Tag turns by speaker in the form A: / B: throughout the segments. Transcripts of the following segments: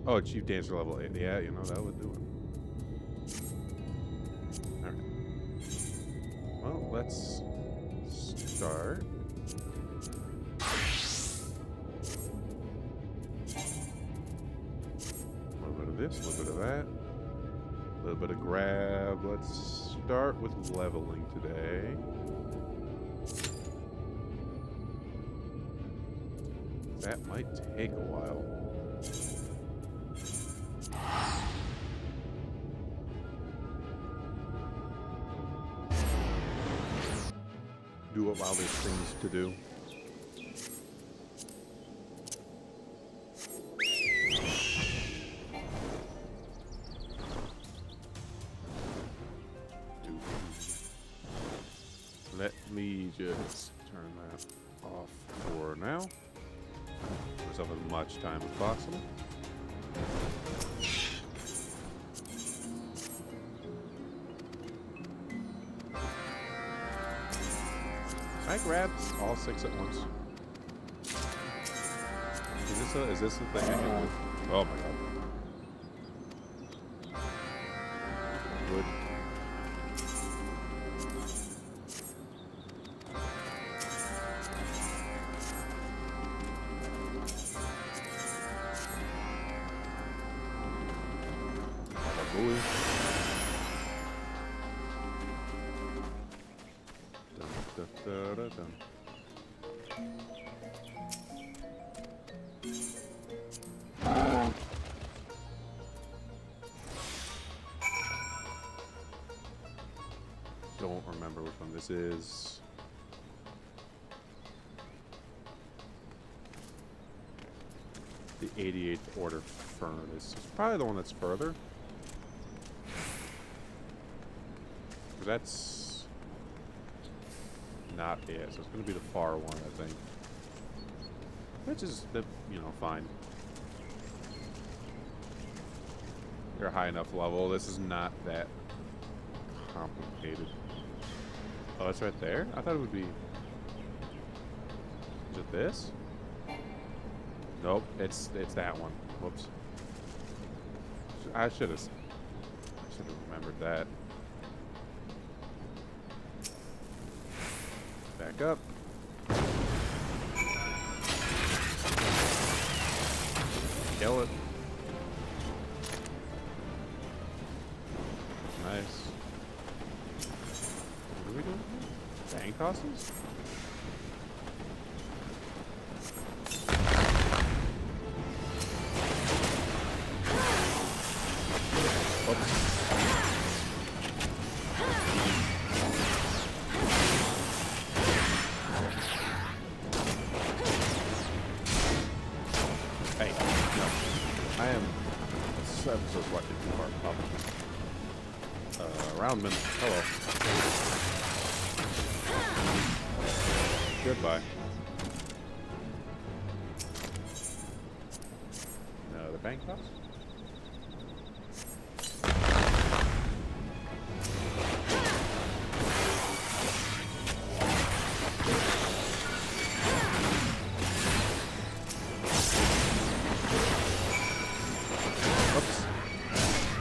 A: Oh, Chief Dancer level 8. Yeah, you know, that would do it. Alright. Well, let's start. A little bit of this, a little bit of that. A little bit of grab. Let's start with leveling today. That might take a while. Do it while there's things to do. Let me just turn that off for now. Give myself as much time as possible. I grabbed all 6 at once. Is this the thing I can do? Oh my god. Good. Bully. Dun, dun, dun, dun, dun. Don't remember which one this is. The 88th Order Furnace. It's probably the one that's further. That's not it, so it's going to be the far one, I think. Which is, you know, fine. You're a high enough level. This is not that complicated. Oh, it's right there? I thought it would be... Is it this? Nope, it's that one. Whoops. I should have remembered that. Back up. Kill it. Nice. What are we doing here? Bang tosses? Hey, no. I am so slightly too far up. Roundman, hello. Goodbye. No, the bank toss?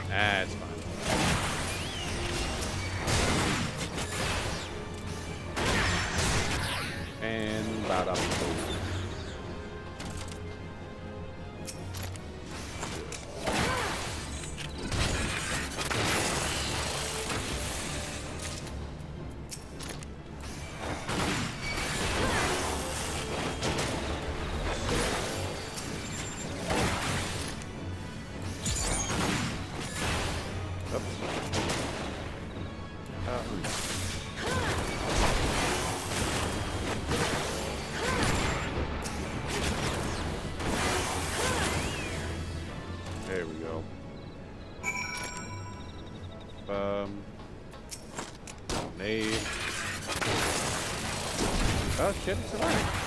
A: That's fine. And bada boom. There we go. Nade. Oh shit, it's alive.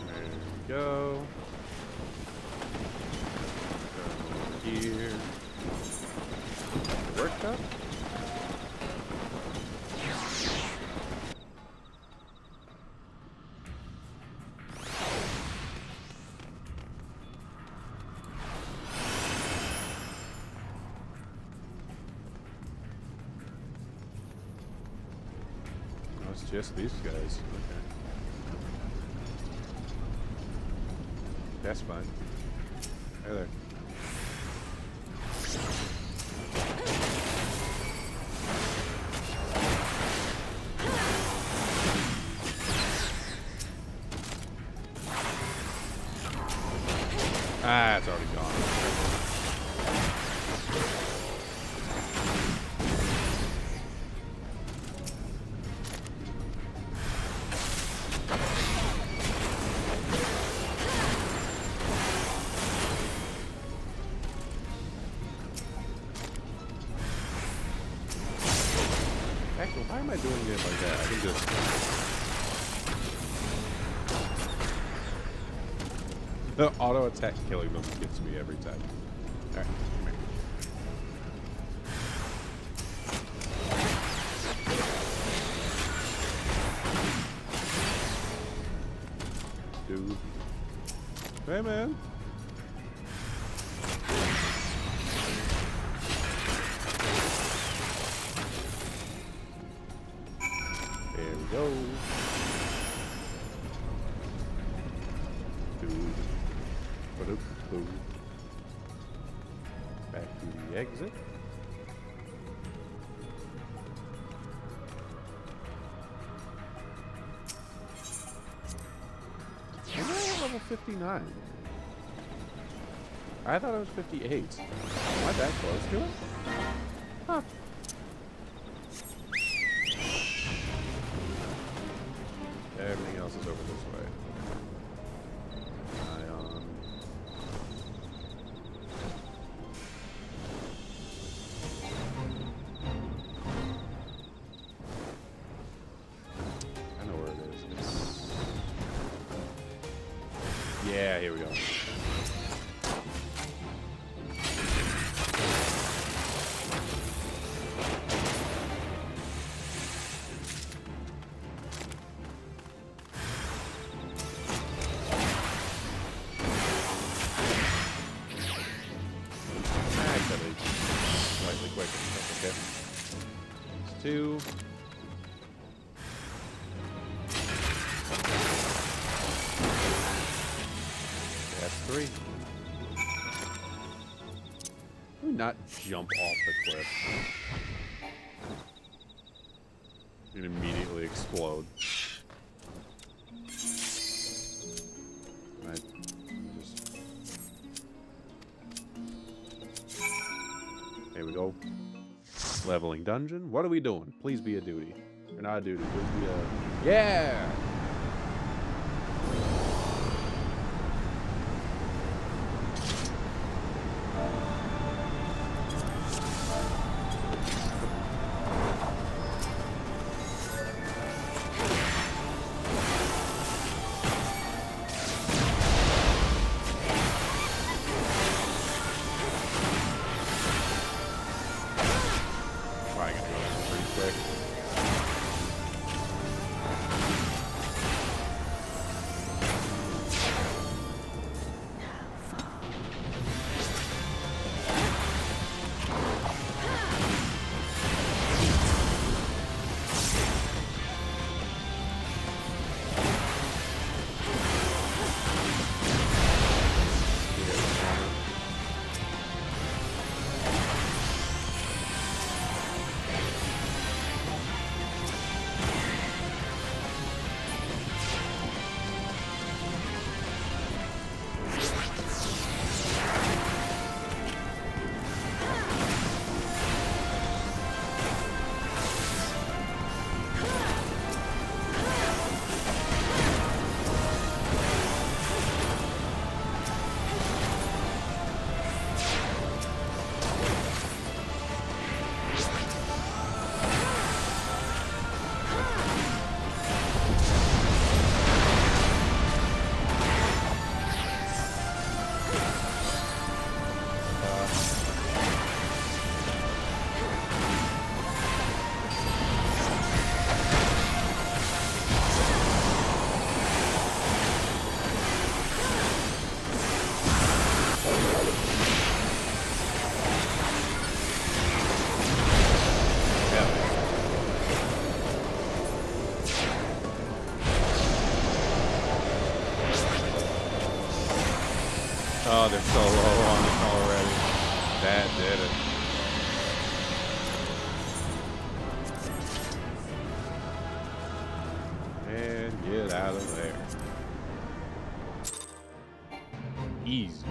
A: There we go. here. Workshop? Oh, it's just these guys. Okay. That's fine. Hey there. Ah, it's already gone. Actually, why am I doing it like that? I can just... The auto attack killing them gets me every time. Alright, come here. Dude. Hey, man. There we go. Dude. Ba-doop-boo. Back to the exit. Am I at level 59? I thought it was 58. Am I that close to it? Huh. Everything else is over this way. Ion. I know where it is. Yeah, here we go. Actually, slightly quicker. That's okay. That's 2. That's 3. Do not jump off the cliff and immediately explode. I just... There we go. Leveling dungeon. What are we doing? Please be a duty. Or not a duty. Please be a... Yeah! Probably gonna go there pretty quick. That did it. And get out of there. Easy.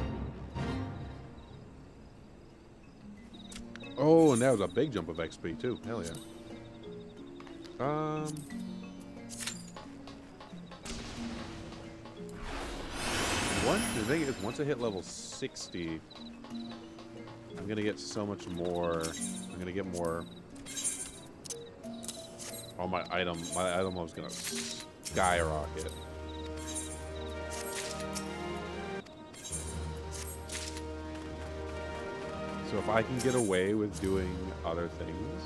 A: Oh, and that was a big jump of XP too. Hell yeah. The thing is, once I hit level 60, I'm gonna get so much more. I'm gonna get more. Oh, my item was gonna skyrocket. So if I can get away with doing other things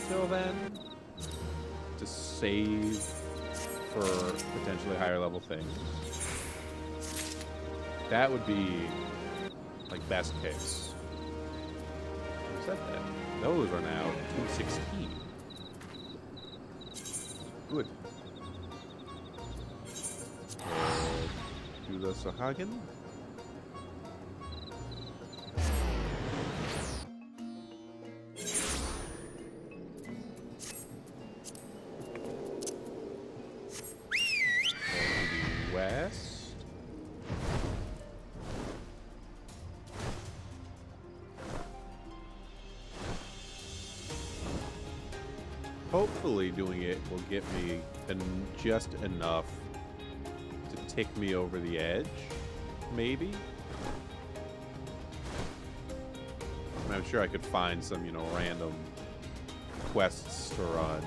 A: till then, to save for potentially higher level things, that would be like best case. Who said that? Those are now 216. Good. Do the Sahagin. West. Hopefully doing it will get me just enough to tick me over the edge, maybe. I mean, I'm sure I could find some, you know, random quests to run.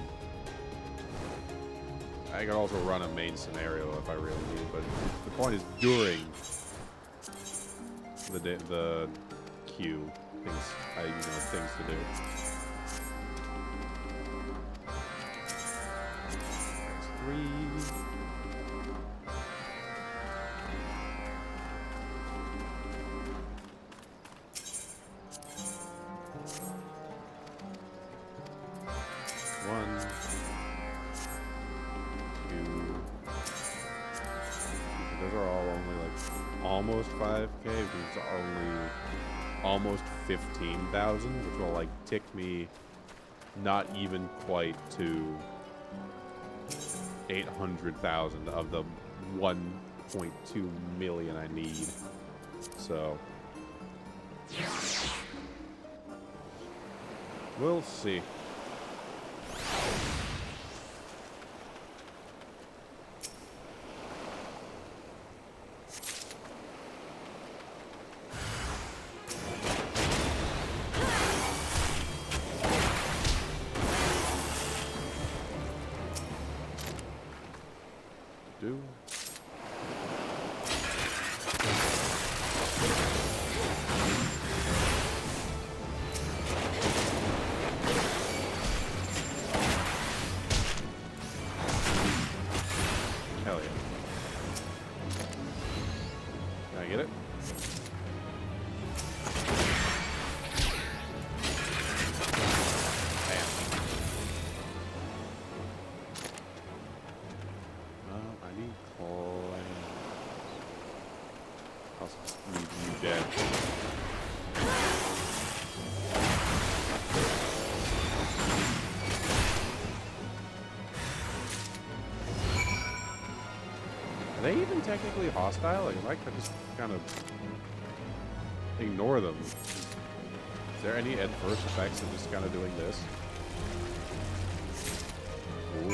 A: I could also run a main scenario if I really need, but the point is during the queue, things to do. That's 3. Those are all only like almost 5K. These are only almost 15,000, which will like tick me not even quite to 800,000 of the 1.2 million I need. So we'll see. Do. Hell yeah. Can I get it? Dead. Are they even technically hostile? Like, I could just kind of ignore them. Is there any adverse effects of just kind of doing this? Ooh.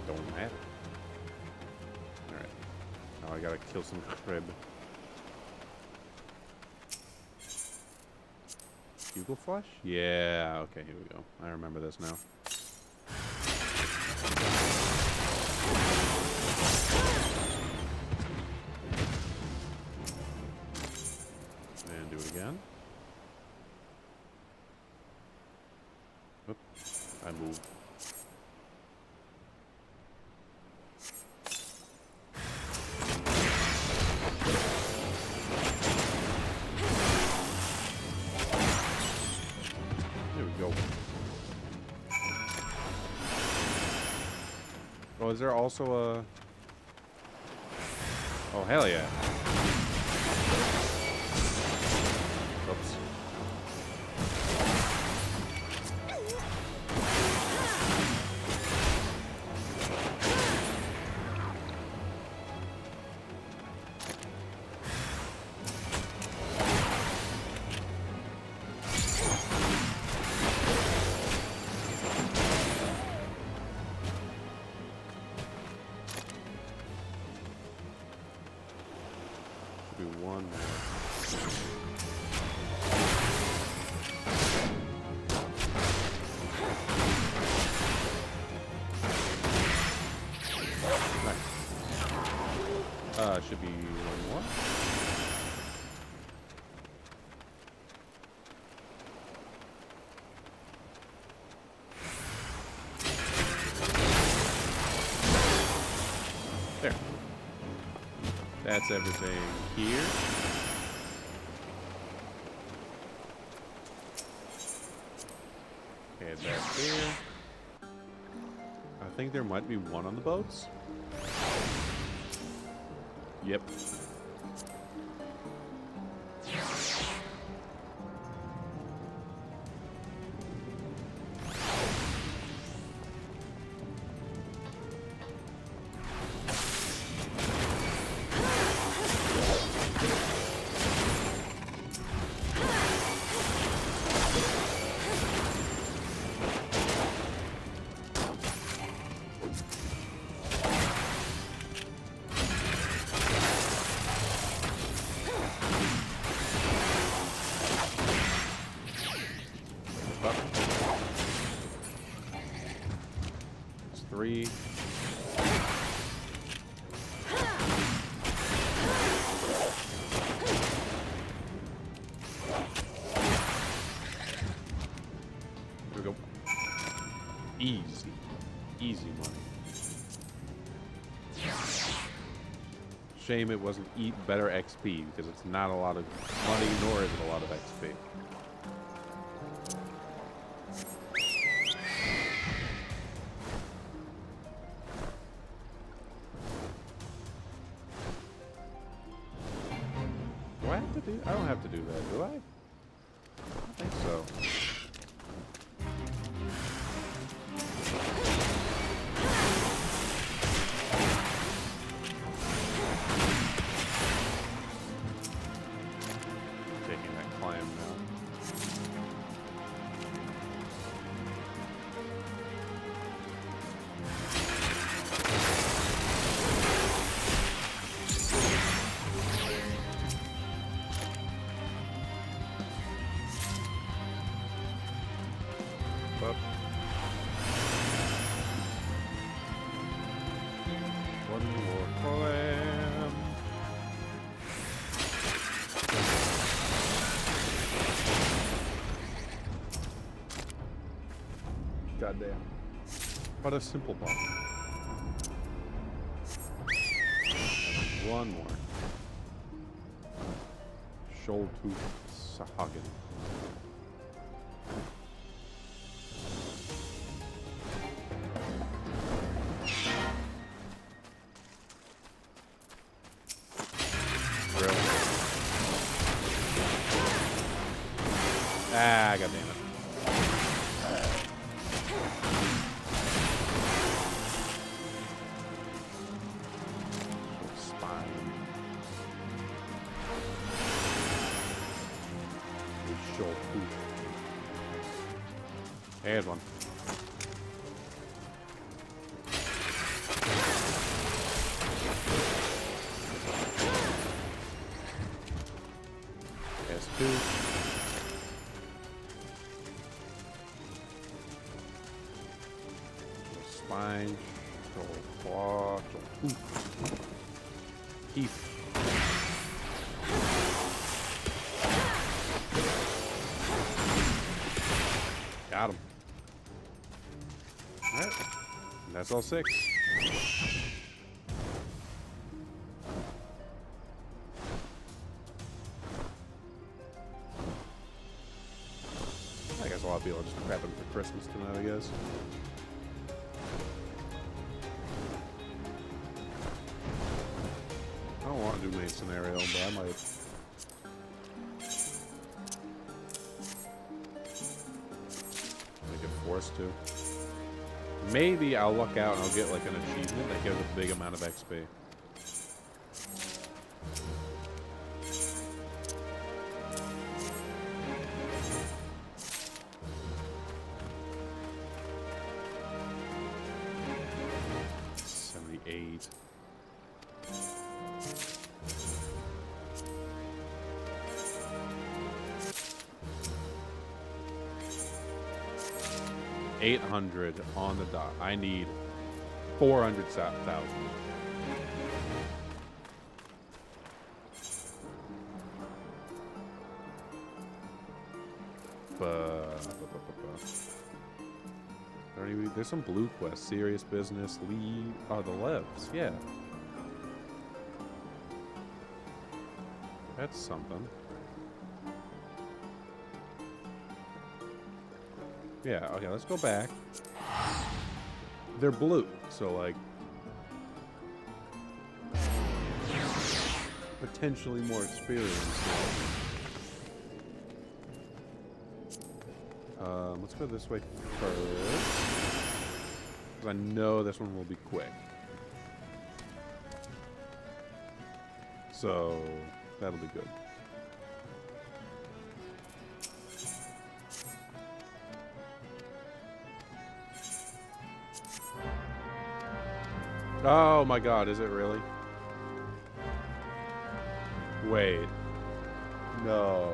A: Don't matter. I gotta kill some crib. Bugle flush? Yeah, okay, here we go. I remember this now. And do it again. Oop, I moved. Oh, is there also a... Oh, hell yeah. Oops. Should be one more. Should be one more. There. That's everything here. Okay, that's there. I think there might be one on the boats. Yep. It's 3. Here we go. Easy. Easy money. Shame it wasn't better XP, because it's not a lot of money, nor is it a lot of XP. Do I have to do? I don't have to do that, do I? I don't think so. Taking that climb now. Up. One more clam. Goddamn. What a simple bomb. One more. Shoal Tooth Sahagin. Ah, god damn it. Spine. Shoal Tooth. There's one. There's 2. Spine, shoal claw, shoal tooth. Teeth. Got him. Alright. That's all 6. I guess a lot of people are just prepping for Christmas tonight, I guess. I don't want to do main scenario, but I might. I get forced to. Maybe I'll luck out and I'll get like an achievement that gives a big amount of XP. $800 on the dot. I need 400,000. There's some blue quests. Serious business. Lead. Oh, the Levs. Yeah. That's something. Yeah, okay, let's go back. They're blue, so like potentially more experience. Let's go this way first. 'Cause I know this one will be quick. So that'll be good. Oh my god, is it really? Wait. No.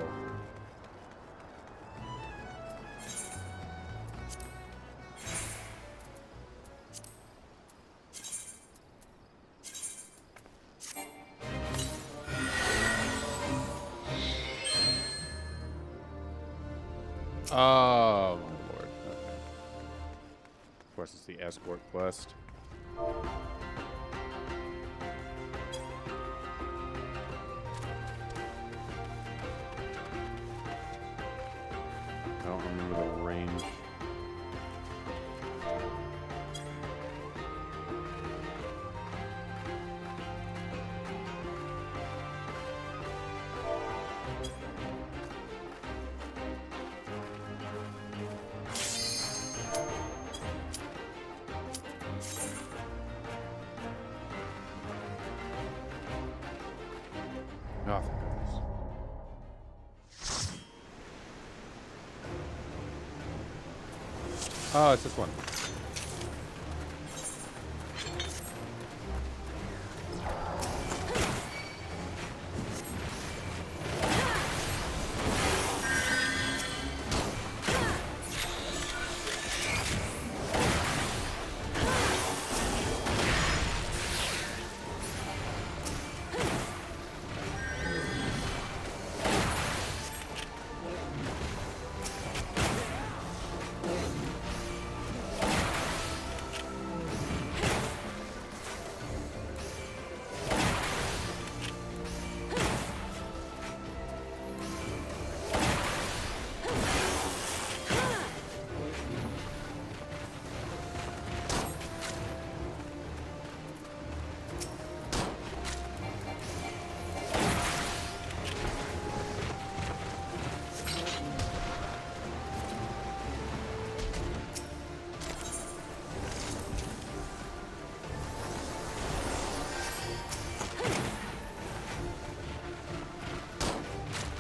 A: Oh my lord. Okay. Of course, it's the escort quest. I don't remember the range. Oh, thank goodness. Oh, it's this one.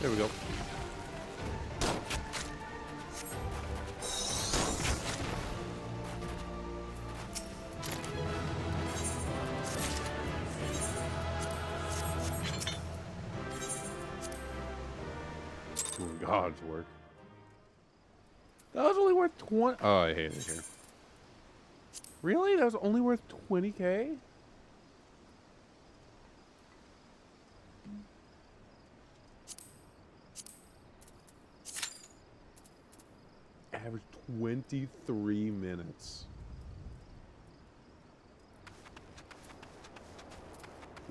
A: There we go. Doing God's work. That was only worth 20. Oh, I hate it here. Really? That was only worth 20K? Average 23 minutes.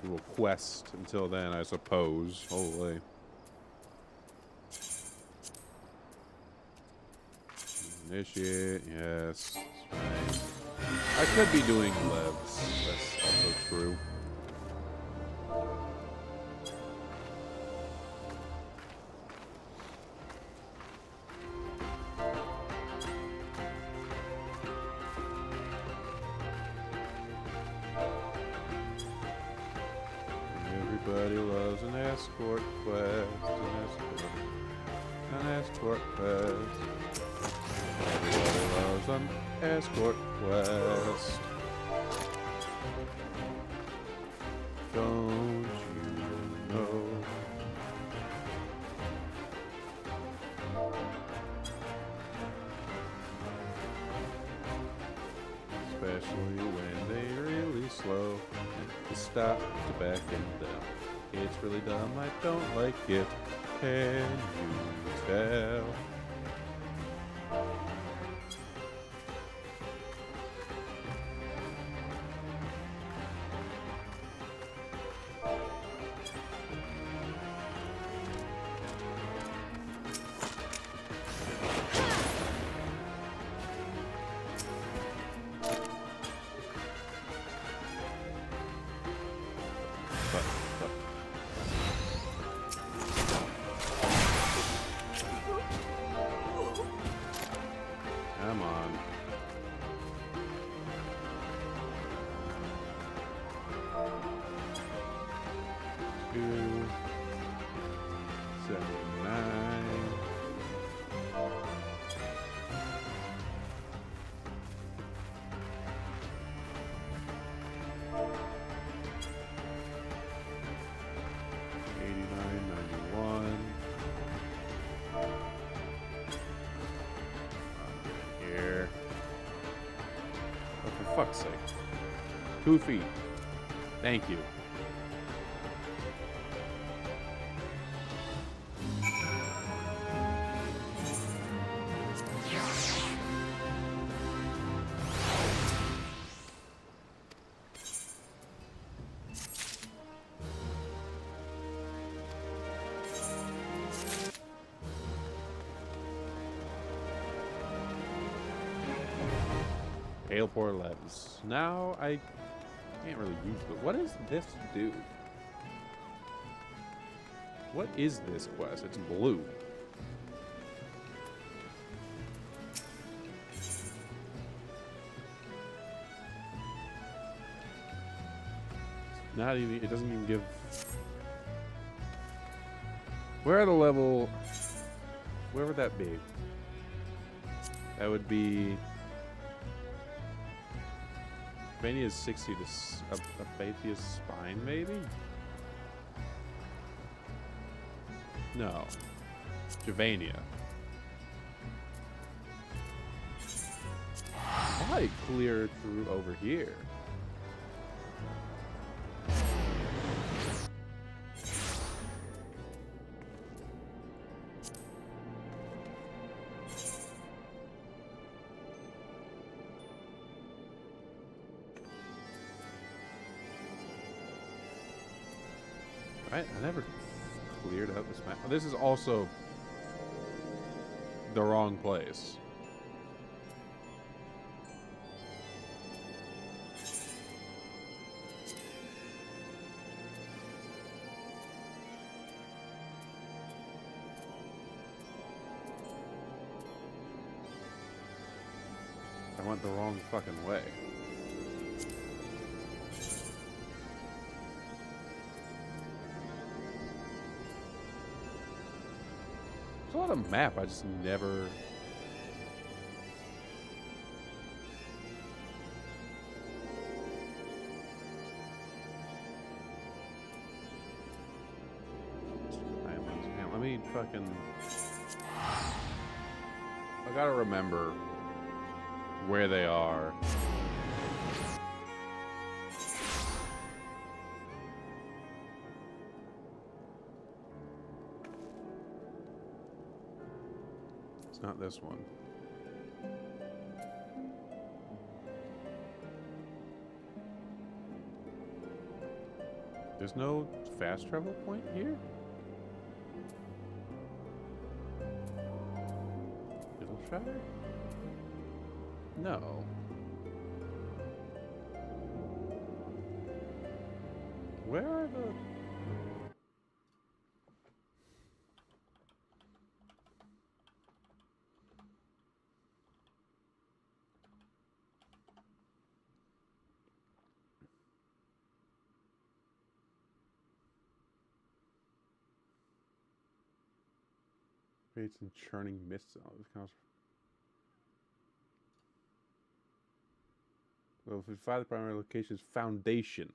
A: We will quest until then, I suppose. Holy. Initiate, yes. That's right. I could be doing Levs. That's also true. Everybody loves an escort quest. An escort quest. Everybody loves an escort quest. Don't you know? Especially when they're really slow. To stop to back in them. It's really dumb. I don't like it. Can you tell? Come on. Two, 79. Here. Oh, for fuck's sake. 2 feet. Thank you. Airport Labs. Now I can't really use it. What does this do? What is this quest? It's blue. It's not even. It doesn't even give. Where are the level? Where would that be? That would be. Albania's 60 to Abathia's spine, maybe? No. Javania. Probably clear through over here. Right? I never cleared out this map. This is also the wrong place. I went the wrong fucking way. There's a lot of map, I just never... Let me fucking... I gotta remember where they are. It's not this one. There's no fast travel point here? Fiddleshire? No. Where are the... Creates and churning mist zones. Level 55, the primary location is Foundation.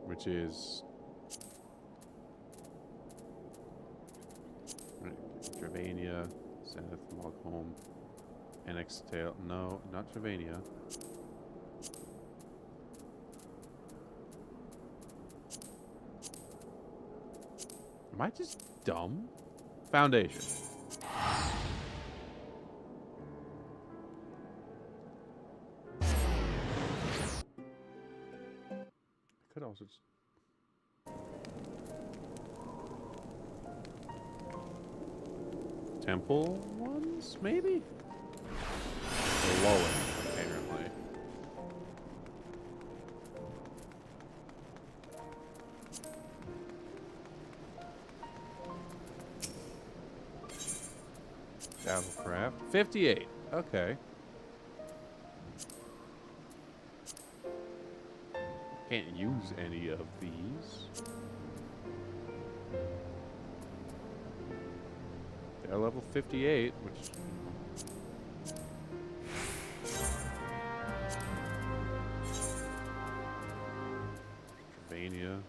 A: Which is Travania, Zenith, Mogholm, Annextale. No, not Travania. Am I just dumb? Foundation. I could also just... Temple ones, maybe? Below it, apparently. Battlecraft. 58. Okay. Can't use any of these. They're level 58, which... Travania.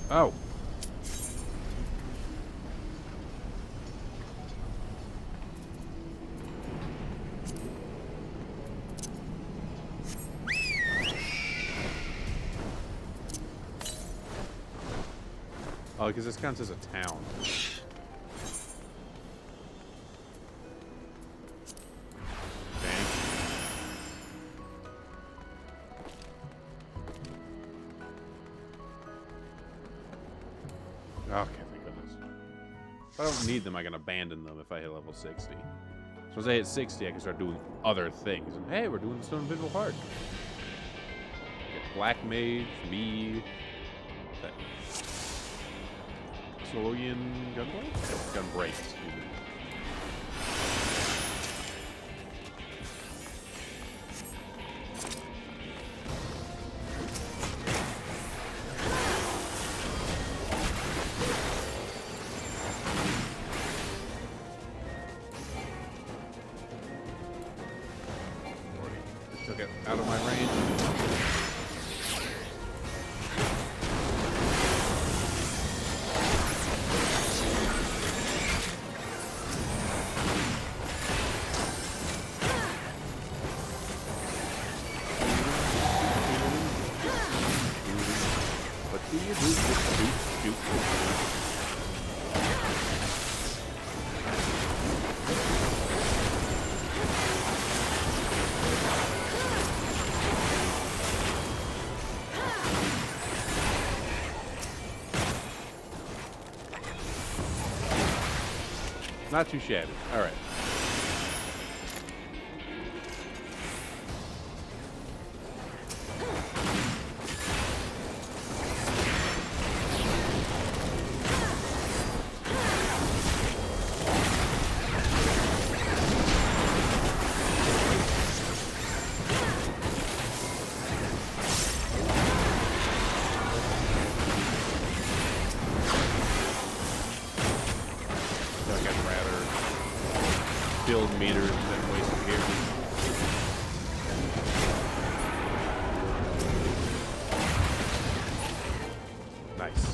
A: Oh. Oh, because this counts as a town. Dang. Okay, thank goodness. If I don't need them, I can abandon them if I hit level 60. So as I hit 60, I can start doing other things. And hey, we're doing the Stone Invisible Heart. Get Black Mage, me, that Solian Gunblade? Gunbreak, excuse me. Took it out of my range. Not too shabby. All right. Build meters than waste gear. Nice.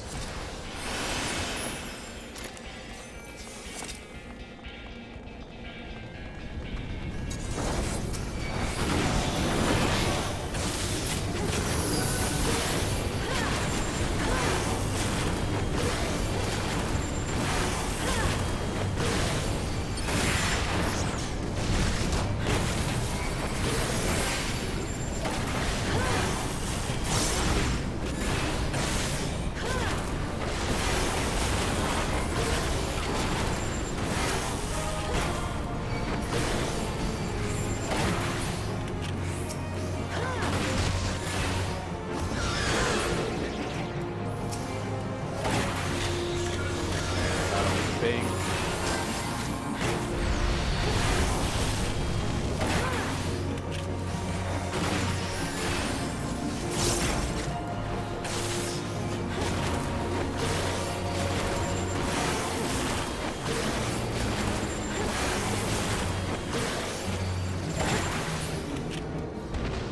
A: thing.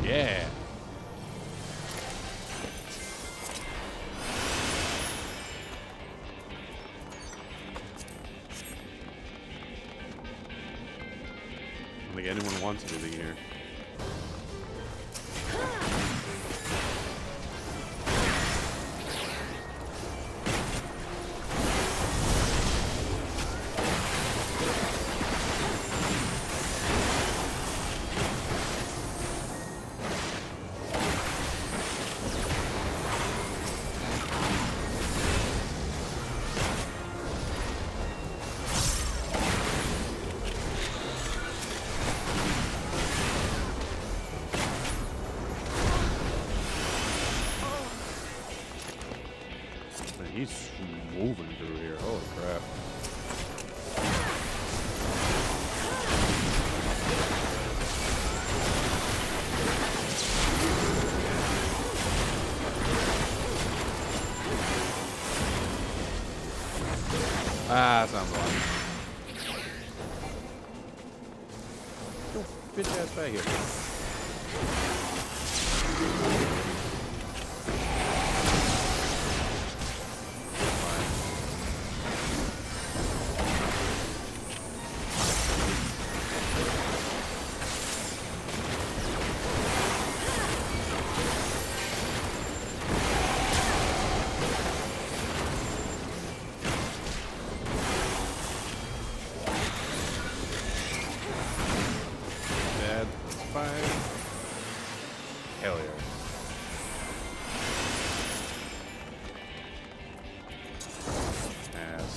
A: Yeah. I don't think anyone wants anything here. Man, he's moving through here. Holy crap. Ah, sounds like. Go bitch ass back here. That's fine. Hell yeah. Pass.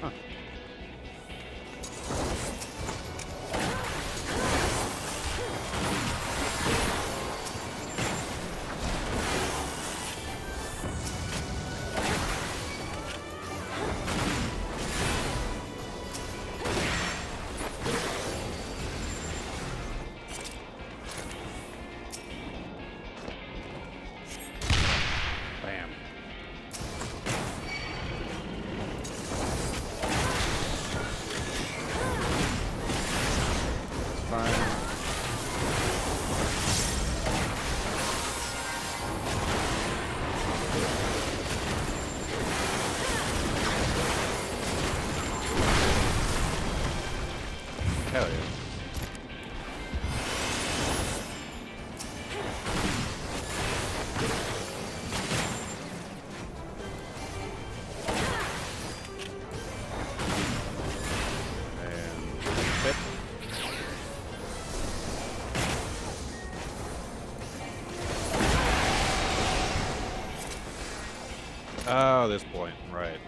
A: Huh. Bam. Fine. Hell yeah. And hit. Oh, this point, right.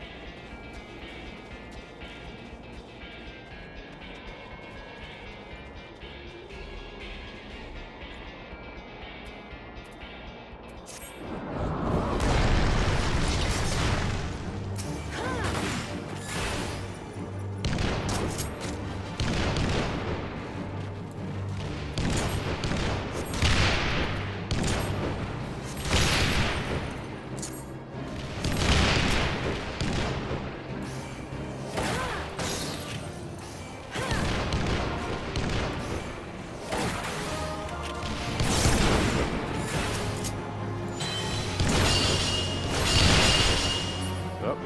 A: Up.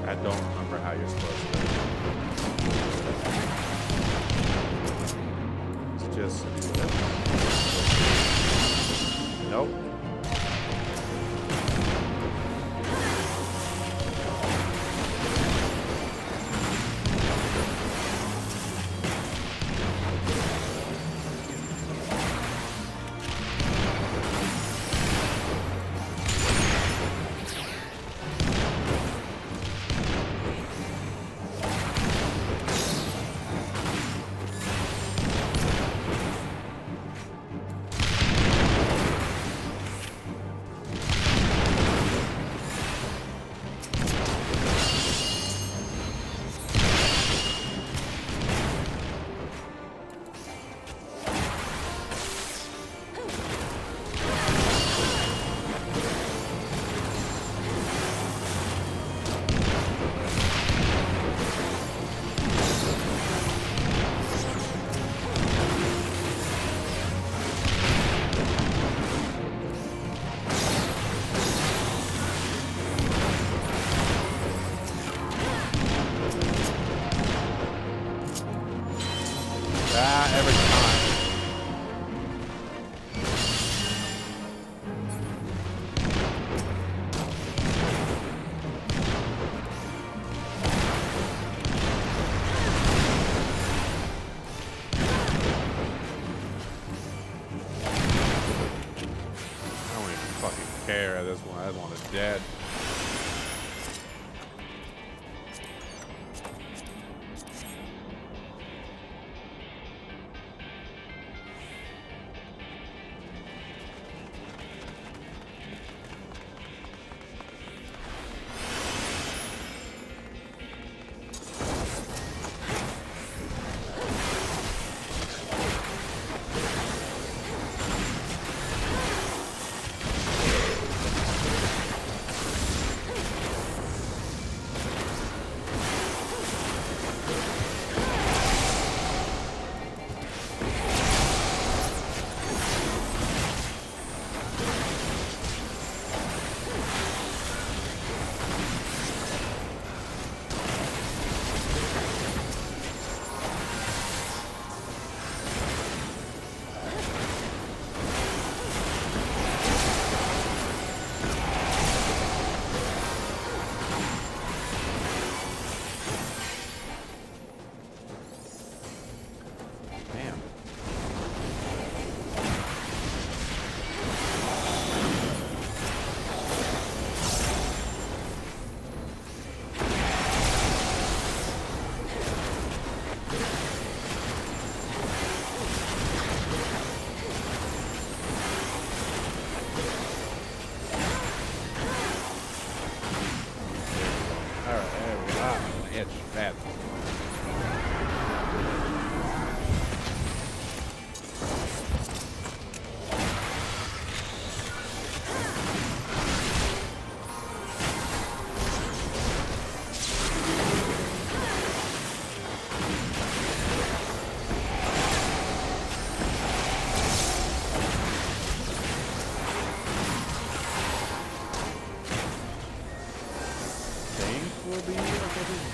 A: I don't remember how you're supposed to. It's just. Nope. care at this one. I just want it dead.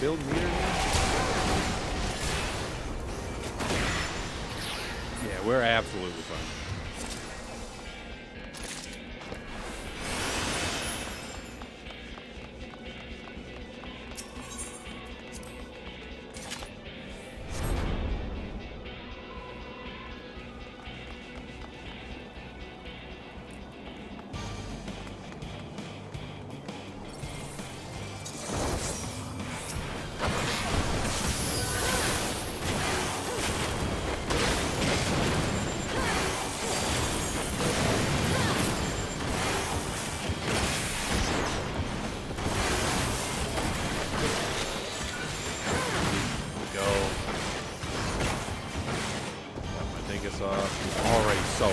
A: Build meter now? Yeah, we're absolutely fine. Already so low.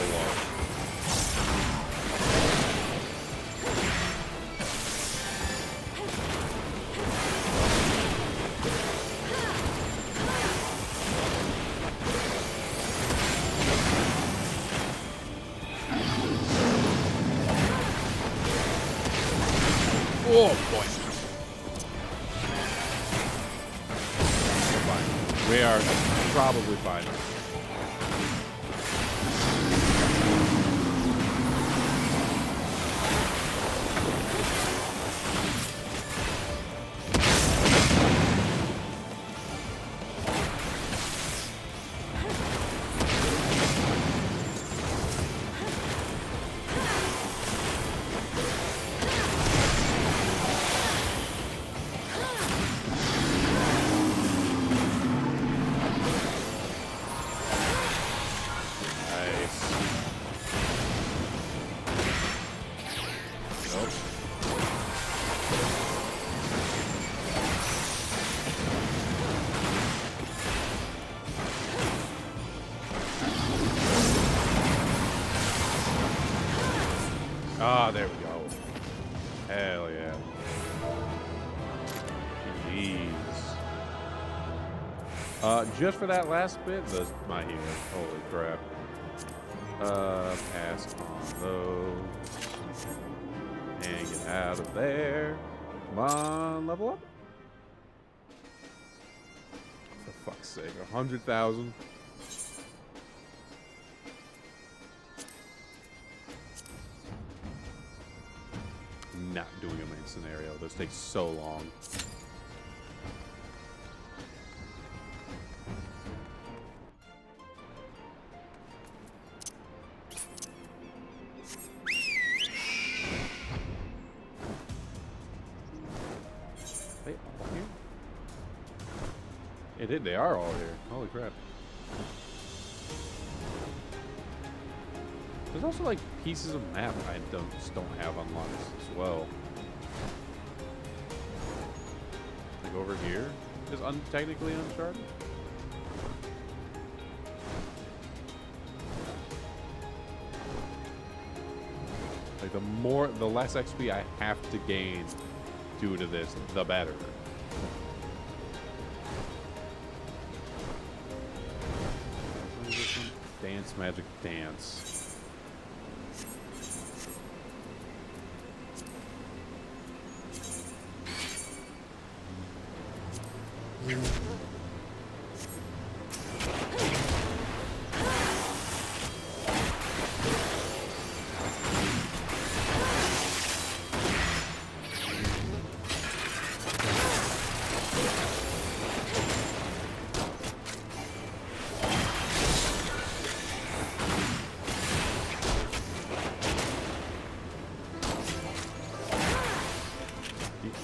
A: Oh boy. We're fine. We are probably fine. Ah, there we go. Hell yeah. Jeez. Just for that last bit, my healer. Holy crap. Pass on those. And get out of there. Come on, level up. For fuck's sake, 100,000. Not doing a main scenario. Those take so long. they all here? It did. They are all here. Holy crap. There's also like pieces of map I just don't have unlocked as well. Like over here is technically Uncharted. Like the less XP I have to gain due to this, the better. Dance Magic Dance.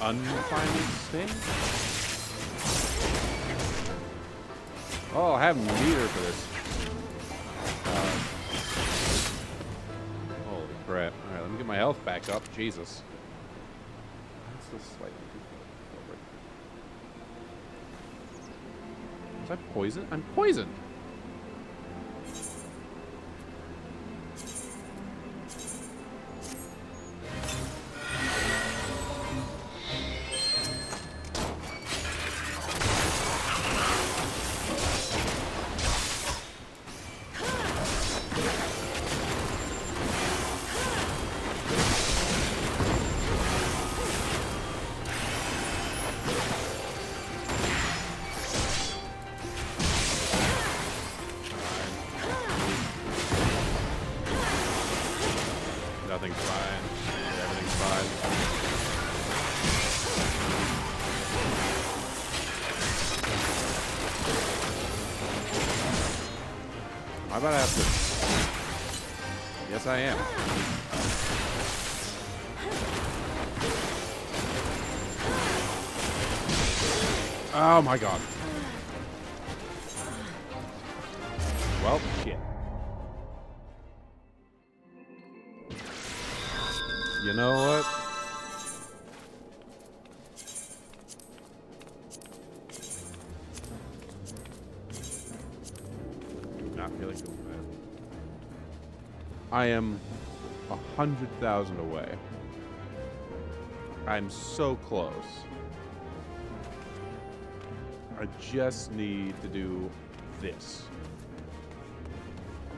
A: Unfinally sting? Oh, I'll have meter for this. Holy crap. Alright, let me get my health back up. Jesus. That's just slightly too forward. Was I poisoned? I'm poisoned! Nothing's fine. Everything's fine. How about I have to? Yes, I am. Oh my god. Well, shit. You know what? Not feeling good. I am 100,000 away. I'm so close. I just need to do this.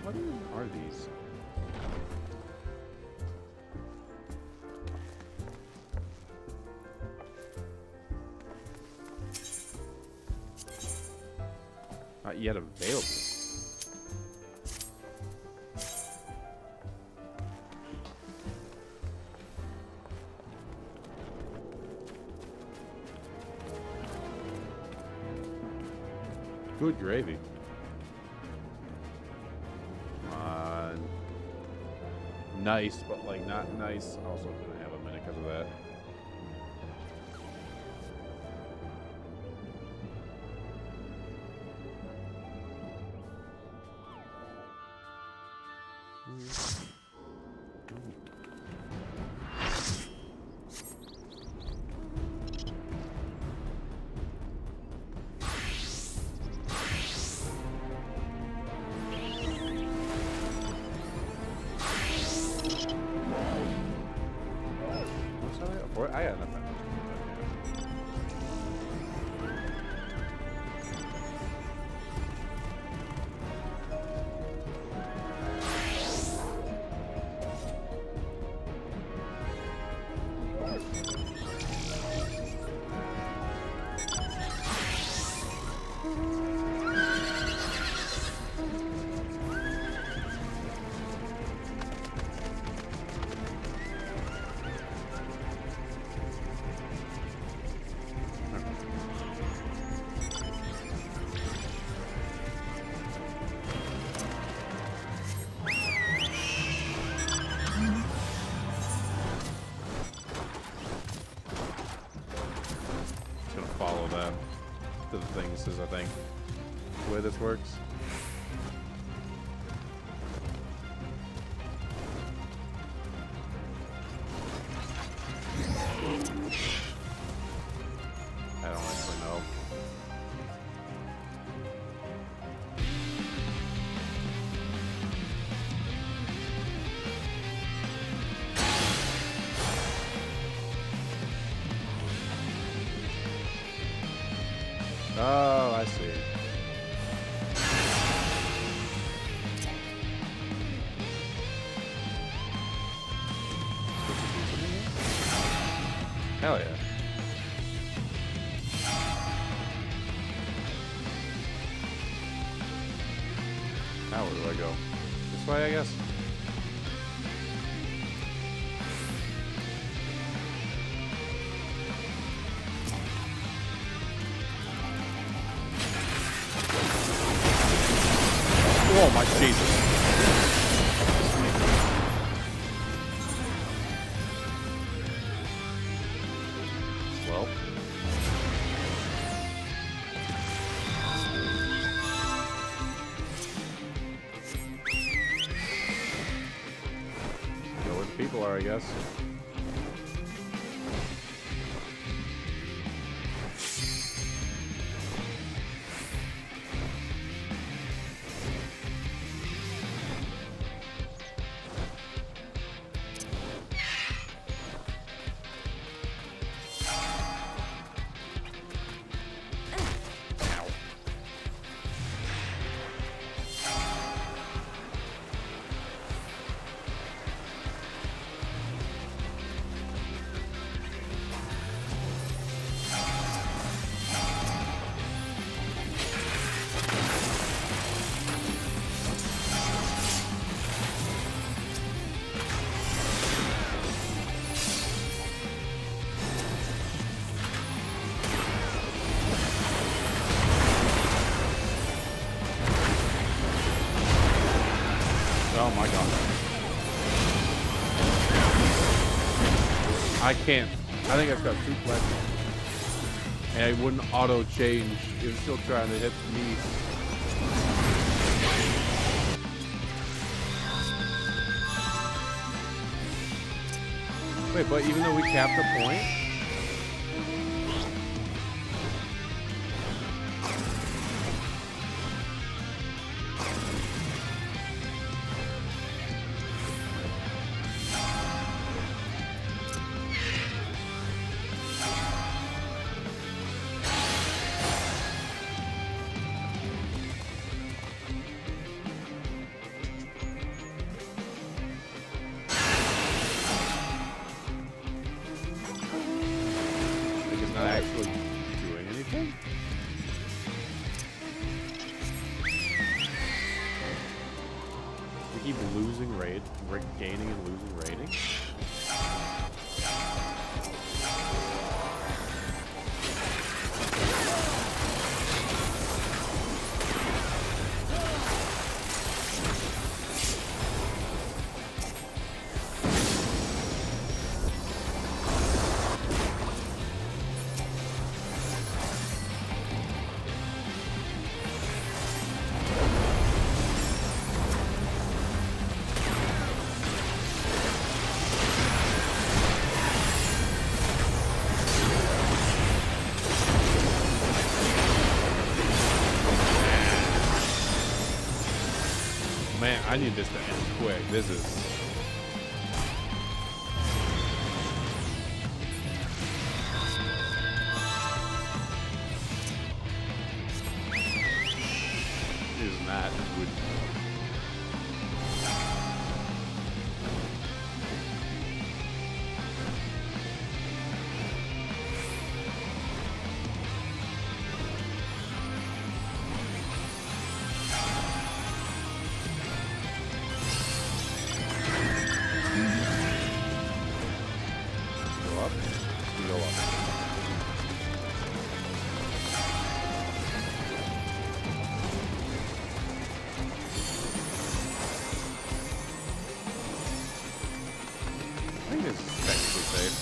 A: What even are these? Not yet available. Good gravy. Come on. Nice, but like not nice. Also gonna have a minute because of that. I got enough. left of the things is, I think, the way this works. I don't actually know. Oh, I see. Hell yeah. Now where do I go? This way, I guess? Oh my Jesus. Well. Go where the people are, I guess. Oh my god. I can't. I think I've got two platforms. And it wouldn't auto change. It was still trying to hit me. Wait, but even though we capped the point? Not actually doing anything? We keep losing gaining and losing rating? Man, I need this to end quick. This is... Is not good. Go up. Go up. I think it's technically safe.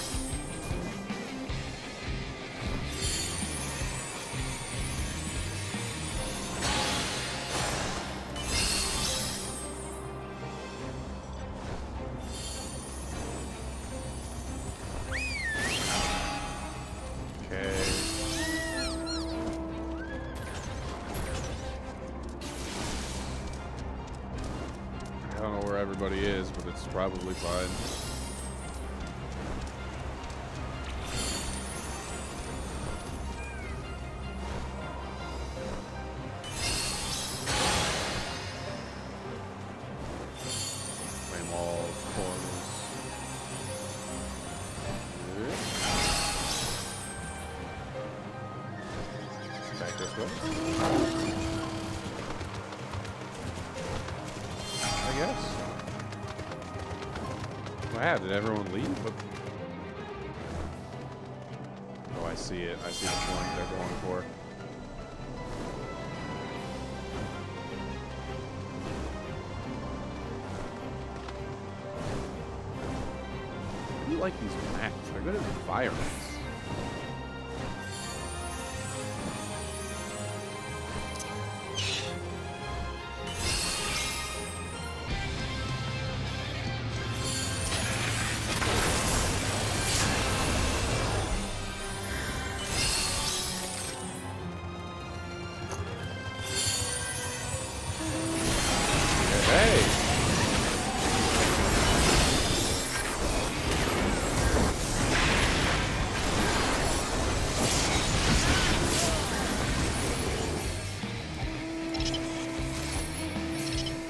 A: everybody is, but it's probably fine. Flame all corners. Back this way. I guess. Wow, did everyone leave? Oh, I see it. I see the point they're going for. I do like these maps. They're good as environments. Hey!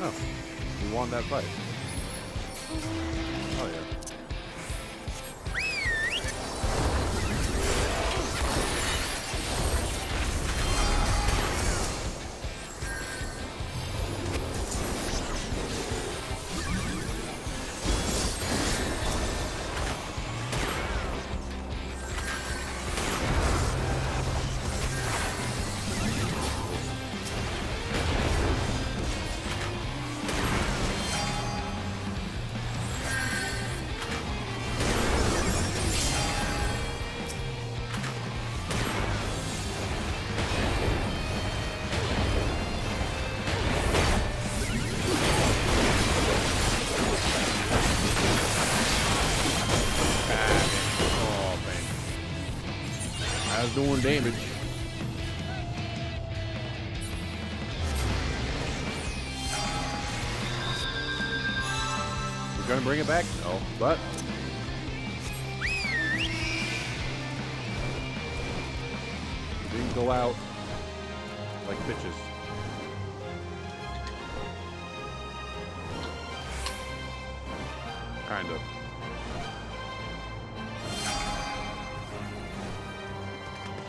A: Oh, we won that fight. Oh yeah. I was doing damage. We're gonna bring it back? No, but it didn't go out like bitches. Kind of.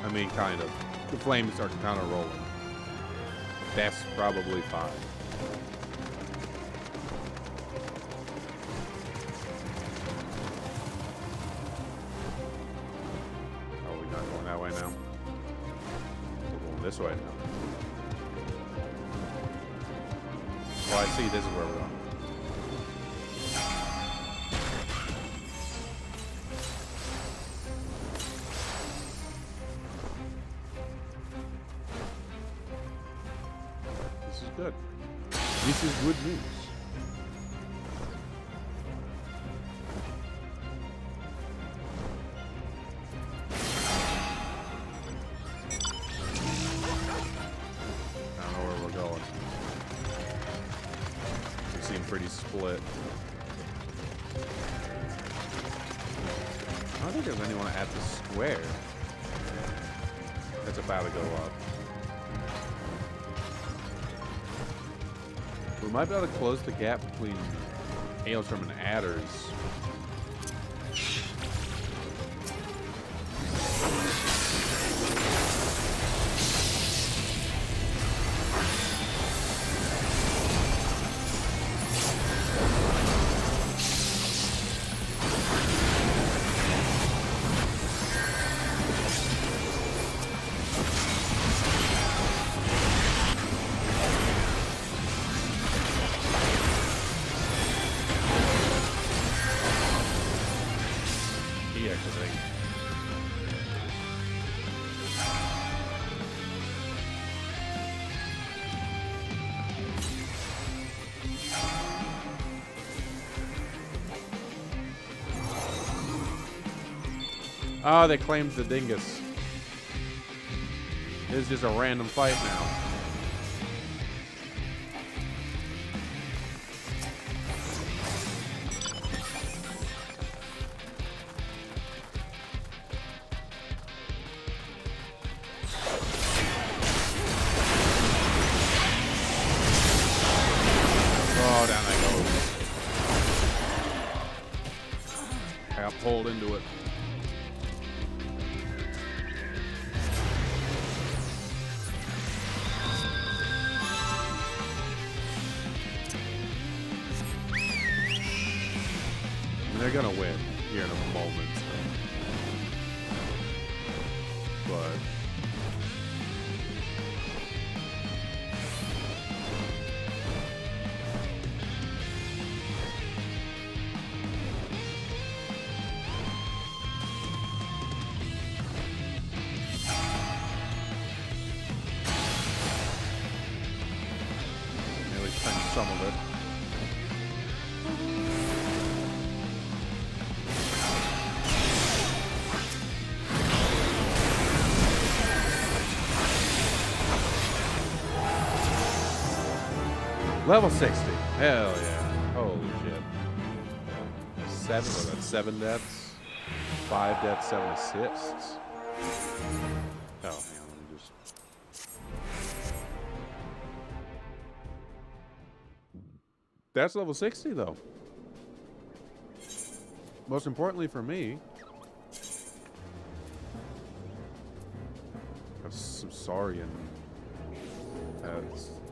A: I mean, kind of. The flames are kind of rolling. That's probably fine. Oh, we're not going that way now. We're going this way now. Oh, I see. This is where we're going. Good. This is good news. I don't know where we're going. We seem pretty split. I don't think there's anyone at the square that's about to go up. We might be able to close the gap between Aelstrom and Adders. Oh, they claimed the dingus. This is just a random fight now. I got pulled into it. And they're gonna win here in a moment. But nearly spent some of it. Level 60. Hell yeah. Holy shit. 7 deaths, 5 deaths, 7 assists. Oh, hang on, let me just... That's level 60, though. Most importantly for me, a Saurian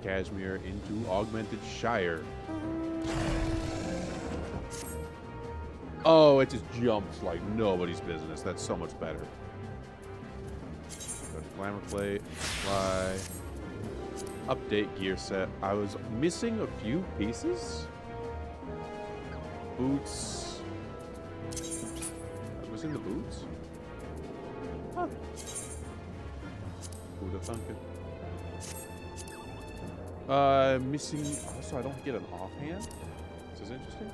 A: Cashmere into Augmented Shire. Oh, it just jumps like nobody's business. That's so much better. Go to Glamour Plate, Fly, Update gear set. I was missing a few pieces. Boots. I was missing the boots? Huh. Who'd have thunk it? Missing. Also, I don't get an offhand. This is interesting.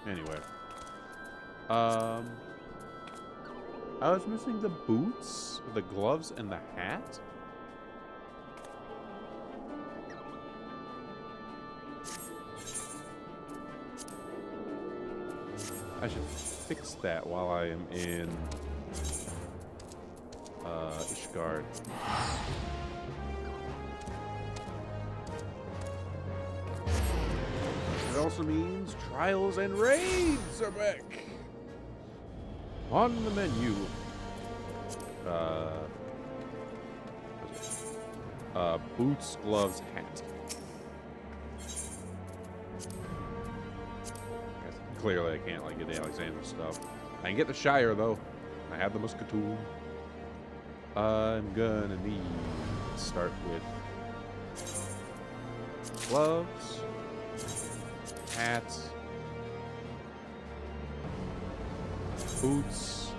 A: Anyway, I was missing the boots, the gloves, and the hat. I should fix that while I am in Ishgard. It also means trials and raids are back. On the menu. Boots, gloves, hat. Clearly, I can't like get the Alexander stuff. I can get the Shire though. I have the Muscatoon. I'm gonna need to start with gloves, hats, boots.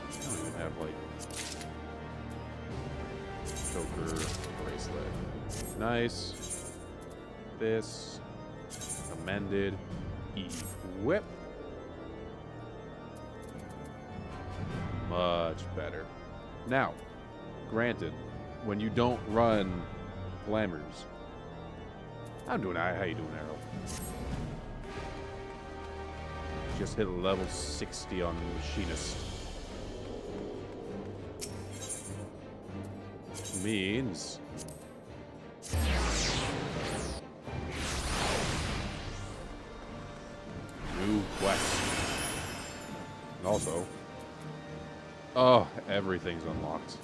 A: I don't even have like choker bracelet. Nice. This amended equip. Much better. Now, granted, when you don't run glamours, I'm doing. How you doing, Arrow? Just hit level 60 on Machinist. Means new quest. And also, oh, everything's unlocked.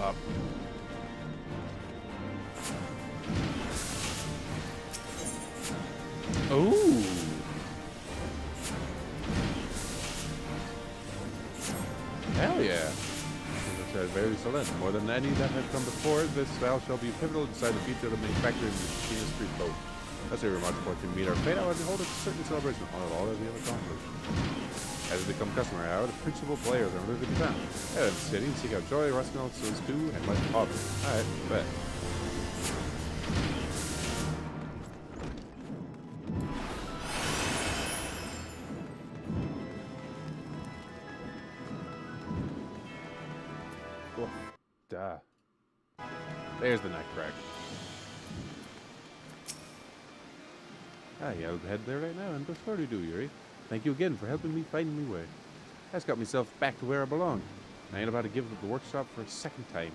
A: Up. Ooh. Hell yeah. As I said, very select. More than any that have come before, this style shall be pivotal inside the future of the manufacturing machinist street boat. That's a remarkable to meet our fate. I would hold a certain celebration on all that we have accomplished. As it become customary, hour, the principal players are living in town. Head to the city and seek out joy, Rusnell, Sils 2, and Light Auburn. Alright, bet. Duh. There's the neck crack. I'll head there right now and before you do, Yuri. Thank you again for helping me find my way. That's got myself back to where I belong. I ain't about to give up the workshop for a second time.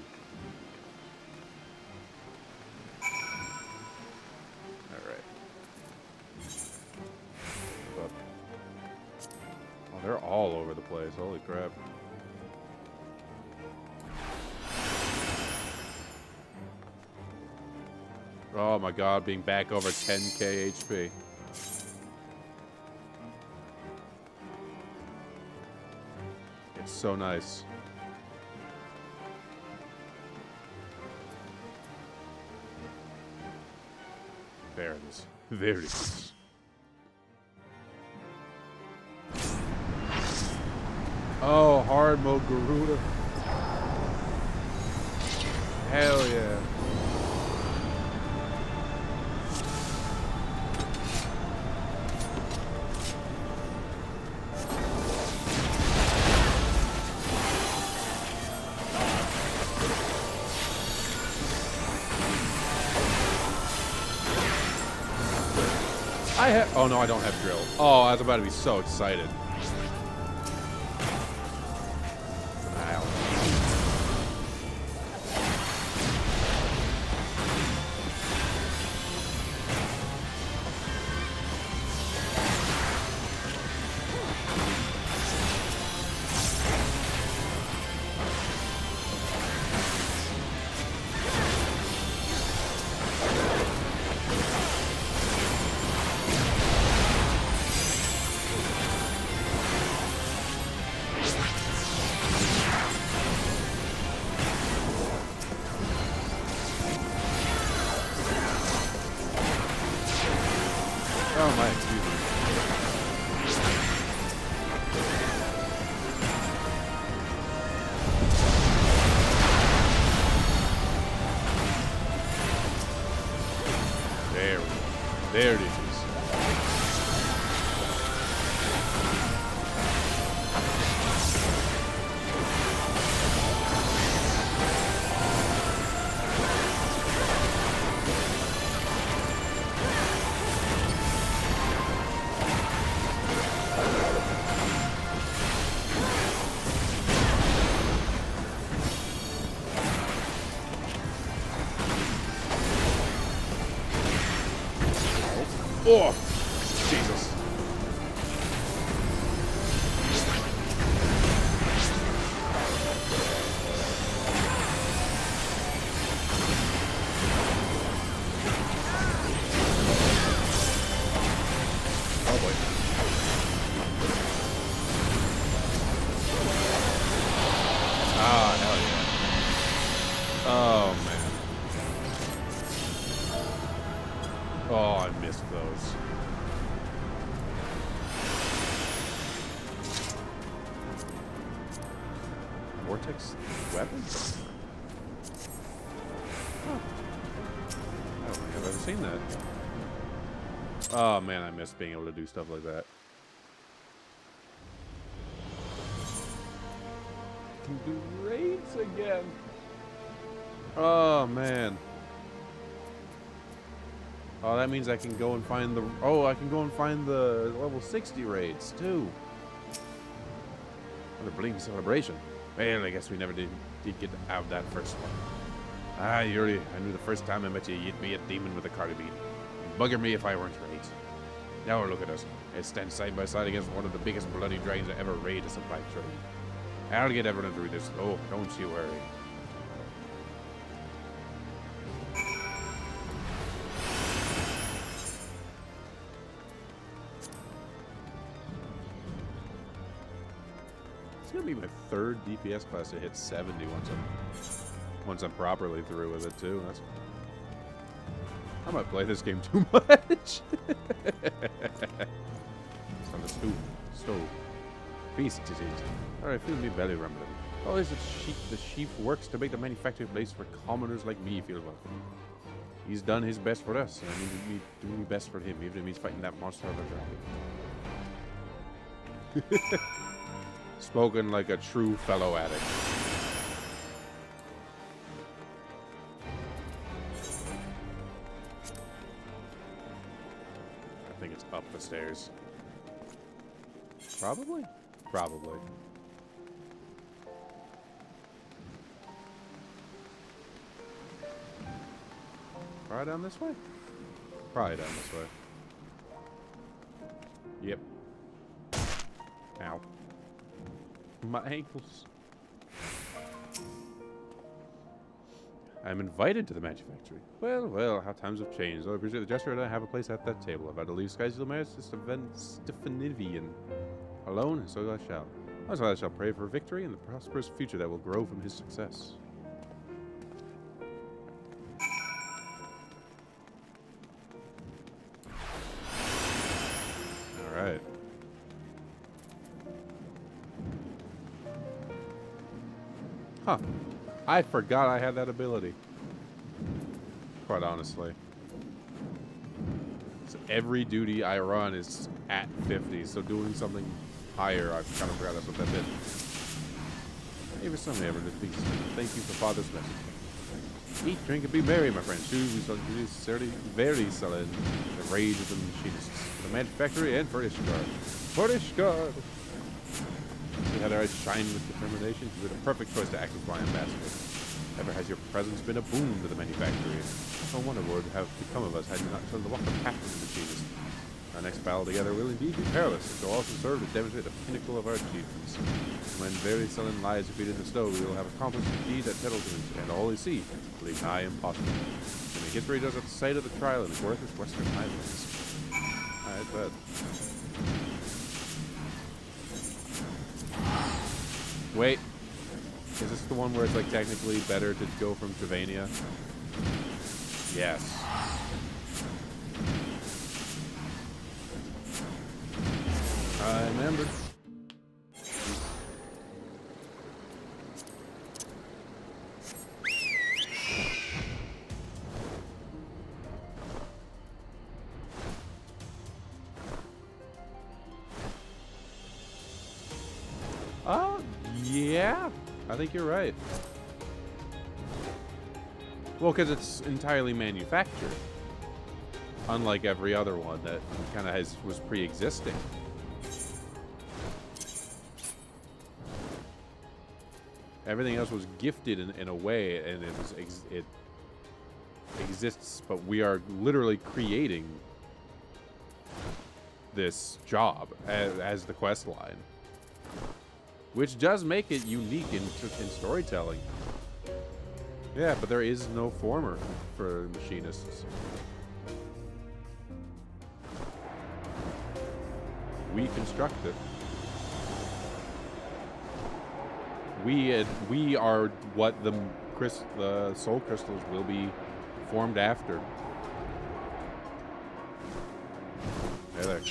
A: Alright. Oh, they're all over the place. Holy crap. Oh my god, being back over 10k HP. It's so nice. There it is. There it is. Oh, hard mode Garuda. Hell yeah. Oh no, I don't have drill. Oh, I was about to be so excited. Oh my, excuse me. There we go. There it is. Oh, Jesus. Oh, boy. Ah, hell yeah. Oh, man. Oh, I missed those. Vortex weapons? Huh. I don't think I've ever seen that. Oh man, I miss being able to do stuff like that. Can do raids again. Oh man. Oh, that means I can go and find the... Oh, I can go and find the level 60 raids, too. What a blinking celebration. Well, I guess we never did get to have that first one. Ah, Yuri, I knew the first time I met you, you'd be a demon with a carbine. You'd bugger me if I weren't right. Now look at us. I stand side by side against one of the biggest bloody dragons to ever raid a supply train. I'll get everyone through this. Oh, don't you worry. It's gonna be my third DPS class to hit 70 once I'm properly through with it too. That's... I might play this game too much. It's on the stove. Feast disease. Alright, feel me belly rumbling. Oh, is it the chief works to make the manufacturing place for commoners like me feel welcome. He's done his best for us, and I need to be doing my best for him, even if he's fighting that monster of a dragon. Spoken like a true fellow addict. I think it's up the stairs. Probably? Probably. Probably down this way? Probably down this way. Yep. Ow. My ankles. I'm invited to the Magic Factory. Well, well, how times have changed. Though I appreciate the gesture, and I have a place at that table. I've had to leave Skyzilmaris to Stefanivian alone, and so I shall. Also, I shall pray for victory and the prosperous future that will grow from his success. Alright. Huh. I forgot I had that ability. Quite honestly. So every duty I run is at 50, so doing something higher, I kind of forgot that's what that did. Hey, for some ever, thank you for Father's message. Eat, drink, and be merry, my friends. Choose, we shall do very solid. The rage of the machinists. The Magic Factory and for Ishgard. For Ishgard! See how their eyes shine with determination? You were the perfect choice to act as my ambassador. Ever has your presence been a boon to the manufactory? No wonder what would have become of us had you not chosen to walk the path of the machinist. Our next battle together will indeed be perilous, and shall also serve to demonstrate the pinnacle of our achievements. When very sullen lies defeated in the snow, we will have accomplished the deed that Tettleton and the Holy See believe nigh impossible. And the history does at the site of the trial in the worthless Western Highlands. I bet. Wait. Is this the one where it's like technically better to go from Travania? Yes. I remember. Yeah. I think you're right. Well, because it's entirely manufactured. Unlike every other one that kind of was pre-existing. Everything else was gifted in a way, and it exists, but we are literally creating this job as the quest line. Which does make it unique in storytelling. Yeah, but there is no former for machinists. We construct it. We are what the soul crystals will be formed after. Hey there.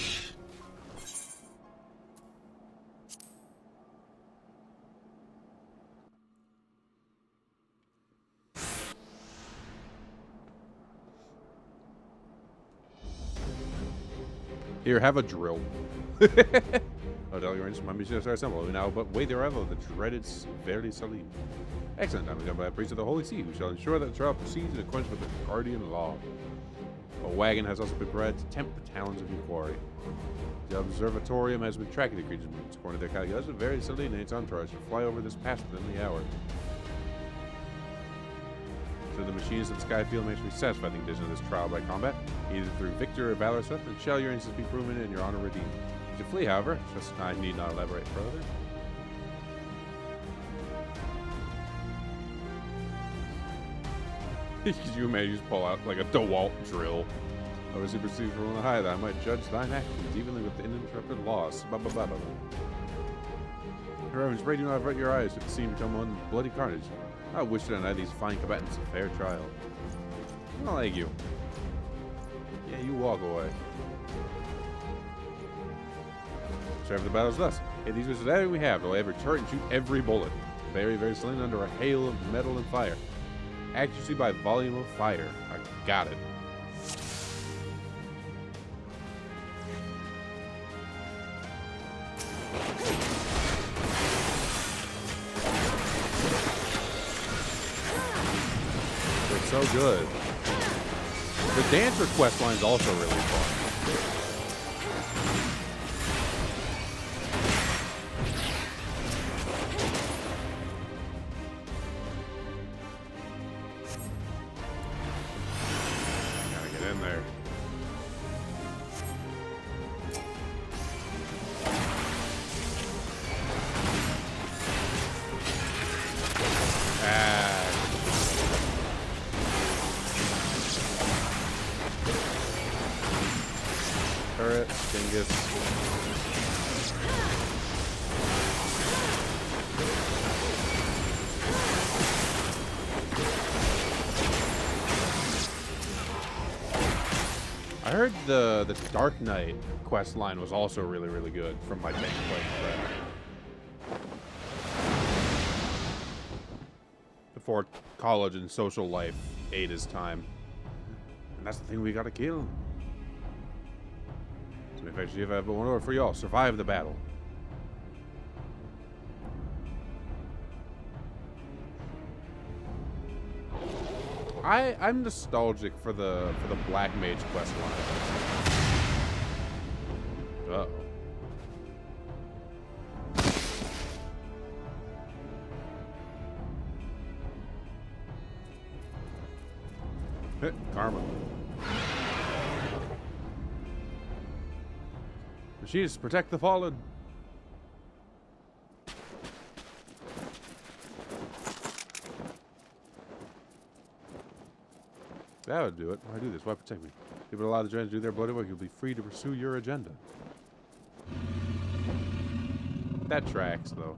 A: Here, have a drill. Oh, Delegate, my mission is to assemble now, but wait the arrival of the dreaded Verdi Salim. Excellent. I'm done by a priest of the Holy See, who shall ensure that the trial proceeds in accordance with the guardian law. A wagon has also been bred to tempt the talons of your quarry. The observatorium has been tracking the creature's movements. According to their calculations, Verdi Salim and its entourage should fly over this pass within the hour. So the machinists at Skyfield may be satisfied with the condition of this trial by combat, either through victory or valor swept, and shall your instance be proven and your honor redeemed. If you flee, however, just I need not elaborate further. Could you imagine you just pull out like a DeWalt drill? I was superseded from on high that I might judge thine actions, even with the uninterrupted loss. Blah, blah, blah, blah. Your Reverence, pray do not avert your eyes if the scene become one bloody carnage. I wish to deny these fine combatants a fair trial. I don't like you. Yeah, you walk away. Serve the battles thus. Hey, these are everything we have. They'll every turret and shoot every bullet. Very, very slim under a hail of metal and fire. Accuracy by volume of fire. I got it. So good. The Dancer quest line is also really fun. turret, Dingus. I heard the Dark Knight quest line was also really, really good from my tank playing before college and social life ate his time. And that's the thing we gotta kill. So if actually have one order for y'all, survive the battle. I'm nostalgic for the Black Mage quest line. Uh-oh. Karma. Machinists, protect the fallen. That would do it. Why do this? Why protect me? If you allow the Giants to do their bloody work, you'll be free to pursue your agenda. That tracks, though.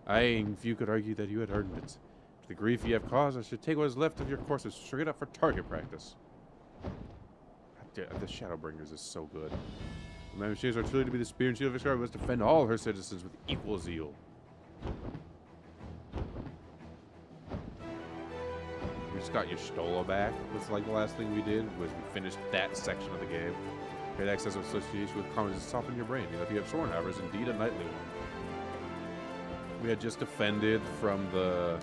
A: If you could argue that you had earned it. To the grief you have caused, I should take what is left of your courses straight up for target practice. The Shadowbringers is so good. The machines are truly to be the spear and shield of Excalibur, must defend all her citizens with equal zeal. We just got Y'shtola back. That's like the last thing we did was we finished that section of the game. Get access of association with commons to soften your brain. If you have Sornhammer is indeed a knightly one. We had just defended from the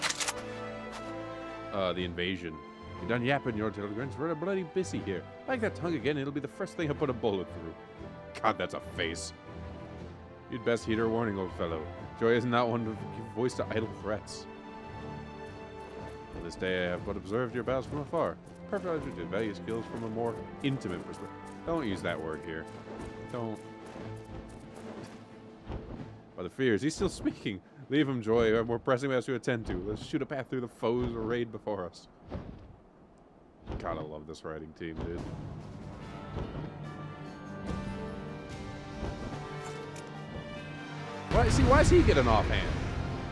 A: invasion. You're done yapping your tail grunts. We're a bloody busy here. Like that tongue again, it'll be the first thing I put a bullet through. God, that's a face. You'd best heed her warning, old fellow. Joy is not one to give voice to idle threats. On this day, I have but observed your battles from afar. Perfect opportunity to value skills from a more intimate perspective. Don't use that word here. Don't. By the fears, he's still speaking. Leave him, Joy. We have more pressing matters to attend to. Let's shoot a path through the foes arrayed before us. God, I love this writing team, dude. Why does he get an offhand?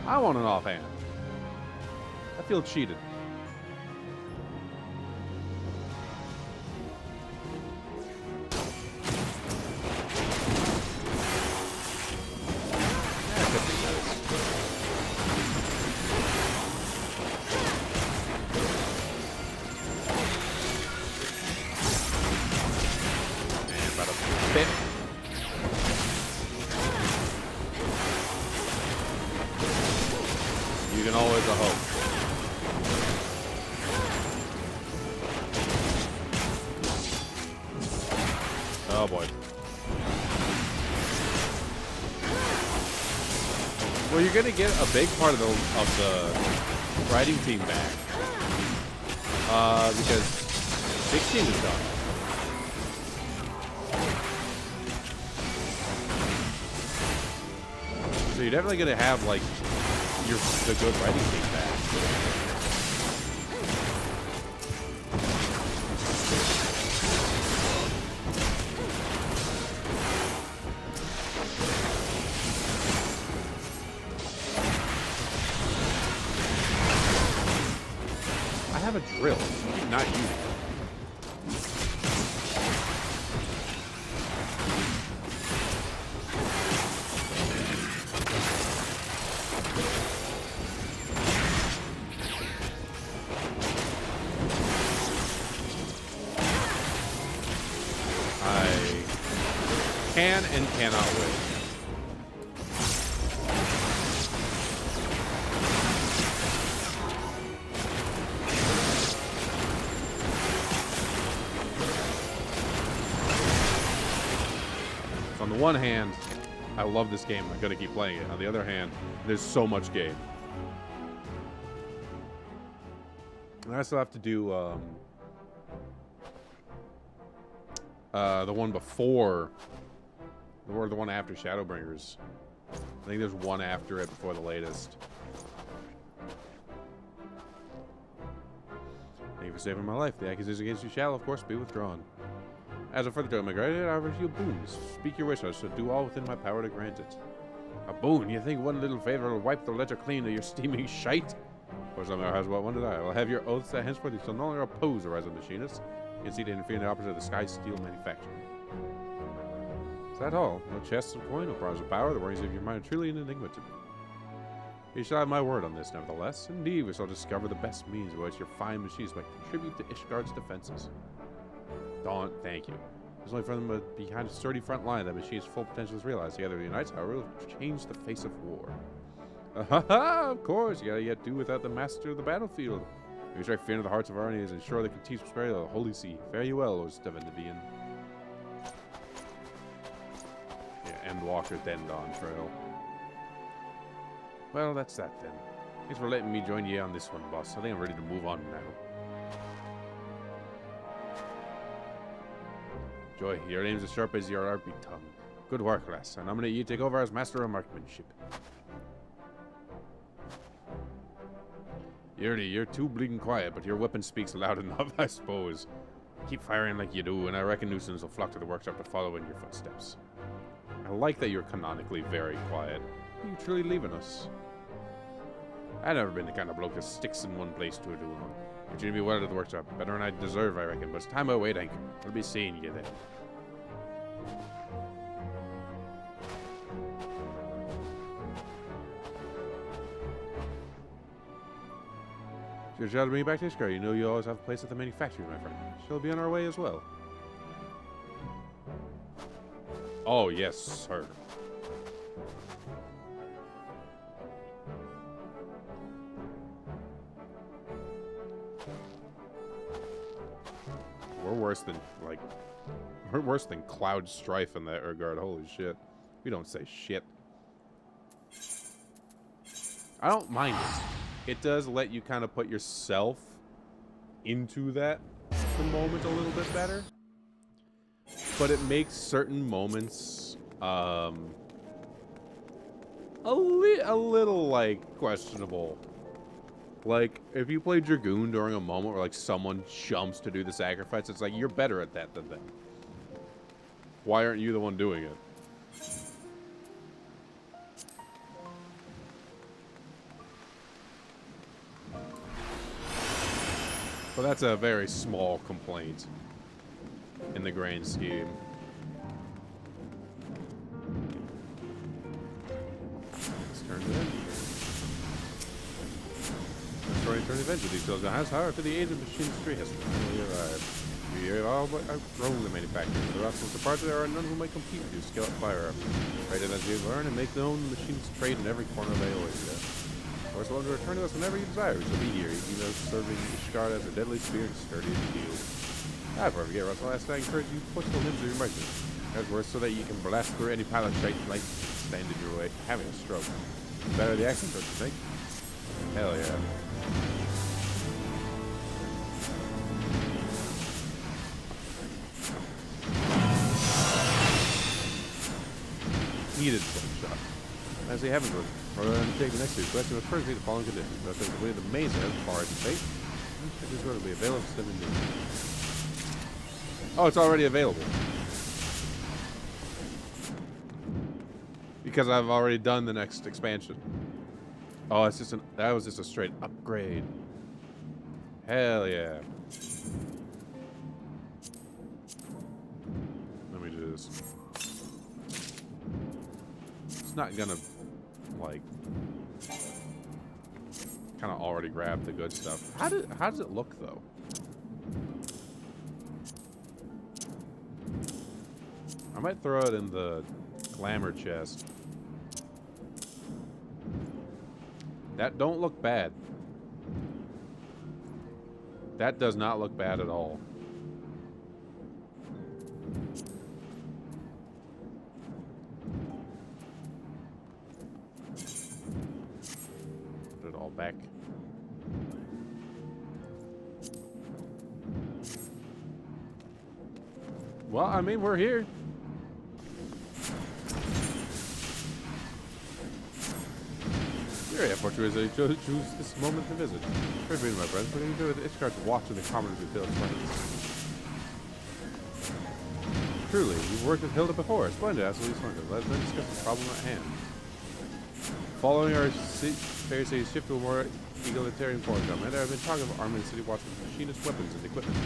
A: I want an offhand. I feel cheated. You can always hope. Oh boy. Well, you're gonna get a big part of the riding team back. Because 16 is done. So you're definitely gonna have like the good riding team back. I have a drill. I'm not using it. Can and cannot win. So on the one hand, I love this game. I'm gonna keep playing it. On the other hand, there's so much game. And I still have to do the one before. Or the one after Shadowbringers. I think there's one after it before the latest. Thank you for saving my life. The accusation against you shall, of course, be withdrawn. As a further joke, my great, I offer you a boon. Speak your wish, I shall do all within my power to grant it. A boon? You think one little favor will wipe the ledger clean of your steaming shite? Or something has what one did I will have your oaths that henceforth you shall no longer oppose the rise of machinists. You can see to interfere in the opposite of the Sky Steel manufacturing. Is that all? No chests of coin, no powers of power, the worries of your mind are truly an enigma to me. You shall have my word on this, nevertheless. Indeed, we shall discover the best means by which your fine machines might contribute to Ishgard's defenses. Dawn, thank you. There's only from them behind a sturdy front line that machine's full potential is realized. Together with the Unites, however, will change the face of war. Of course, you gotta yet do without the master of the battlefield. We strike fear into the hearts of our enemies and ensure the continued prosperity of the Holy See. Fare you well, Lord Stevendivian. Yeah, Endwalker, then Dawn Trail. Well, that's that then. Thanks for letting me join you on this one, boss. I think I'm ready to move on now. Joy, your name's as sharp as your Arby tongue. Good work, lass. I nominate you to take over as Master of Marksmanship. Yuri, you're too bleeding quiet, but your weapon speaks loud enough, I suppose. Keep firing like you do, and I reckon nuisance will flock to the workshop to follow in your footsteps. I like that you're canonically very quiet. Are you truly leaving us? I've never been the kind of bloke that sticks in one place to do one. You're to be well at the workshop. Better than I deserve, I reckon, but it's time I wait, Hank. I'll be seeing you then. You're to bring me back to Ishgard. You know you always have a place at the manufactory, my friend. She'll be on our way as well. Oh, yes, sir. We're worse than Cloud Strife in that regard. Holy shit. We don't say shit. I don't mind it. It does let you kind of put yourself into that the moment a little bit better. But it makes certain moments a little like questionable. Like, if you play Dragoon during a moment where, like, someone jumps to do the sacrifice, it's like, you're better at that than them. Why aren't you the one doing it? But that's a very small complaint in the grand scheme. Let's turn it in. Turn event with details. The house, however, for the age of machinery has finally arrived. We have all but outgrown the manufacturing. The rest of the parts there are none who might compete with you. Scale up firearm. Right as you learn and make known the machines trade in every corner they always do. Of course, welcome to return to us whenever you desire. We shall be here, even though serving Ishgard as a deadly spear and sturdy as steel. Before I forget, Russell, last I encourage you to push the limbs of your merchant. That's worse so that you can blast through any pile of shite like stand in your way. Having a stroke. Better the accent, don't you think? Hell yeah. Needed slingshot. As they haven't done, rather than take the next two questions, but first need the following conditions. That's the way the maze has far as fate. This is going to be available 7 days. Oh, it's already available. Because I've already done the next expansion. Oh, it's just that was just a straight upgrade. Hell yeah. Let me just. It's not gonna, like, kind of already grab the good stuff. How does it look though? I might throw it in the glamour chest. That don't look bad. That does not look bad at all. Put it all back. Well, I mean, we're here. Very unfortunate that you choose this moment to visit. Great meeting, my friends. What do you do with Ishgard's watch in the commoners we feel its presence? Truly, you've worked with Hilda before. Splendid, absolutely splendid. Let's then discuss the problem at hand. Following our fair city's shift to a more egalitarian form, there have been talk of arming City Watch with machinist weapons and equipment.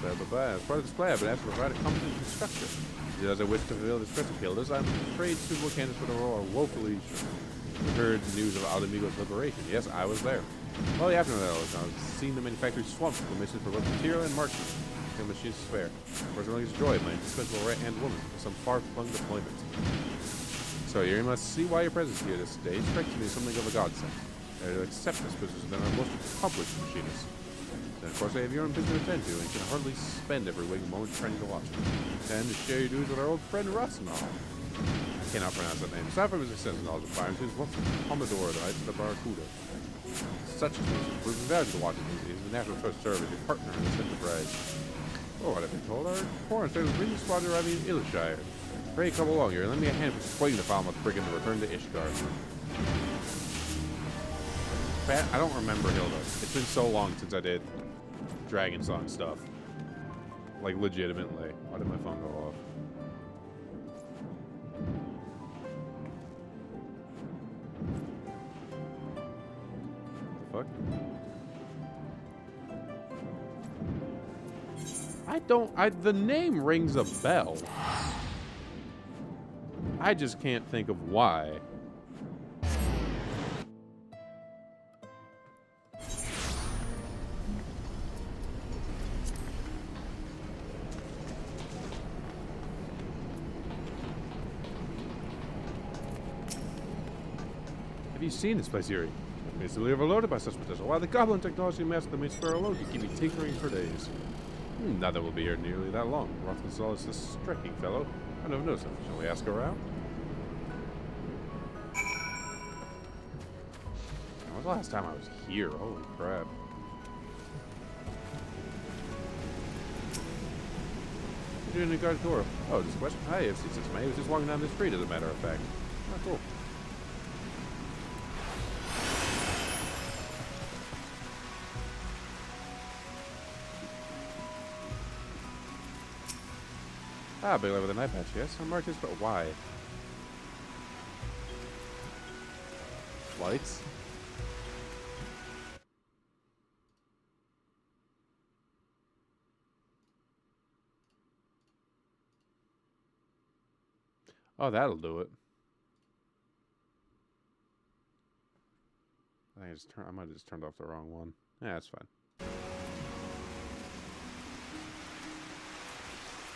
A: As part of this plan, I've been asked to provide a competent instructor. As I wish to fulfill this quest of Hilda's, I'm afraid suitable candidates for the role are woefully heard news of Aldemigo's liberation. Yes, I was there. Well, the afternoon of that, I've seen the manufactory swamped with missions for both material and marketing. And machines to spare. Of course, I enjoy my indispensable right-hand woman for some far-flung deployment. So you must see why your presence here this day strikes me as something of a godsend. To accept this position than our most accomplished machinists. Then, of course, I have your own business to attend to, and can hardly spend every waking moment trying to watch it. And to share your duties with our old friend Rasnal. I cannot pronounce that name. Aside from his extensive knowledge of fire, he was once the Commodore of the Knights of the Barracuda. Such a mission proves valuable to watching these days. The natural choice to serve as your partner in this enterprise. Oh, what I've been told, our foreign state was bringing squadron arriving in Ilshire. Pray come along here and lend me a hand persuading the Falmouth brigand to return to Ishgard. I don't remember Hilda. It's been so long since I did Dragon Song stuff. Like, legitimately. Why did my phone go off? What the fuck? The name rings a bell. I just can't think of why. Have you seen this place, Yuri? I'm easily overloaded by such potential. While the goblin technology master that made Sparrow alone can keep me tinkering for days. Neither will be here nearly that long. Rothensal is this striking fellow. I never noticed him. Shall we ask around? When was the last time I was here? Holy crap. What are you doing in the guard door? Oh, just question. Hi, FC6 May. He was just walking down the street, as a matter of fact. Oh, cool. Ah, big light with a night patch, yes. I'm marked this, but why? Lights? Oh, that'll do it. I might have just turned off the wrong one. Yeah, that's fine.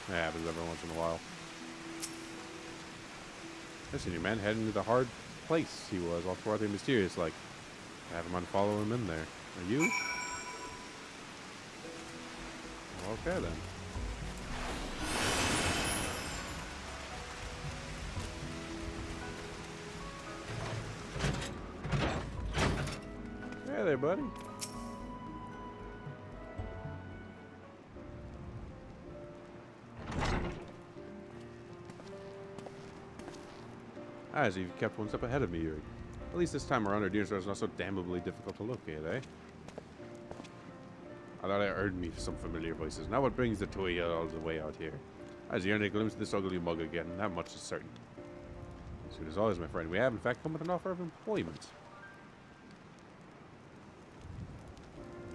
A: Yeah, happens every once in a while. Listen, your man heading to the hard place he was, all forth and mysterious, like. I have him unfollow him in there. Are you? Okay, then. Hey there, buddy. As you've kept one step ahead of me, Yuri. At least this time around, our deer is not so damnably difficult to locate, eh? I thought I earned me some familiar places. Now what brings the two of you all the way out here? As you earned a glimpse of this ugly mug again, that much is certain. Soon as always, my friend, we have in fact come with an offer of employment.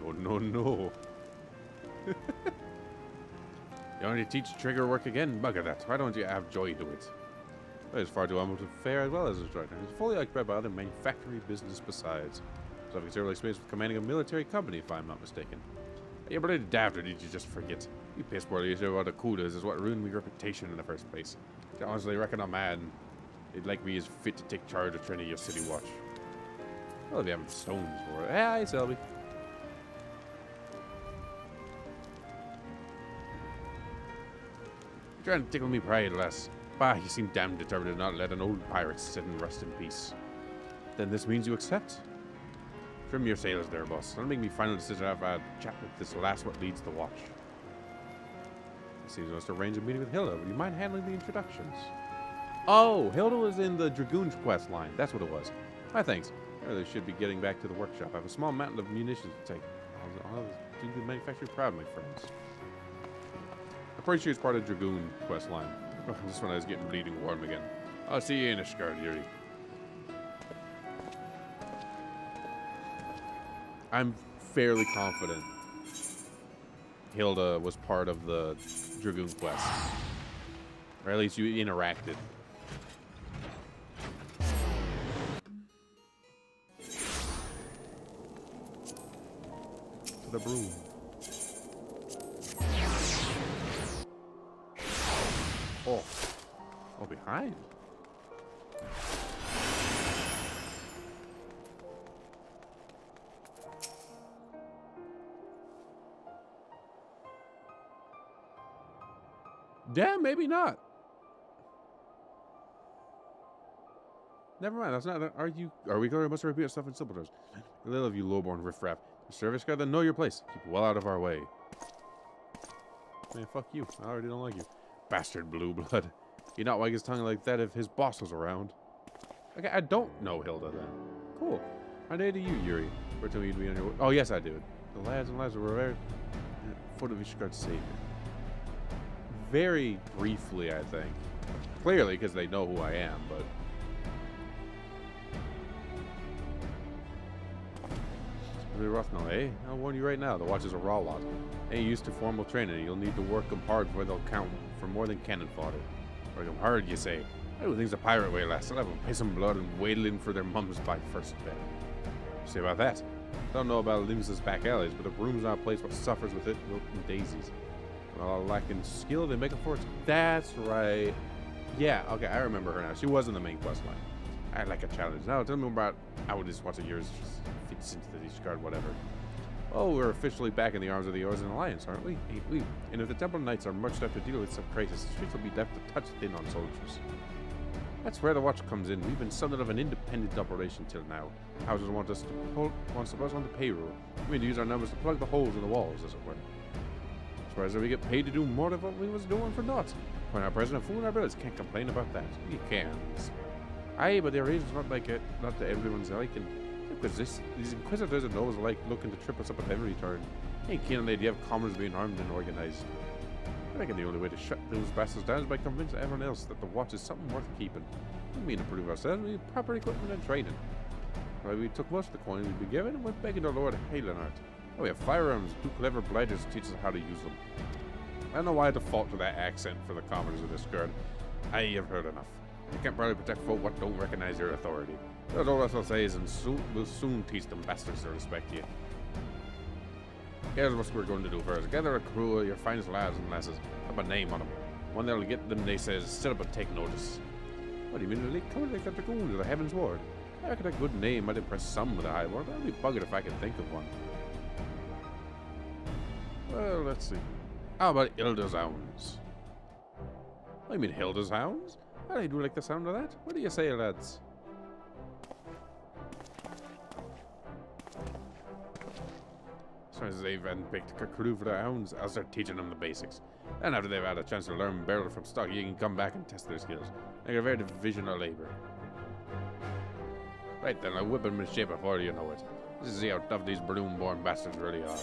A: No, no, no. You want to teach trigger work again? Bugger that. Why don't you have joy to it? It's far too almost fair as well as instructor. He's fully occupied by other manufacturing business besides. So having several experience with commanding a military company, if I'm not mistaken. Are you bloody daft, or did you just forget? You piss poor you about the Kudas is what ruined my reputation in the first place. I honestly reckon I'm mad. They'd like me as fit to take charge of training your city watch. Well, if you haven't stones for it. Hi, Selby. You're trying to tickle me pride, lass. Bah, you seem damn determined to not let an old pirate sit and rest in peace. Then this means you accept? Trim your sails there, boss. Don't make me final decision after I chat with this last what leads the watch. It seems us to arrange a meeting with Hilda. Would you mind handling the introductions? Oh, Hilda was in the Dragoon's quest line. That's what it was. My thanks. I really should be getting back to the workshop. I have a small mountain of munitions to take. I'll do the manufacturer proud, my friends. I'm pretty sure it's part of Dragoon quest line. This one I was getting bleeding warm again. I'll see you in a skirt, Yuri. I'm fairly confident Hilda was part of the Dragoon quest. Or at least you interacted. To the broom. Oh. Oh, behind. Yeah, maybe not. Never mind. That's not. Are we going? Must repeat stuff in simple terms. A little of you, lowborn riffraff. The service guard that know your place. Keep well out of our way. Man, fuck you. I already don't like you, bastard blue blood. He'd not wag his tongue like that if his boss was around. Okay, I don't know Hilda then. Cool. My day to you, Yuri. We're telling you to be on your way. Oh yes, I do. The lads and lads were very foot of Ishgard's savior. Very briefly, I think. Clearly, because they know who I am, but... It's really rough now, eh? I'll warn you right now, the watch is a raw lot. Ain't used to formal training, you'll need to work them hard before they'll count for more than cannon fodder. Work them hard, you say? I do things the pirate way last. I'll have them pay some blood and wadle in for their mums by first bet. You say about that? Don't know about Limsa's back alleys, but the broom's not a place what suffers with it, milk and daisies. While lacking skill, they make up for it. That's right. Yeah, okay, I remember her now. She was in the main quest line. I like a challenge. Now, tell me about how this watch of yours just fits into the Ishgard, whatever. Oh, we're officially back in the arms of the Orson Alliance, aren't we? Ain't we? And if the Temple Knights are much left to deal with some crisis, the streets will be left to touch thin on soldiers. That's where the watch comes in. We've been something of an independent operation till now. Houses want us on the payroll. We need to use our numbers to plug the holes in the walls, as it were. As far as we get paid to do more of what we was doing for naught. When our president fooling our brothers can't complain about that. We can. Aye, but their reasons not like it, not to everyone's liking. Because these inquisitors and those like looking to trip us up at every turn. Ain't keen on the idea of commoners being armed and organized. I reckon the only way to shut those bastards down is by convincing everyone else that the watch is something worth keeping. We mean to prove ourselves, we need proper equipment and training. Well, we took most of the coin we'd be given and went begging to Lord Halenart. We have firearms, two clever blighters to teach us how to use them. I don't know why I default to that accent for the commoners of this guard. I have heard enough. You can't probably protect folk what don't recognize your authority. That's all I will say is, and we'll soon teach them bastards to respect you. Here's what we're going to do first. Gather a crew of your finest lads and lasses. Have a name on them. One that'll get them, they says, sit up and take notice. What do you mean, really? Come like the Dragoons of the Heaven's Ward. I reckon a good name might impress some with a high word. I'll be buggered if I can think of one. Well, let's see. How about Hilda's Hounds? I mean Hilda's Hounds? I do like the sound of that. What do you say, lads? As soon as they've picked a crew for their hounds, I'll start teaching them the basics. Then after they've had a chance to learn barrel from stock, you can come back and test their skills. Make a very division of labor. Right then, I'll whip them in shape before you know it. Let's see how tough these broom-born bastards really are.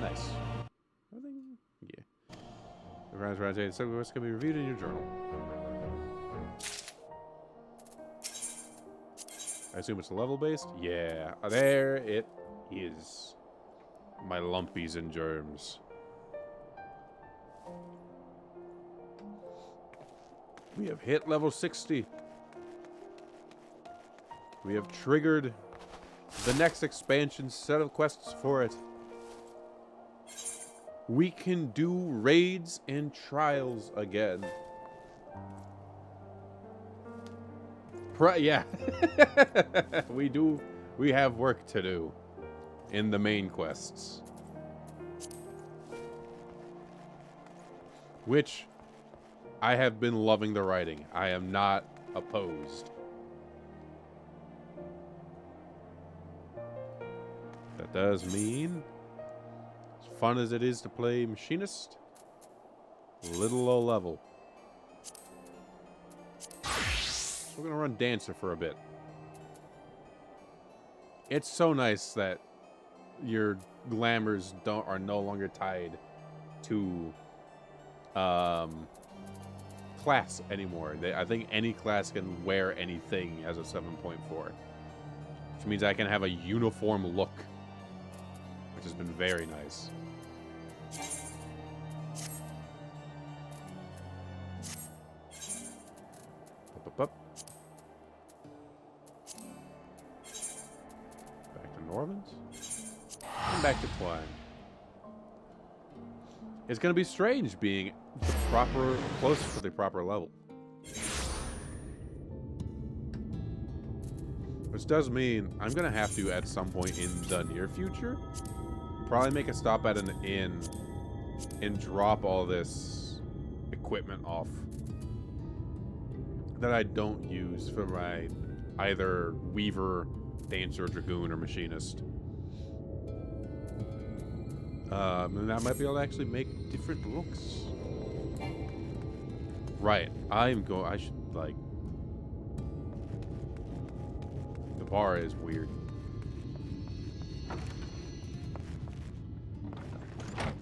A: Nice. I think, yeah. The rounds around today, the subject list can be reviewed in your journal. I assume it's level-based? Yeah. There it is. My lumpies and germs. We have hit level 60. We have triggered the next expansion set of quests for it. We can do raids and trials again. Yeah. We do. We have work to do in the main quests. Which I have been loving the writing. I am not opposed. That does mean, as fun as it is to play Machinist, little low level. We're gonna run Dancer for a bit. It's so nice that your glamours are no longer tied to class anymore. I think any class can wear anything as a 7.4, which means I can have a uniform look, which has been very nice. Up. Back to Norman's. And back to Klein. It's going to be strange being close to the proper level. Which does mean I'm going to have to, at some point in the near future, probably make a stop at an inn and drop all this equipment off that I don't use for my either Weaver, Dancer, Dragoon, or Machinist. And I might be able to actually make different looks. Right. I should, like... The bar is weird.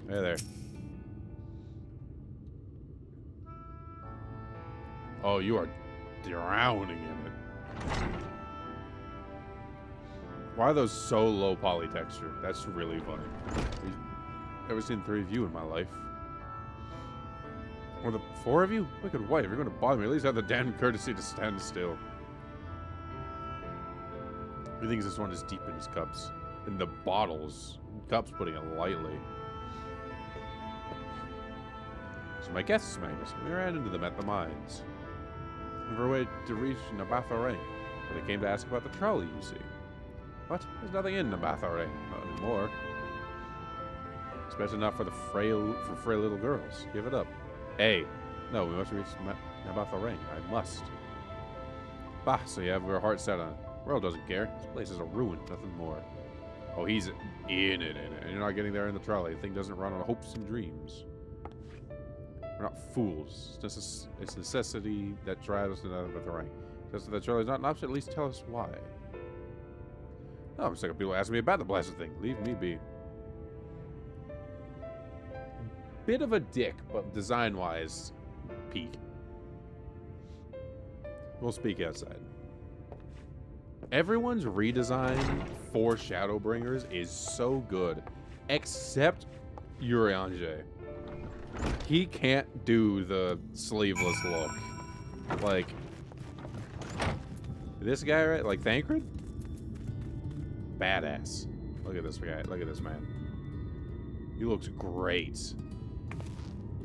A: Hey there. Oh, you are drowning in it. Why are those so low poly texture? That's really funny. I've never seen 3 of you in my life. Or the 4 of you? Wicked wife, if you're gonna bother me, at least have the damn courtesy to stand still. He thinks this one is deep in his cups. In the bottles. Cups, putting it lightly. So my guests, Magnus, we ran into them at the mines. On our way to reach Nabatha Rain, where they came to ask about the trolley, you see. What? There's nothing in Nabatha Rain. Not anymore. Especially not for the frail little girls. Give it up. Hey. No, we must reach Nabatha Rain. I must. Bah, so you have your heart set on it. The world doesn't care. This place is a ruin, nothing more. Oh, he's in it. And you're not getting there in the trolley. The thing doesn't run on hopes and dreams. We're not fools. It's necessity that drives us to Nabatha Rain. Just that the trolley's not an option, at least tell us why. Oh, I'm sick of people asking me about the blasted thing. Leave me be. Bit of a dick, but design-wise, peak. We'll speak outside. Everyone's redesign for Shadowbringers is so good, except Urianger. He can't do the sleeveless look. Like, this guy, right? Like Thancred? Badass. Look at this guy. Look at this man. He looks great.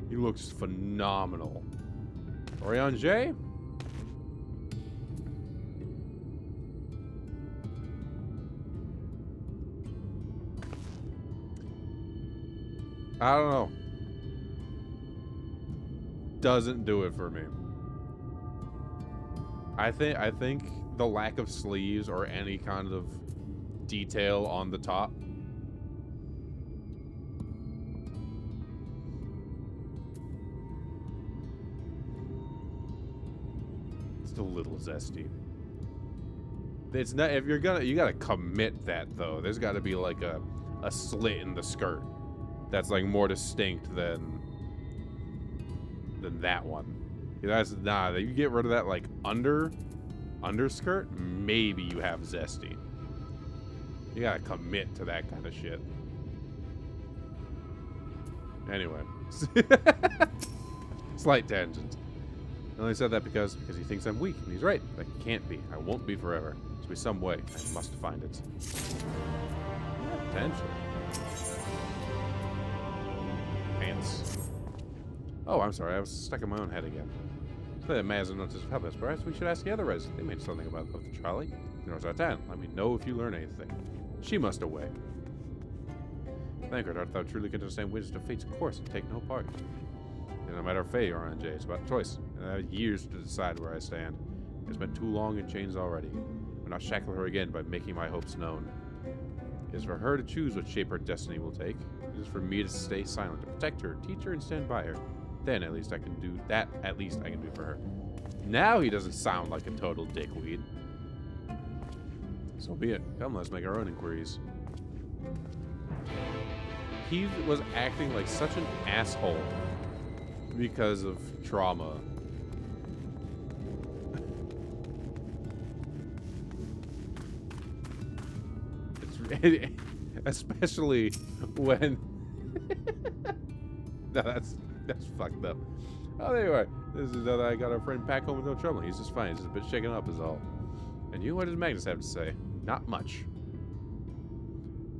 A: He looks phenomenal. Urianger? I don't know. Doesn't do it for me. I think the lack of sleeves or any kind of detail on the top it's a little zesty. It's not, if you're gonna, you gotta commit that though. There's gotta be like a slit in the skirt that's like more distinct than that one. That's nah, you get rid of that like underskirt, maybe you have zesty. You gotta commit to that kind of shit. Anyway. Slight tangent. I only said that because he thinks I'm weak, and he's right. But I can't be. I won't be forever. There's be some way. I must find it. Yeah, potentially. Pants. Oh, I'm sorry. I was stuck in my own head again. So that may as not just help us. Perhaps we should ask the other residents. They made something about the trolley. Zartan, let me know if you learn anything. She must away. Thancred, art thou truly can understand which to fate's course and take no part? And no matter of fate or J, it's about choice. And I have years to decide where I stand. It's been too long in chains already. I'll not shackle her again by making my hopes known. It is for her to choose what shape her destiny will take. It is for me to stay silent, to protect her, teach her, and stand by her. Then at least I can do that. At least I can do for her. Now he doesn't sound like a total dickweed. So be it. Come, let's make our own inquiries. he was acting like such an asshole because of trauma. It's especially when no, that's fucked up. Oh, there you are. This is I got our friend back home with no trouble. He's just fine. He's just a bit shaken up is all. And you, what does Magnus have to say? Not much.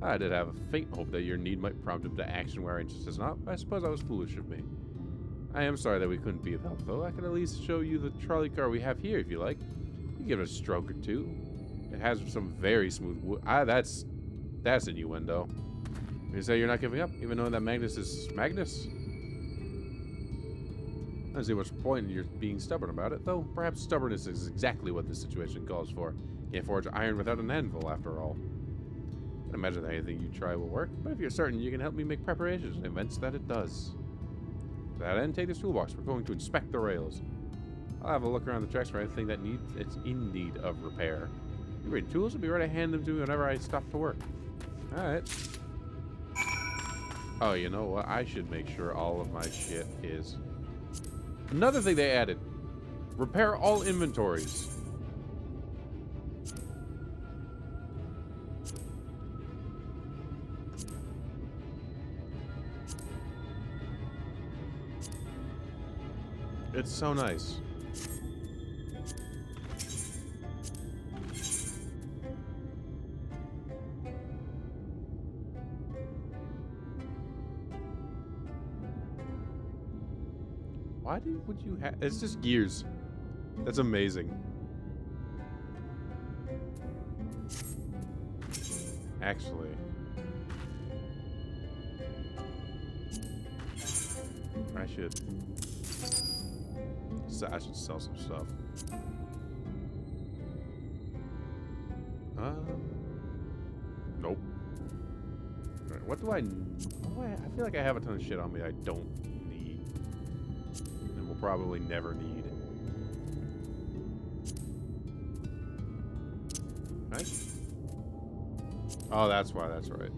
A: I did have a faint hope that your need might prompt him to action where our interest is not. I suppose that was foolish of me. I am sorry that we couldn't be of help, though. I can at least show you the trolley car we have here, if you like. You can give it a stroke or two. It has some very smooth wood. That's innuendo. You say you're not giving up, even knowing that Magnus is Magnus? I don't see much point in your being stubborn about it, though perhaps stubbornness is exactly what this situation calls for. Can't forge iron without an anvil, after all. I can imagine that anything you try will work, but if you're certain you can help me make preparations in events that it does. To that end, take this toolbox. We're going to inspect the rails. I'll have a look around the tracks for anything that it's in need of repair. You ready tools? I'll be ready to hand them to me whenever I stop to work. Alright. Oh, you know what? I should make sure all of my shit is... Another thing they added. Repair all inventories. It's so nice. Why would you have... It's just gears. That's amazing. Actually. I should sell some stuff. Nope. Alright, what do I... I feel like I have a ton of shit on me I don't need. And will probably never need. Right? Oh, that's why, that's right.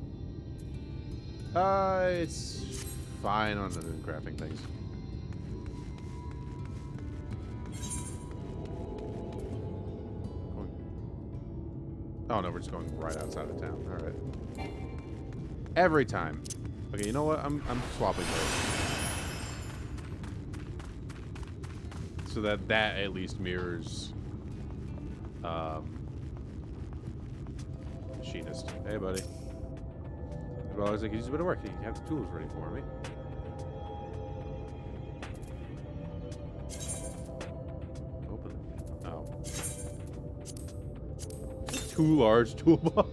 A: It's fine on the crafting things. Oh no, we're just going right outside of town. All right. Every time. Okay, you know what? I'm swapping those. So that at least mirrors machinist. Hey buddy. Well, I was like, you use a bit of work. You have the tools ready for me. Open. Oh. Too large toolbox.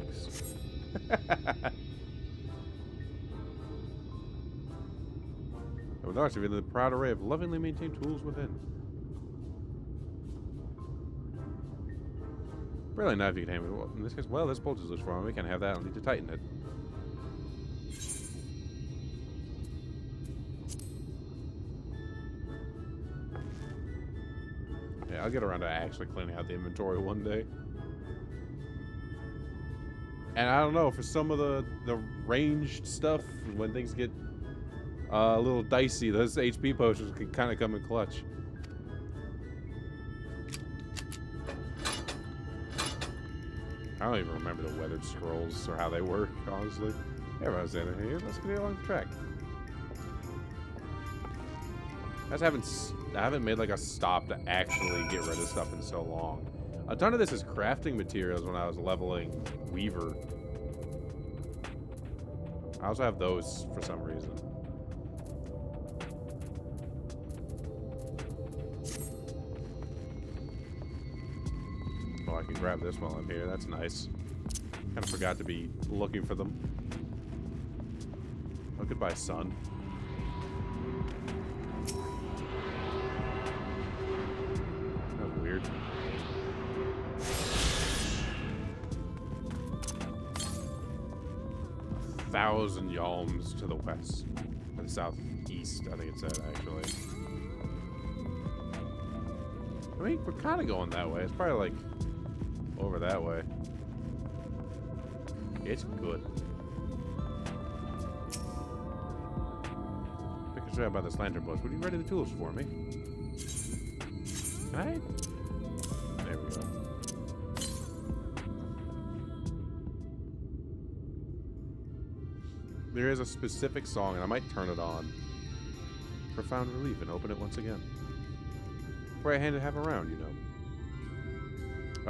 A: Oh, no, it's even the proud array of lovingly maintained tools within. Really not if you can hand me. Well, in this case, well, this bolt is loose for me. We can't have that. I'll need to tighten it. Yeah, I'll get around to actually cleaning out the inventory one day. And I don't know, for some of the ranged stuff, when things get a little dicey, those HP potions can kind of come in clutch. I don't even remember the weathered scrolls or how they work, honestly. Everyone's in here. Let's get along the track. I haven't made like a stop to actually get rid of stuff in so long. A ton of this is crafting materials when I was leveling Weaver. I also have those for some reason. Oh, I can grab this while I'm here. That's nice. Kind of forgot to be looking for them. Oh, goodbye, sun. That was weird. Thousand yalms to the west. Or the southeast, I think it said, actually. I mean, we're kind of going that way. It's probably like over that way. It's good. Good job about this lantern, boss. Would you ready the tools for me? Can I? There we go. There is a specific song, and I might turn it on. Profound relief, and open it once again. Before I hand it half around, you know.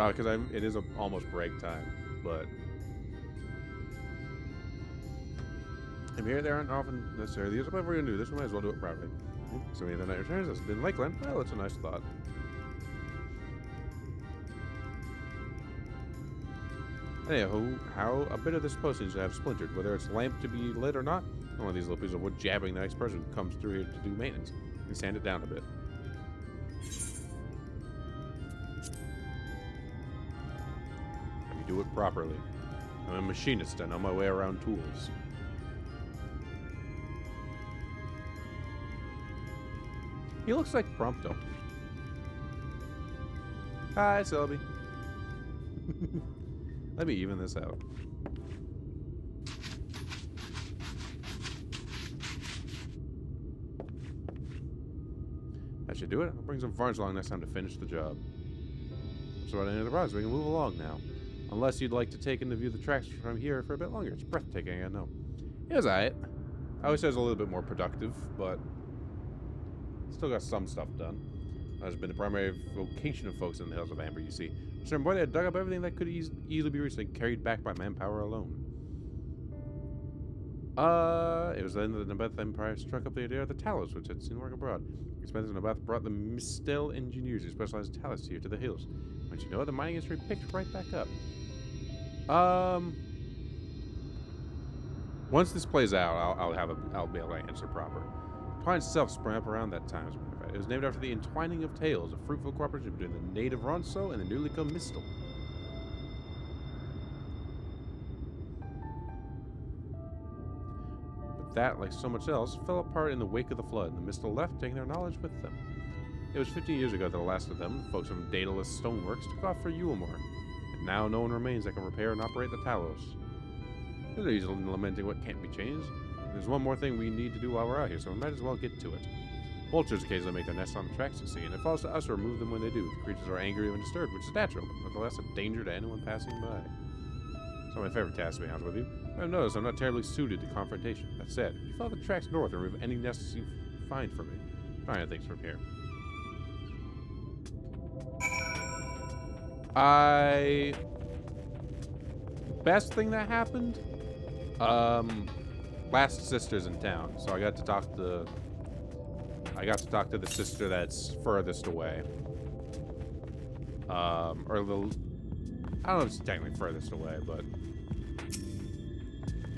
A: Because it is almost break time, but I'm here. They aren't often necessary. These are what we're gonna do. This one might as well do it properly. So many of the night returns. That's been Lakeland. Well, it's a nice thought. Anyhow, how a bit of this postage I have splintered, whether it's lamp to be lit or not. One of these little pieces of wood jabbing the next person who comes through here to do maintenance. And sand it down a bit. Let me do it properly. I'm a machinist and on my way around tools. He looks like Prompto. Hi, Selby. Let me even this out. That should do it. I'll bring some farms along next time to finish the job. That's about any of the problems. We can move along now. Unless you'd like to take in the view the tracks from here for a bit longer. It's breathtaking, I know. It was alright. I wish I was a little bit more productive, but still got some stuff done. That's been the primary vocation of folks in the hills of Amber, you see. Certain boy, they had dug up everything that could easily be reached and carried back by manpower alone. It was then that the Nabeth Empire struck up the idea of the Talos, which had seen work abroad. Expensive Nabeth brought the Mistel engineers who specialized in Talos here to the hills. Once you know it, the mining industry picked right back up. Once this plays out, I'll be able to answer proper. Twine itself sprang up around that time, as a matter of fact. It was named after the Entwining of Tales, a fruitful cooperation between the native Ronso and the newly come Mistel. But that, like so much else, fell apart in the wake of the flood, and the Mistel left, taking their knowledge with them. It was 15 years ago that the last of them, folks from Daedalus Stoneworks, took off for Eulmore, and now no one remains that can repair and operate the Talos. There's no use in lamenting what can't be changed. There's one more thing we need to do while we're out here, so we might as well get to it. Vultures occasionally make their nests on the tracks, you see, and it falls to us to remove them when they do. The creatures are angry and disturbed, which is natural, but nonetheless a danger to anyone passing by. It's one of my favorite tasks, to be honest with you. I've noticed I'm not terribly suited to confrontation. That said, if you follow the tracks north and remove any nests you find for me, try things from here. Best thing that happened? Last sister's in town, so I got to talk to the sister that's furthest away. Or the, I don't know if it's technically furthest away, but,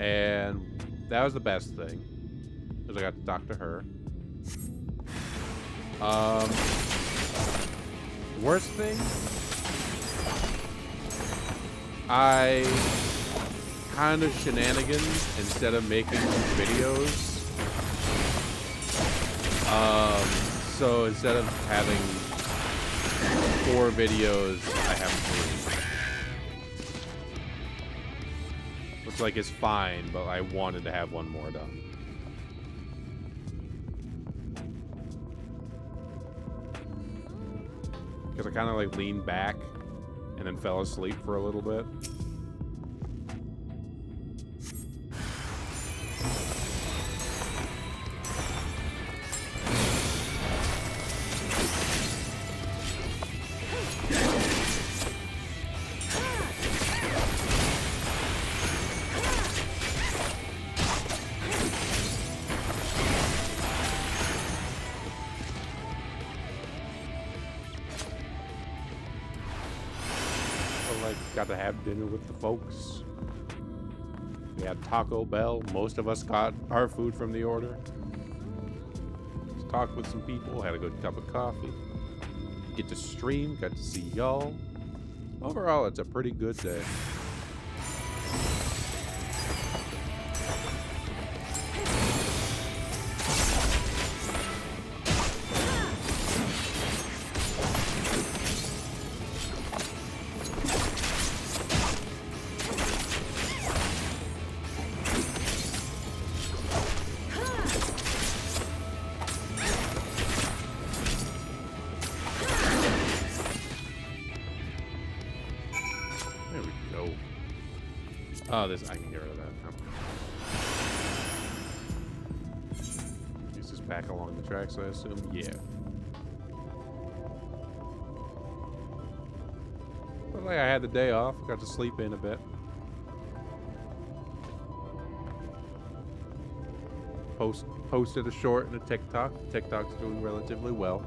A: and that was the best thing, because I got to talk to her. Worst thing, I kind of shenanigans instead of making videos. So instead of having 4 videos, I have 3. Which like is fine, but I wanted to have one more done. Because I kind of like leaned back and then fell asleep for a little bit. Got to have dinner with the folks. We had Taco Bell. Most of us got our food from the order. Just talked with some people. Had a good cup of coffee. Get to stream. Got to see y'all. Overall, it's a pretty good day. Oh, this, I can get rid of that. Use this back along the tracks, I assume? Yeah. But like I had the day off, got to sleep in a bit. Posted a short and a TikTok. TikTok's doing relatively well.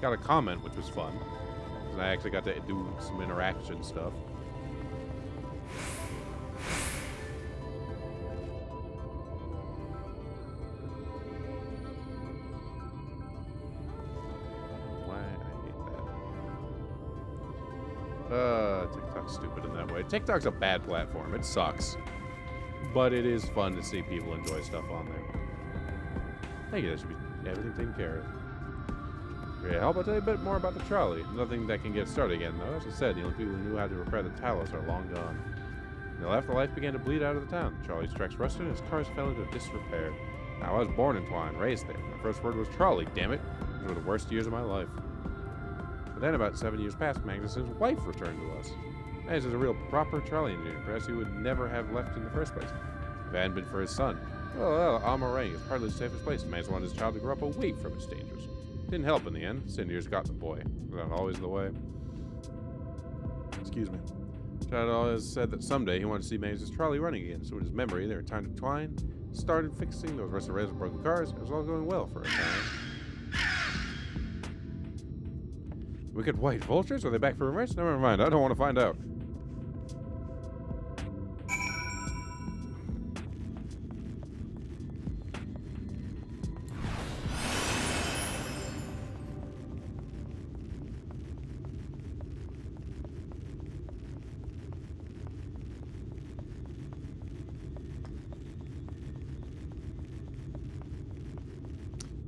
A: Got a comment, which was fun. And I actually got to do some interaction stuff. Why? I hate that. TikTok's stupid in that way. TikTok's a bad platform. It sucks. But it is fun to see people enjoy stuff on there. Thank you, that should be everything taken care of. Yeah, how about I tell you a bit more about the trolley? Nothing that can get started again, though. As I said, the only people who knew how to repair the Talos are long gone. When they left, the life began to bleed out of the town. Charlie's tracks rusted and his cars fell into disrepair. Now, I was born in Twine, raised there. My first word was trolley, damn it. Those were the worst years of my life. But then, about 7 years passed, Magnus's wife returned to us. Magnus is a real proper trolley engineer. Perhaps he would never have left in the first place if it hadn't been for his son. Well, Almarang is hardly the safest place. Magnus wanted his child to grow up away from its dangers. Didn't help in the end. Sindiers got the boy. Was that always the way? Excuse me. Chad always said that someday he wanted to see Magnus's trolley running again, so in his memory, they returned to Twine, started fixing those restorations of broken cars. It was all going well for a time. Wicked white vultures? Are they back for revenge? Never mind, I don't want to find out.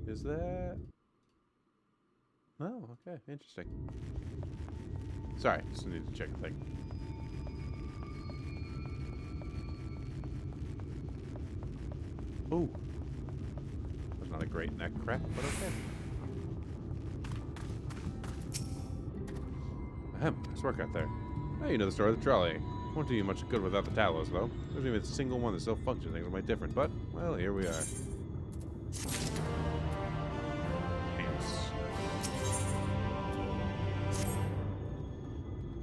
A: Is that... Oh, okay. Interesting. Sorry, just need to check a thing. Ooh. That's not a great neck crack, but okay. Ahem. Nice work out there. Oh, you know the story of the trolley. Won't do you much good without the Talos, though. There's even a single one that still functions. Things might different, but, well, here we are.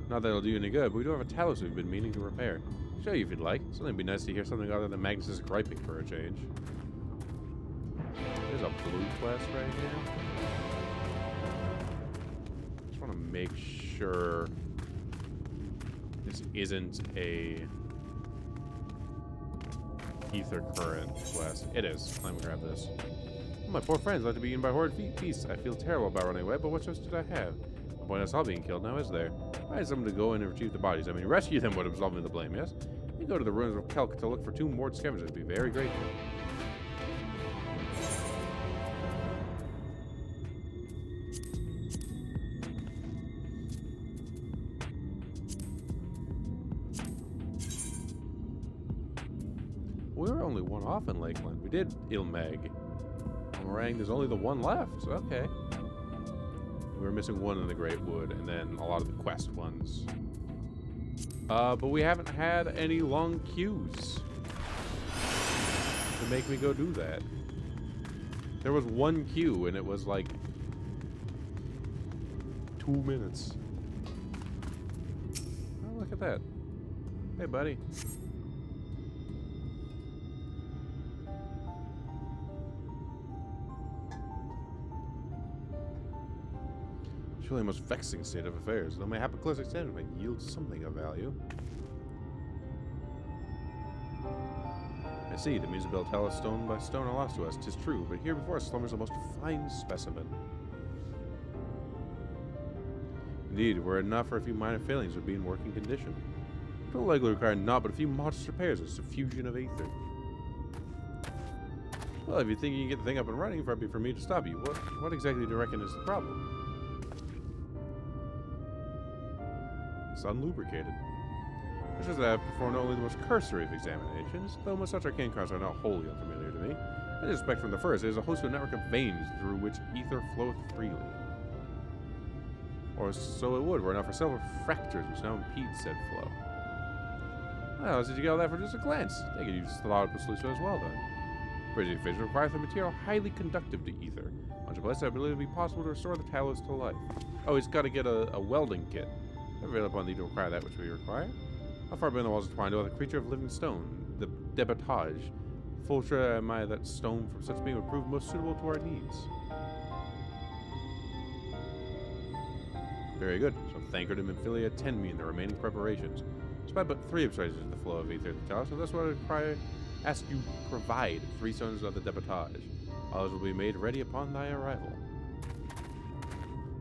A: Not that it'll do you any good, but we do have a Talos we've been meaning to repair. I'll show you if you'd like. Something would be nice to hear something other than Magnus' griping for a change. There's a blue quest right here. Just want to make sure this isn't a ether current quest. It is. Let me grab this. Oh, my poor friends like to be eaten by horrid beasts. I feel terrible about running away, but what choice did I have? No point in us all being killed now, is there? I had someone to go in and retrieve the bodies. I mean, rescue them would absolve me of the blame, yes? You go to the ruins of Kelk to look for 2 moored scavengers. I'd be very grateful. We were only one off in Lakeland. We did Ilmeg. Almarang, there's only the one left. So okay. We were missing one in the Great Wood, and then a lot of the quest ones. But we haven't had any long queues to make me go do that. There was one queue, and it was like 2 minutes. Oh, look at that. Hey, buddy. Truly a most vexing state of affairs, though my hypoclisic standard might yield something of value. I see, the Musabel tell us stone by stone are lost to us. 'Tis true, but here before us slumbers a most fine specimen. Indeed, were it not for a few minor failings, it would be in working condition. It will likely require not but a few modest repairs and suffusion of aether. Well, if you think you can get the thing up and running, far be for me to stop you. What exactly do you reckon is the problem? It's unlubricated. It's just that I have performed only the most cursory of examinations, though most such arcane cars are not wholly unfamiliar to me. I suspect from the first, it is a host of a network of veins through which ether floweth freely. Or so it would, were it not for several fractures which now impede said flow. Well, did you get all that for just a glance? Take it, you thought the solution as well then. Bridging fission requires a material highly conductive to ether. Once you bless that ability, it will be possible to restore the Talos to life. Oh, he's got to get a welding kit. Never upon need to require that which we require. How far beyond the walls of twine dwelleth a creature of living stone, the Debatage. Full sure am I that stone from such being would prove most suitable to our needs. Very good. So Thancred and Memphilia attend me in the remaining preparations. Despite but 3 obstructions to the flow of ether to the Talos, and that's what I require. Ask you provide 3 stones of the Debatage. Others will be made ready upon thy arrival.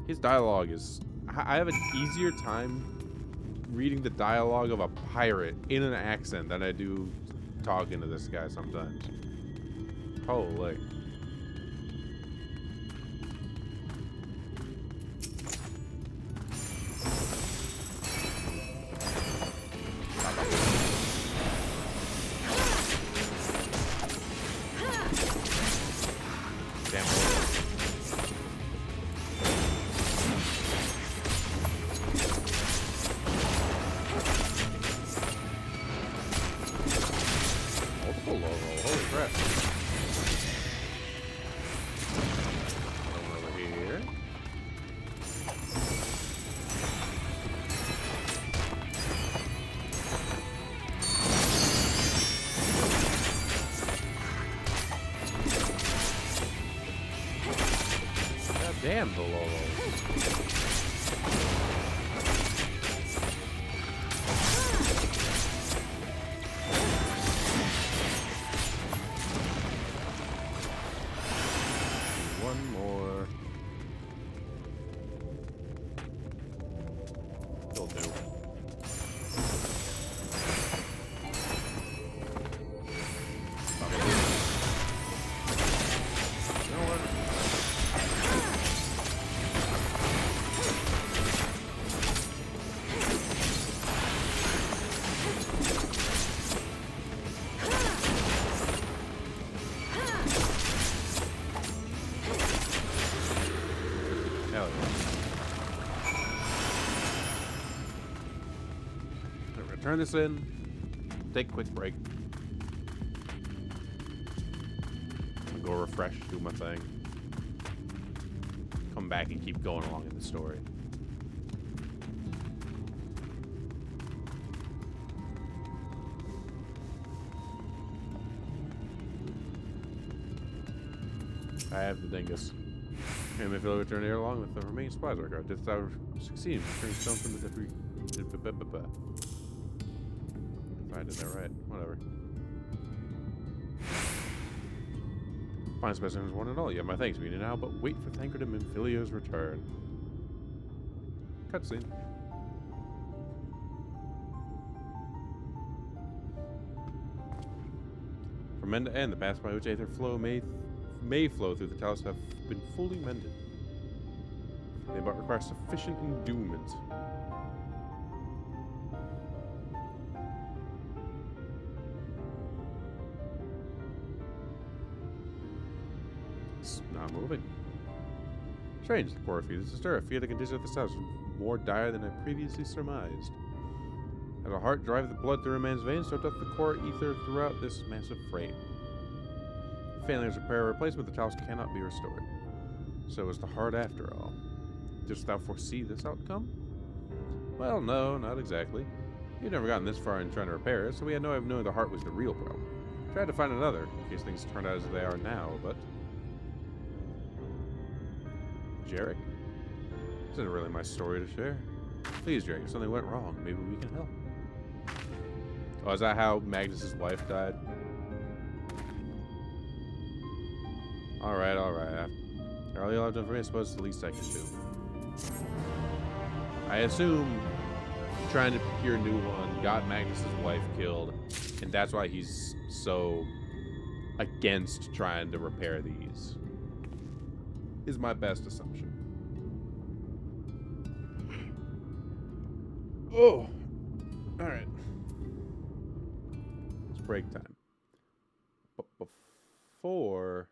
A: His dialogue is... I have an easier time reading the dialogue of a pirate in an accent than I do talking to this guy sometimes. Holy. Damn the Lolo. One more. Still 2. Turn this in, take a quick break. I'll go refresh, do my thing. Come back and keep going along in the story. I have the dingus. And if you'll return here along with the remaining supplies record, didst thou succeed in returning stone from the debris? I did that right. Whatever. Fine specimens, one and all. You have my thanks, me now, but wait for Thancred and Memphileo's return. Cutscene. From end to end, the paths by which aether flow may flow through the Talos have been fully mended. They but require sufficient endowment. Not moving. Strange, the core refuses to stir. I fear the condition of this house is more dire than I previously surmised. As a heart drive the blood through a man's veins, so doth the core ether throughout this massive frame. Failing to repair or replacement, the Talos cannot be restored. So is the heart after all. Didst thou foresee this outcome? Well, no, not exactly. You'd never gotten this far in trying to repair it, so we had no way of knowing the heart was the real problem. Tried to find another, in case things turned out as they are now, but... Jarek? This isn't really my story to share. Please, Jarek, if something went wrong, maybe we can help. Oh, is that how Magnus's wife died? Alright, alright. All you'll have done for me, I suppose, is the least I can do. I assume trying to procure a new one got Magnus's wife killed, and that's why he's so against trying to repair these. Is my best assumption. Oh! Alright. It's break time. But before...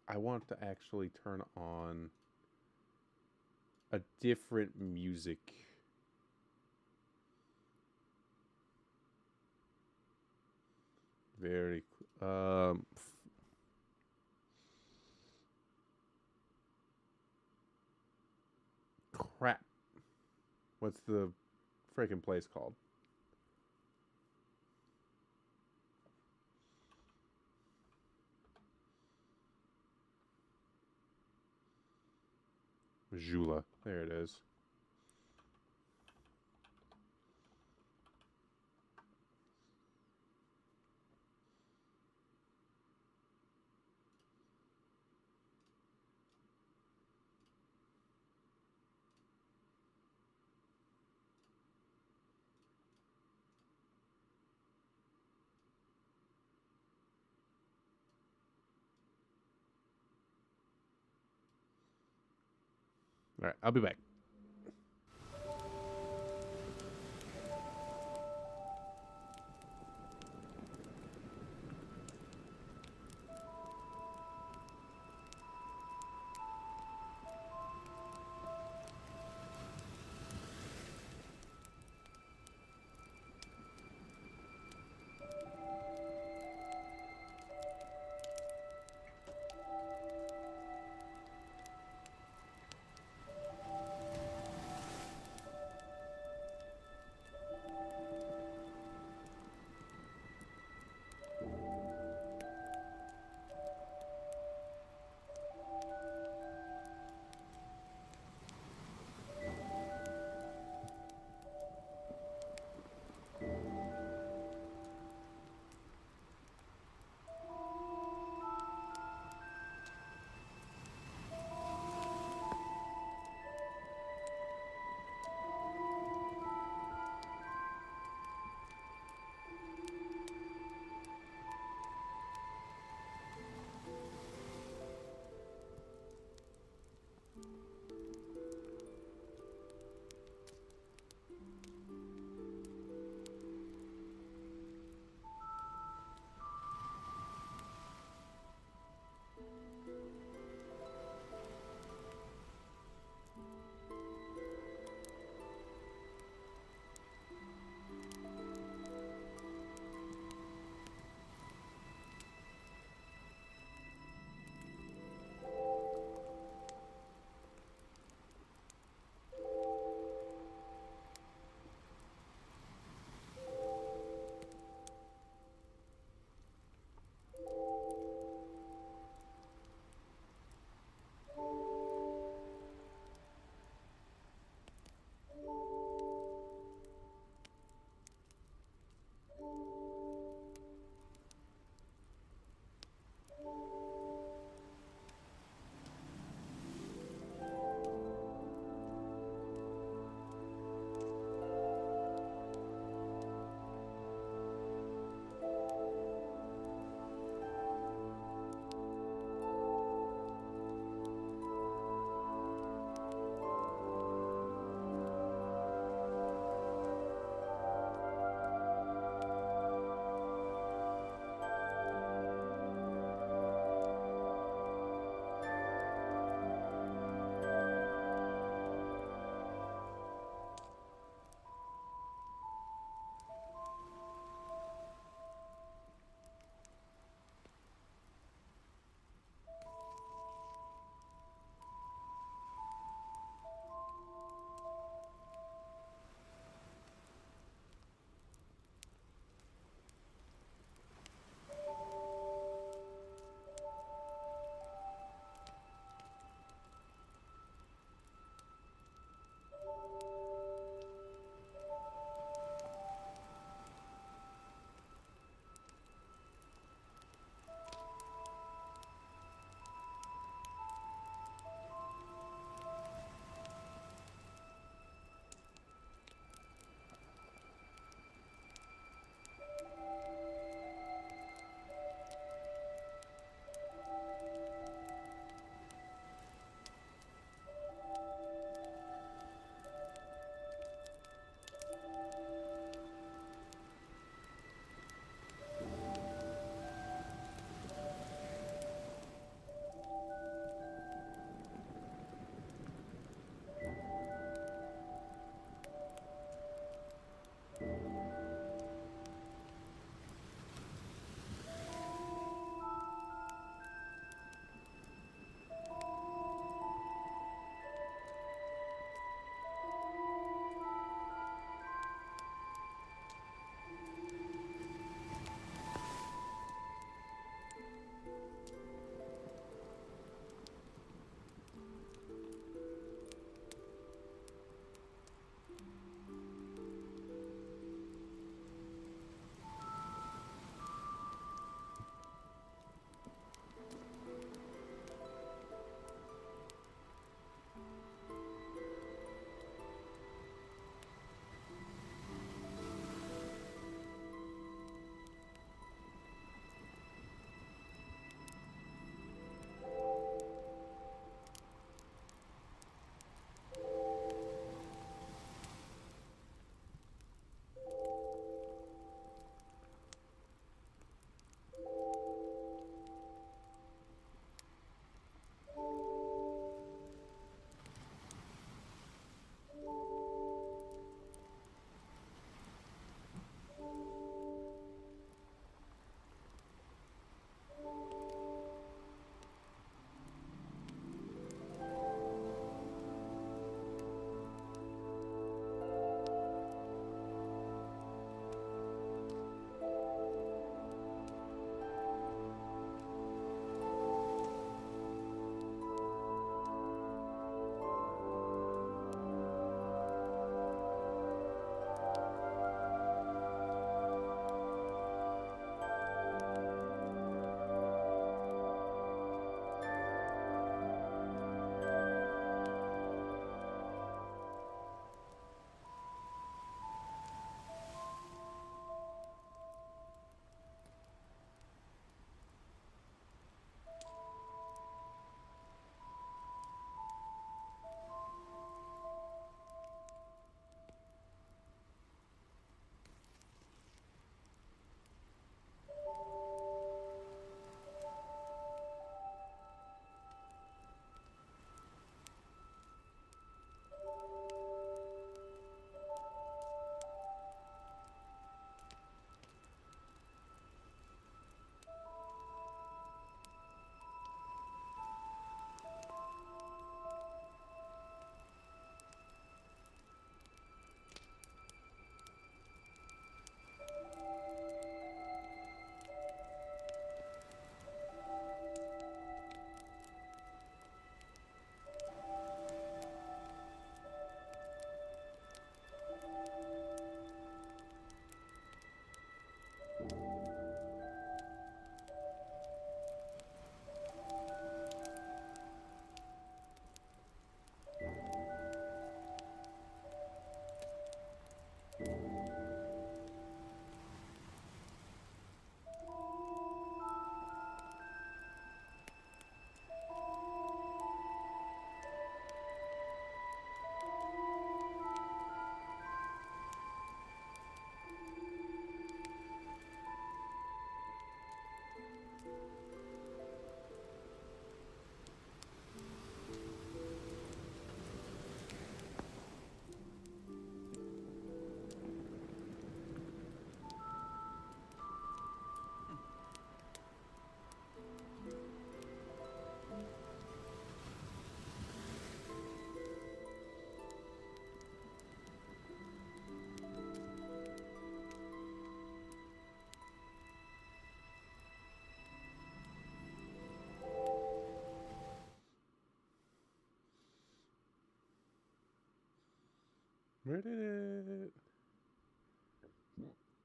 A: I I want to actually turn on a different music. Very crap. What's the freaking place called? Jula. There it is. All right, I'll be back. Where did it?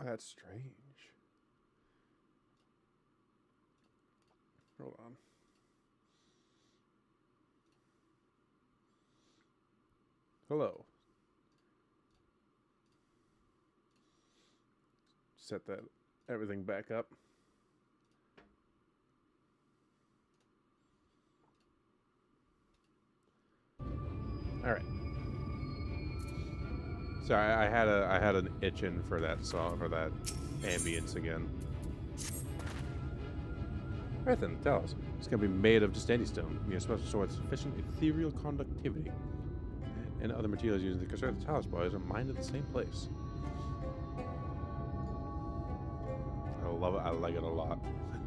A: That's strange. Hold on. Hello. Set that everything back up. All right. Sorry, I had an itching for that song, for that ambience again. Right then, tell us. It's gonna be made of just any stone. You know, special sword with sufficient ethereal conductivity, and other materials used to construct the Talos boys are mined at the same place. I love it. I like it a lot.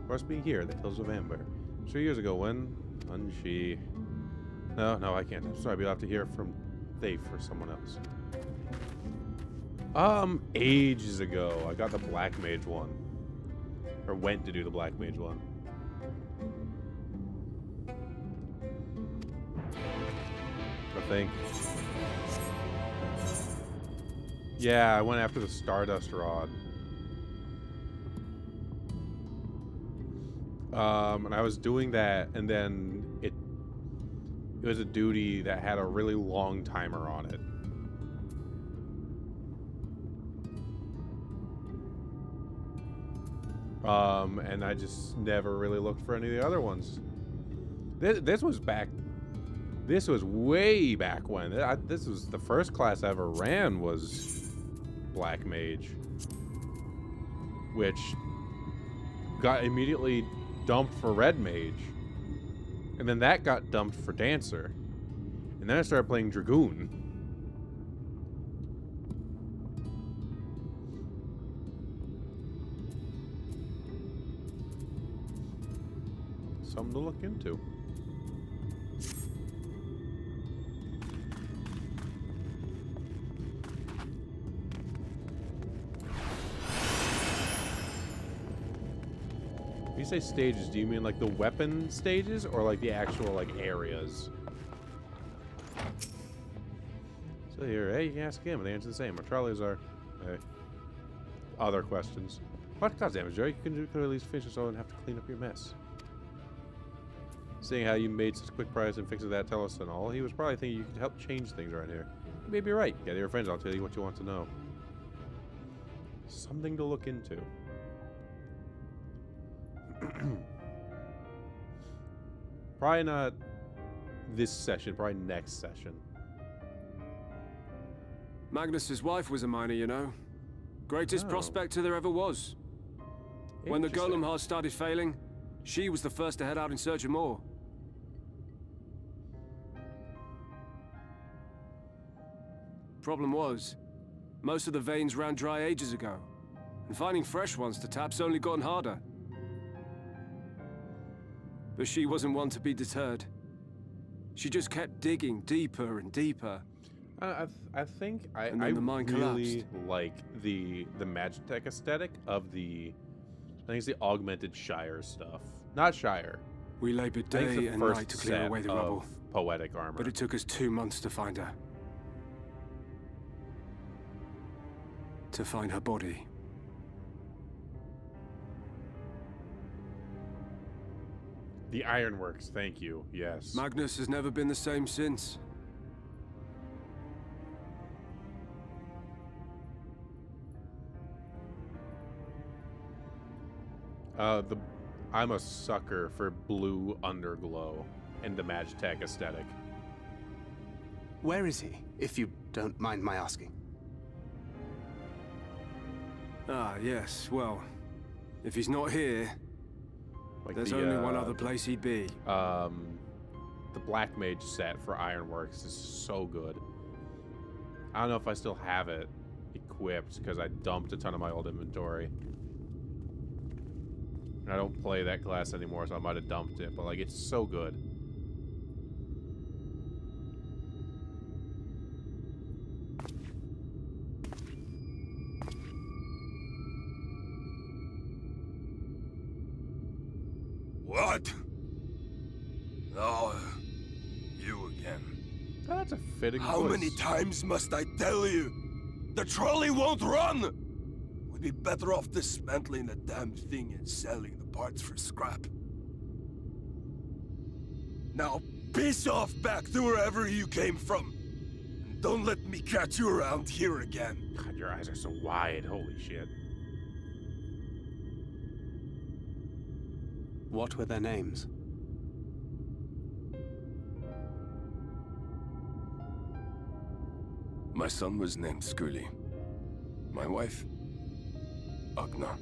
A: Must be here, the Hills of Amber. 3 years ago, when she. No, I can't. I'm sorry, but you'll have to hear from Thafe or someone else. Ages ago, I got the Black Mage one, or went to do the Black Mage one. I think. Yeah, I went after the Stardust Rod. And I was doing that, and then it was a duty that had a really long timer on it. And I just never really looked for any of the other ones. This was back. This was way back when. This was the first class I ever ran was Black Mage, which got immediately dumped for Red Mage, and then that got dumped for Dancer, and then I started playing Dragoon. Something to look into. When you say stages, do you mean like the weapon stages or like the actual like areas? So here, hey, you can ask him, and the answer's the same. Our trolleys are other questions. What goddamn, Joe? You could at least finish this all and have to clean up your mess. Seeing how you made such quick progress in fixing that Telos and all, he was probably thinking you could help change things around here. You may be right. Gather your friends, I'll tell you what you want to know. Something to look into. Probably not this session, probably next session.
B: Magnus's wife was a miner, you know. Greatest prospector there ever was. When the golem heart started failing, she was the first to head out in search of more. Problem was, most of the veins ran dry ages ago, and finding fresh ones to tap's only gotten harder. But she wasn't one to be deterred. She just kept digging deeper and deeper.
A: I think I
B: mine
A: really like the Magitech aesthetic of the, I think it's the augmented Shire stuff. Not Shire.
B: We labored day and night to clear away the rubble.
A: Poetic armor.
B: But it took us 2 months to find her. To find her body.
A: The Ironworks, thank you. Yes.
B: Magnus has never been the same since.
A: I'm a sucker for blue underglow and the Magitech aesthetic.
C: Where is he, if you don't mind my asking?
B: Ah, yes, well, if he's not here,
A: Like
B: there's only one other place he'd be.
A: The Black Mage set for Ironworks is so good. I don't know if I still have it equipped because I dumped a ton of my old inventory. And I don't play that class anymore, so I might have dumped it, but like it's so good.
D: What? Oh, you again.
A: That's a fitting
D: How
A: voice.
D: many times must I tell you? The trolley won't run! We'd be better off dismantling the damn thing and selling the parts for scrap. Now, piss off back to wherever you came from. And don't let me catch you around here again.
A: God, your eyes are so wide. Holy shit.
C: What were their names?
D: My son was named Scully. My wife, Agna.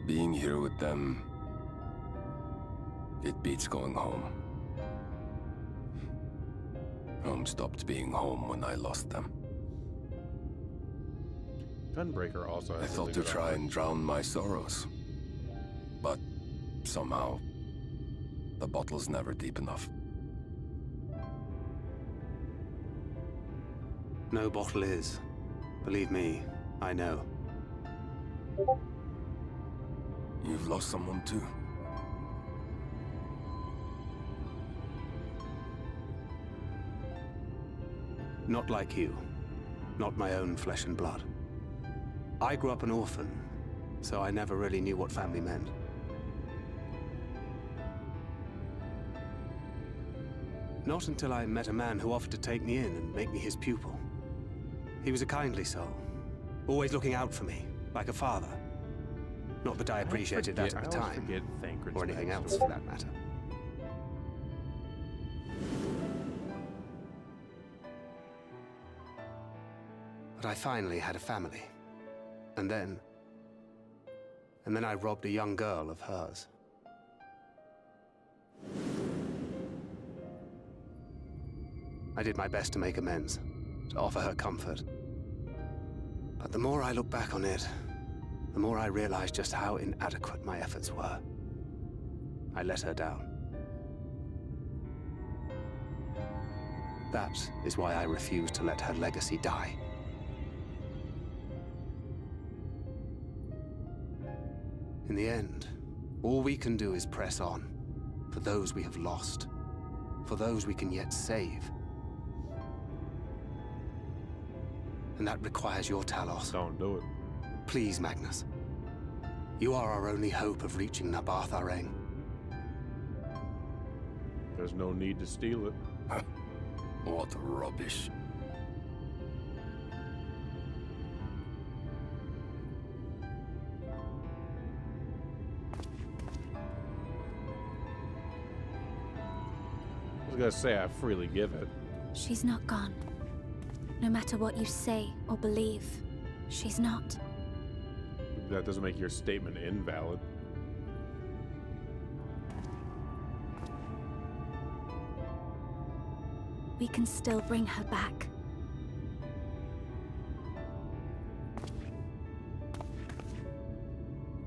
D: Being here with them, it beats going home. Home stopped being home when I lost them.
A: Gunbreaker also has
D: I
A: a
D: thought
A: really
D: to
A: good
D: try
A: armor.
D: and drown my sorrows. But somehow, the bottle's never deep enough.
C: No bottle is. Believe me, I know.
D: You've lost someone too.
C: Not like you. Not my own flesh and blood. I grew up an orphan, so I never really knew what family meant. Not until I met a man who offered to take me in and make me his pupil. He was a kindly soul, always looking out for me, like a father. Not that I appreciated that at the time, or anything else for that matter. But I finally had a family. And then I robbed a young girl of hers. I did my best to make amends, to offer her comfort. But the more I look back on it, the more I realize just how inadequate my efforts were. I let her down. That is why I refuse to let her legacy die. In the end, all we can do is press on, for those we have lost, for those we can yet save. And that requires your Talos.
A: Don't do it.
C: Please, Magnus. You are our only hope of reaching Nabarth Areng.
A: There's no need to steal it.
D: What rubbish.
A: I was gonna say I freely give it.
E: She's not gone. No matter what you say or believe, she's not.
A: That doesn't make your statement invalid.
E: We can still bring her back.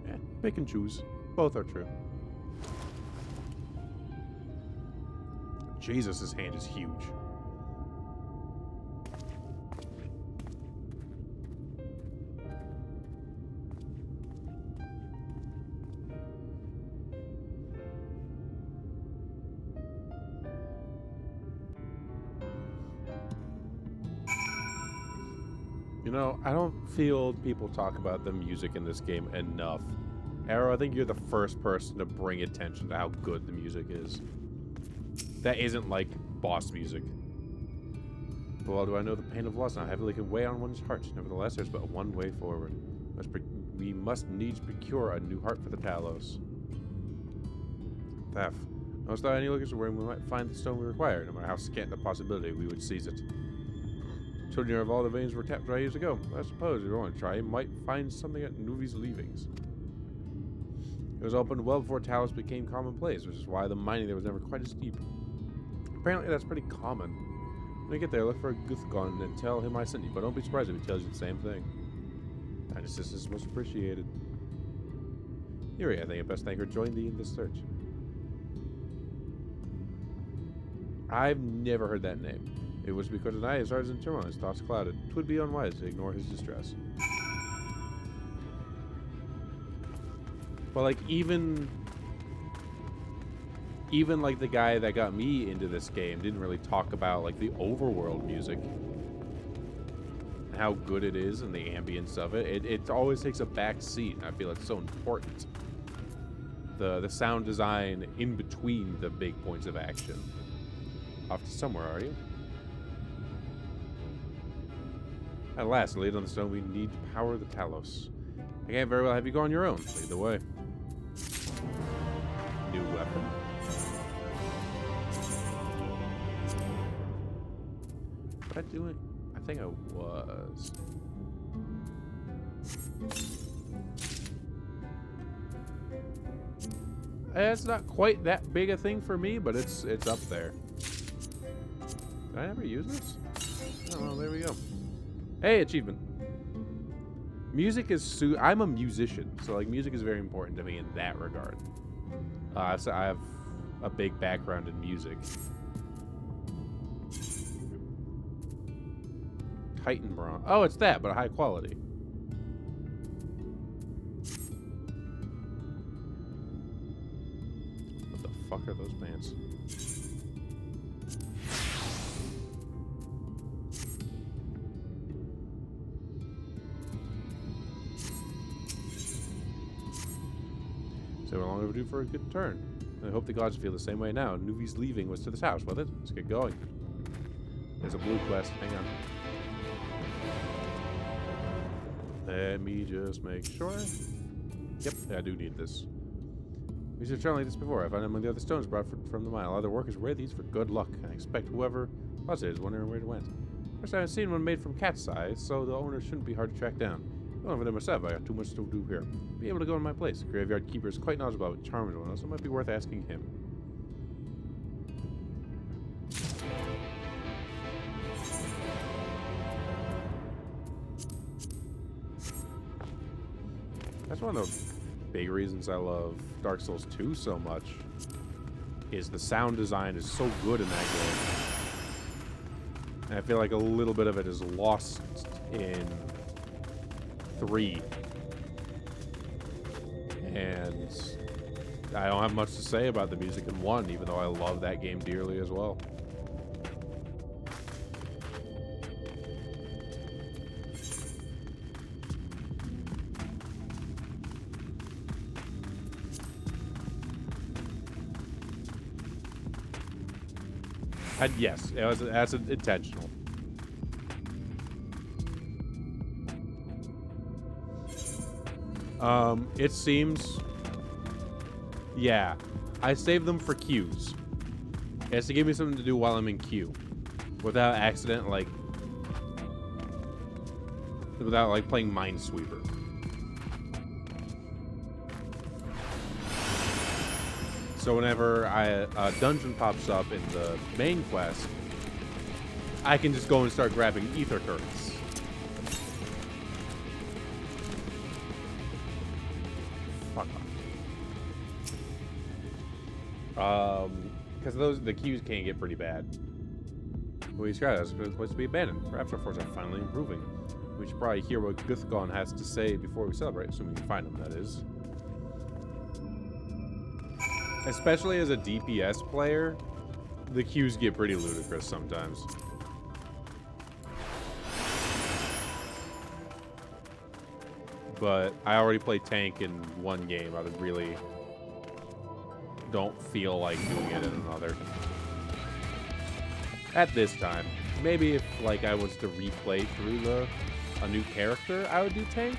A: Yeah, pick and choose. Both are true. Jesus, his hand is huge. You know, I don't feel people talk about the music in this game enough. Arrow, I think you're the first person to bring attention to how good the music is. That isn't like boss music. Well, do I know the pain of loss now heavily can weigh on one's heart. Nevertheless, there's but one way forward. We must needs procure a new heart for the Talos. Theft. Knowest thou any lookers where we might find the stone we require? No matter how scant the possibility, we would seize it. Told you of all the veins were tapped dry years ago. I suppose if you want to try, you might find something at Nuvi's leavings. It was opened well before Talos became commonplace, which is why the mining there was never quite as deep. Apparently that's pretty common. When you get there, look for Guthgon and tell him I sent you, but don't be surprised if he tells you the same thing. Kind assistance is most appreciated. Yuri, I think it best thank her join thee in this search. I've never heard that name. It was because an eye is hard as in turmoil, his thoughts clouded. 'Twould be unwise to ignore his distress. But like even like the guy that got me into this game didn't really talk about like the overworld music and how good it is and the ambience of it. It always takes a back seat, and I feel it's so important. The sound design in between the big points of action. Off to somewhere, are you? At last, laid on the stone, we need to power the Talos. I can't very well have you go on your own. Lead the way. New weapon. What am I doing? I think I was. It's not quite that big a thing for me, but it's up there. Did I ever use this? Oh, well, there we go. Hey, achievement. Music is I'm a musician, so like music is very important to me in that regard. So I have a big background in music. Titan bronze. Oh, it's that, but high quality. What the fuck are those pants? So we're long overdue for a good turn. I hope the gods feel the same way now. Nuvi's leaving was to this house with it. Let's get going. There's a blue quest. Hang on. Let me just make sure. Yep, I do need this. We should have tried like this before. I found among the other stones brought from the mile. Other workers wear these for good luck. I expect whoever was it is wondering where it went. First, I haven't seen one made from cat's eyes, so the owner shouldn't be hard to track down. Going over there myself, I got too much to do here. Be able to go in my place. The graveyard keeper is quite knowledgeable about charms one, so it might be worth asking him. That's one of the big reasons I love Dark Souls 2 so much, is the sound design is so good in that game. And I feel like a little bit of it is lost in 3. And I don't have much to say about the music in 1, even though I love that game dearly as well. And yes, that's intentional. It seems... Yeah. I save them for queues. It has to give me something to do while I'm in queue. Without accident, like... Without, like, playing Minesweeper. So whenever a dungeon pops up in the main quest, I can just go and start grabbing ether currents. Fuck off. Because the queues can get pretty bad. We described as a place to be abandoned. Perhaps our forces are finally improving. We should probably hear what Guthgon has to say before we celebrate, assuming we can find him, that is. Especially as a DPS player, the queues get pretty ludicrous sometimes. But I already played tank in one game. I would really don't feel like doing it in another. At this time. Maybe if like I was to replay through a new character, I would do tank.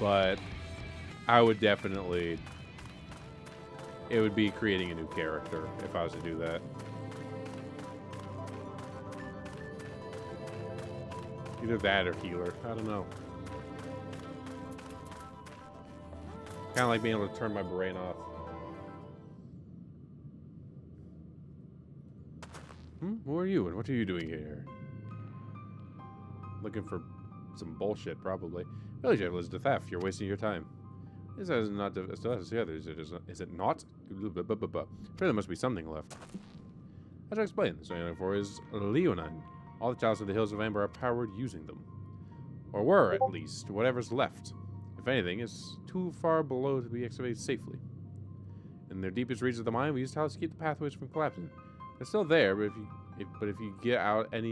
A: But I would definitely... It would be creating a new character if I was to do that. Either that or healer. I don't know. Kind of like being able to turn my brain off. Who are you and what are you doing here? Looking for some bullshit, probably. Really, Elizabeth F., you're wasting your time. This is not the others. Is it not? Sure, there must be something left. As I explained, this only for is Leonin. All the towers of the Hills of Amber are powered using them. Or were, at least, whatever's left. If anything, it's too far below to be excavated safely. In their deepest reaches of the mine, we used towers to keep the pathways from collapsing. They're still there, but if you get out at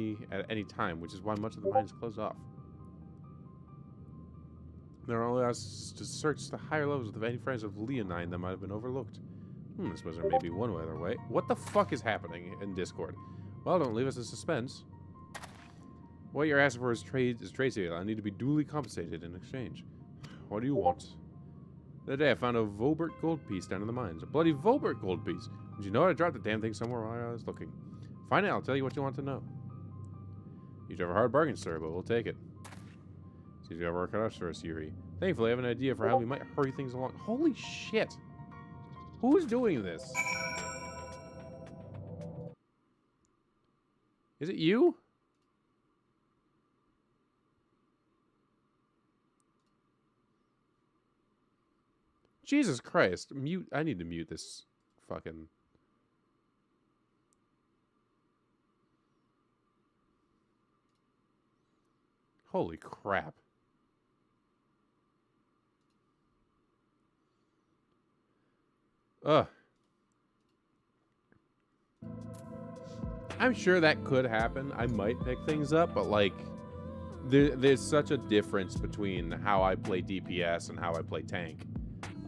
A: any time, which is why much of the mine is closed off. There only us to search the higher levels of any friends of Leonine that might have been overlooked. I suppose there may be one other way. What the fuck is happening in Discord? Well, don't leave us in suspense. What you're asking for is trade sale. I need to be duly compensated in exchange. What do you want? The other day I found a Vobert gold piece down in the mines. A bloody Vobert gold piece. Did you know I dropped the damn thing somewhere while I was looking? Find it, I'll tell you what you want to know. You have a hard bargain, sir, but we'll take it. Seems you have work cut out for us, Yuri. Thankfully, I have an idea for how we might hurry things along. Holy shit! Who's doing this? Is it you? Jesus Christ. Mute. I need to mute this fucking... Holy crap. Ugh. I'm sure that could happen. I might pick things up, but like, there's such a difference between how I play DPS and how I play tank.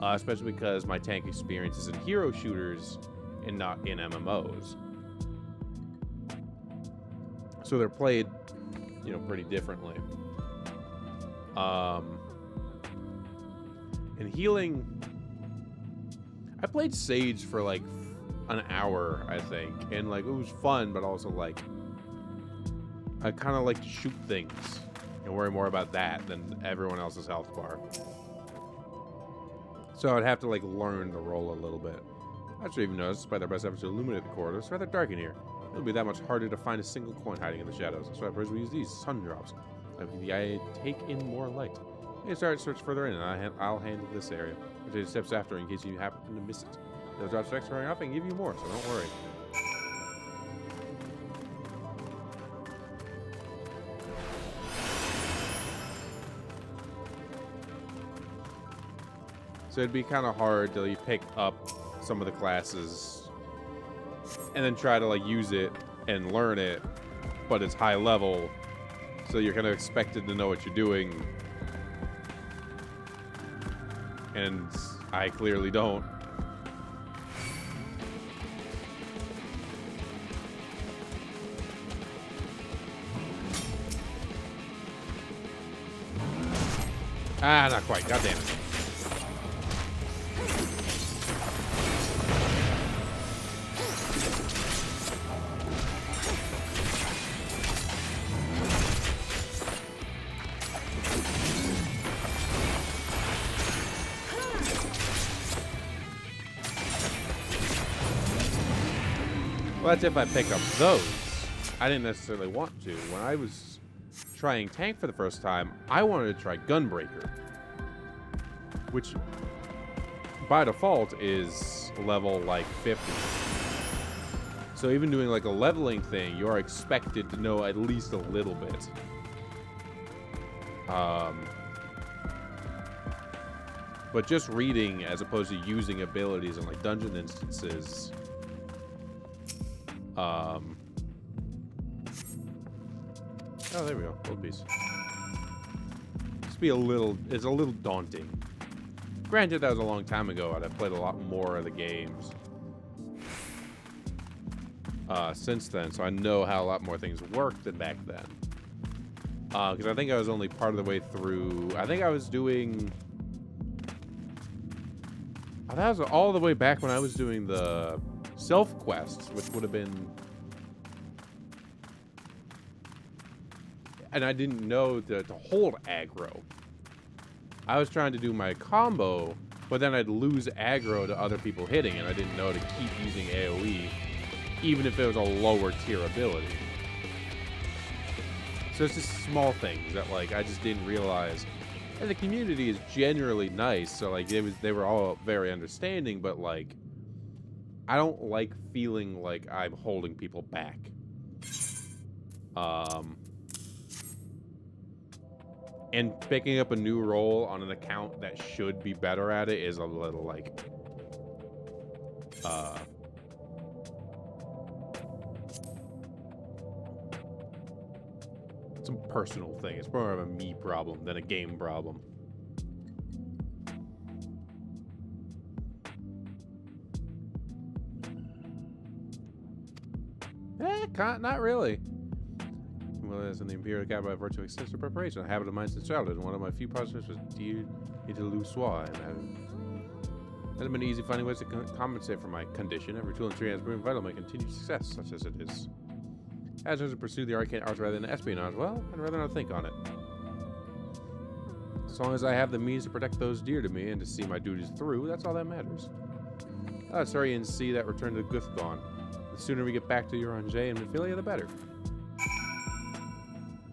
A: Especially because my tank experience is in hero shooters and not in MMOs. So they're played, you know, pretty differently. And healing... I played Sage for like an hour, I think, and like it was fun, but also like I kind of like to shoot things and worry more about that than everyone else's health bar. So I'd have to like learn the role a little bit. I should even notice, despite their best efforts to illuminate the corridor, it's rather dark in here. It'll be that much harder to find a single coin hiding in the shadows. So I suppose we use these sun drops. I take in more light. You start to search further in, and I'll handle this area. I'll take steps after in case you happen to miss it. Those drops are extra off and give you more, so don't worry. So it'd be kind of hard to pick up some of the classes and then try to like use it and learn it, but it's high level, so you're kind of expected to know what you're doing. And I clearly don't. Ah, not quite. God damn it. Well, that's if I pick up those. I didn't necessarily want to. When I was trying tank for the first time, I wanted to try Gunbreaker, which by default is level like 50. So even doing like a leveling thing, you are expected to know at least a little bit. But just reading as opposed to using abilities in like dungeon instances. Oh, there we go. Gold piece. It's a little daunting. Granted, that was a long time ago, and I've played a lot more of the games since then, so I know how a lot more things worked than back then. Because I think I was only part of the way through. I think I was doing... that was all the way back when I was doing the self-quests, which would have been... And I didn't know to hold aggro. I was trying to do my combo, but then I'd lose aggro to other people hitting, and I didn't know to keep using AoE, even if it was a lower tier ability. So it's just small things that, like, I just didn't realize. And the community is generally nice, so, like, they were all very understanding, but, like, I don't like feeling like I'm holding people And picking up a new role on an account that should be better at it is a little like it's a personal thing. It's more of a me problem than a game problem. Not really. Well, as in the Imperial Cabinet by virtue of extensive preparation, a habit of mine since childhood, and one of my few positives was dear into Lussois, and it has been easy finding ways to compensate for my condition. Every tool and tree has been vital to my continued success, such as it is. As to pursue the arcane arts rather than espionage, well, I'd rather not think on it. As long as I have the means to protect those dear to me and to see my duties through, that's all that matters. Let's hurry and see that return to Guthgone. The sooner we get back to Uranger and Mephilia, the better.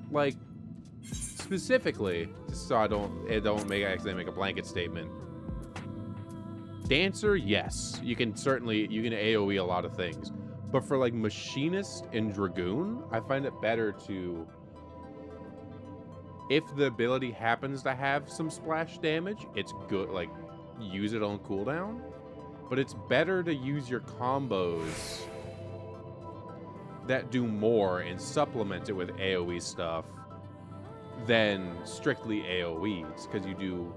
A: Like, specifically, so I don't accidentally make a blanket statement. Dancer, yes, you can AoE a lot of things, but for like Machinist and Dragoon, I find it better to, if the ability happens to have some splash damage, it's good, like, use it on cooldown, but it's better to use your combos that do more and supplement it with AoE stuff than strictly AoEs, because you do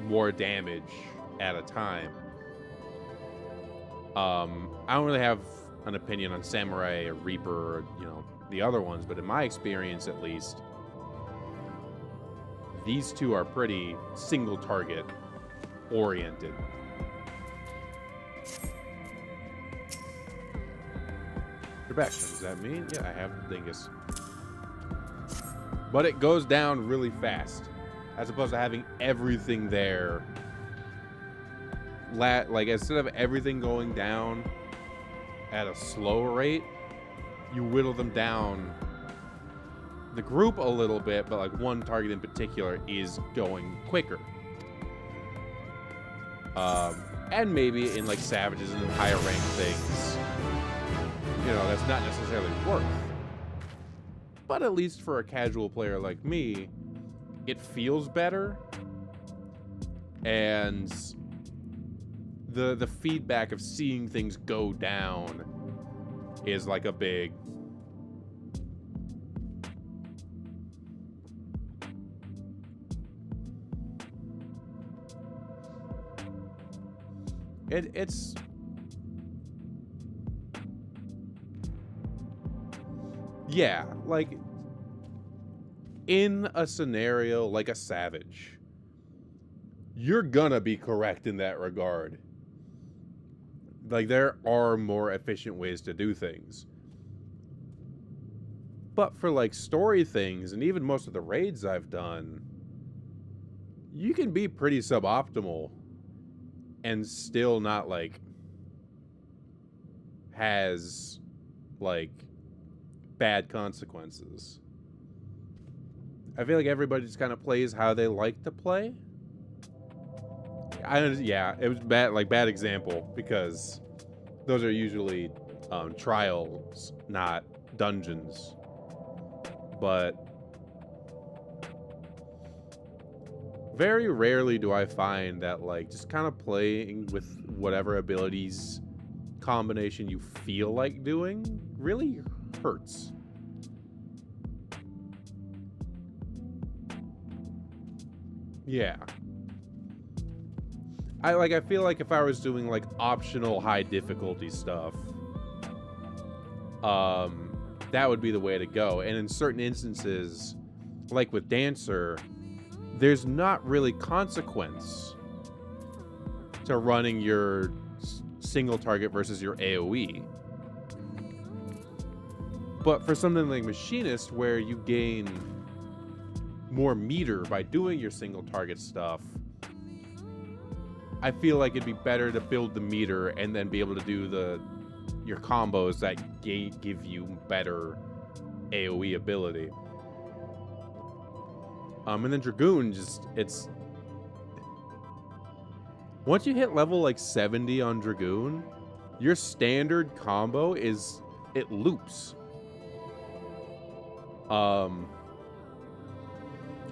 A: more damage at a time. I don't really have an opinion on Samurai or Reaper or, you know, the other ones, but in my experience at least, these two are pretty single target oriented. You're back. What does that mean? Yeah, I have the dingus. But it goes down really fast, as opposed to having everything there. Like, instead of everything going down at a slower rate, you whittle them down the group a little bit, but like one target in particular is going quicker. And maybe in like Savages and higher rank things, you know, that's not necessarily worth. But at least for a casual player like me, it feels better. And the feedback of seeing things go down is like a big... It's... Yeah, like, in a scenario like a Savage, you're gonna be correct in that regard. Like, there are more efficient ways to do things. But for, like, story things, and even most of the raids I've done, you can be pretty suboptimal and still not, like, has, like, bad consequences. I feel like everybody just kind of plays how they like to play. Yeah, it was bad example, because those are usually trials, not dungeons. But very rarely do I find that, like, just kind of playing with whatever abilities combination you feel like doing really hurts. Yeah. I feel like if I was doing like optional high difficulty stuff, that would be the way to go. And in certain instances, like with Dancer, there's not really consequence to running your single target versus your AoE. But for something like Machinist, where you gain more meter by doing your single target stuff, I feel like it'd be better to build the meter and then be able to do your combos that give you better AoE ability. And then Dragoon, it's... Once you hit level like 70 on Dragoon, your standard combo it loops.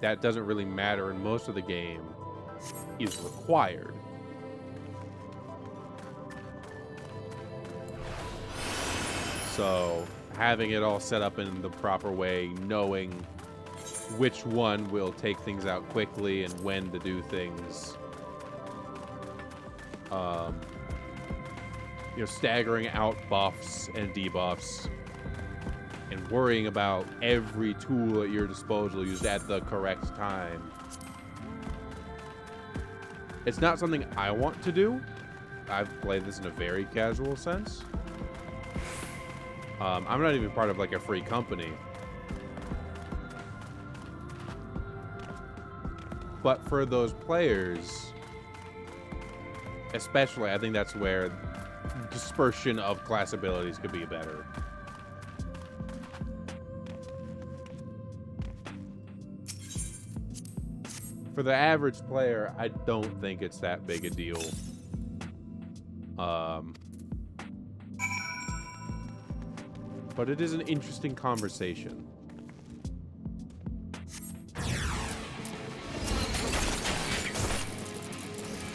A: that doesn't really matter in most of the game is required. So having it all set up in the proper way, knowing which one will take things out quickly and when to do things, you know, staggering out buffs and debuffs, and worrying about every tool at your disposal used at the correct time. It's not something I want to do. I've played this in a very casual sense. I'm not even part of like a free company. But for those players, especially, I think that's where dispersion of class abilities could be better. For the average player, I don't think it's that big a deal. But it is an interesting conversation.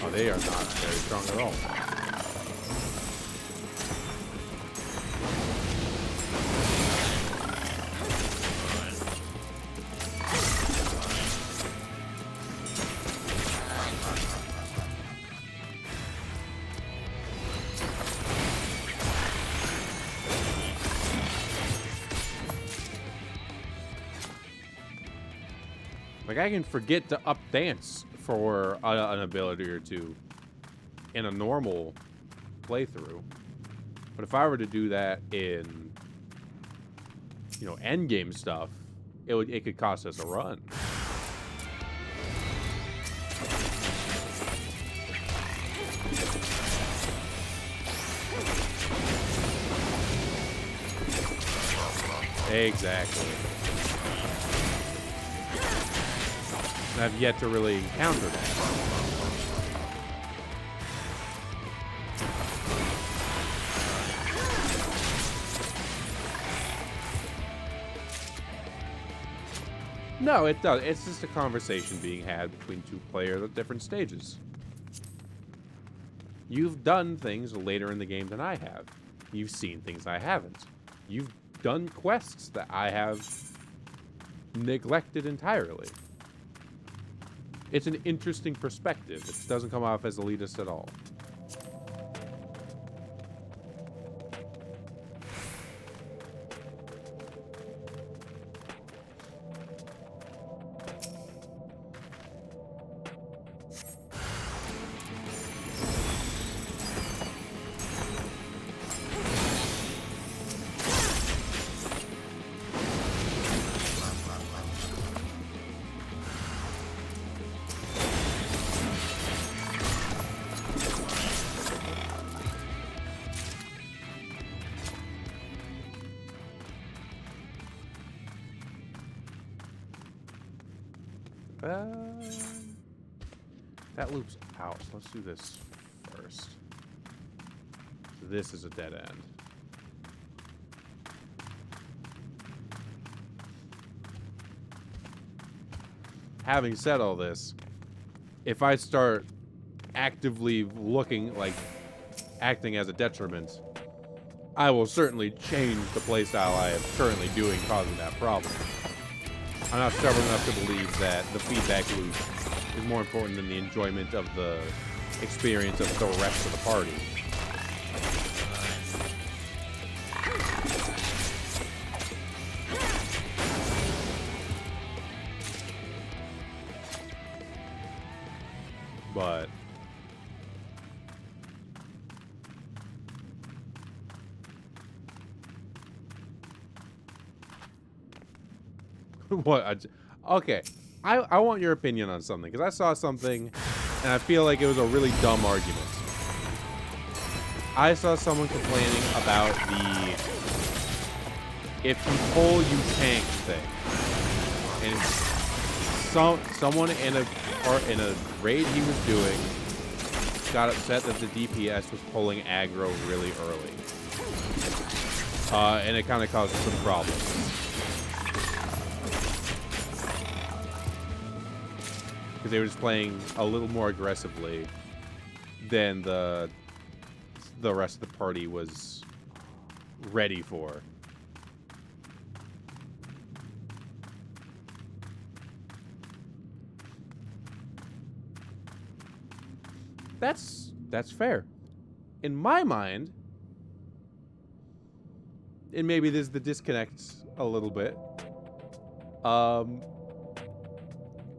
A: Oh, they are not very strong at all. Like, I can forget to up dance for an ability or two in a normal playthrough. But if I were to do that in, you know, endgame stuff, it could cost us a run. Exactly. I've yet to really encounter that. No, it does. It's just a conversation being had between two players at different stages. You've done things later in the game than I have. You've seen things I haven't. You've done quests that I have neglected entirely. It's an interesting perspective. It doesn't come off as elitist at all. That loops out. So let's do this first. This is a dead end. Having said all this, if I start actively looking like acting as a detriment, I will certainly change the playstyle I am currently doing, causing that problem. I'm not stubborn enough to believe that the feedback loop is more important than the enjoyment of the experience of the rest of the party. But what? Okay, I want your opinion on something, because I saw something and I feel like it was a really dumb argument. I saw someone complaining about the if you pull you tank thing, and someone in a raid he was doing got upset that the DPS was pulling aggro really early, and it kind of caused some problems. because they were just playing a little more aggressively than the rest of the party was ready for. That's fair. In my mind, and maybe there's the disconnect a little bit.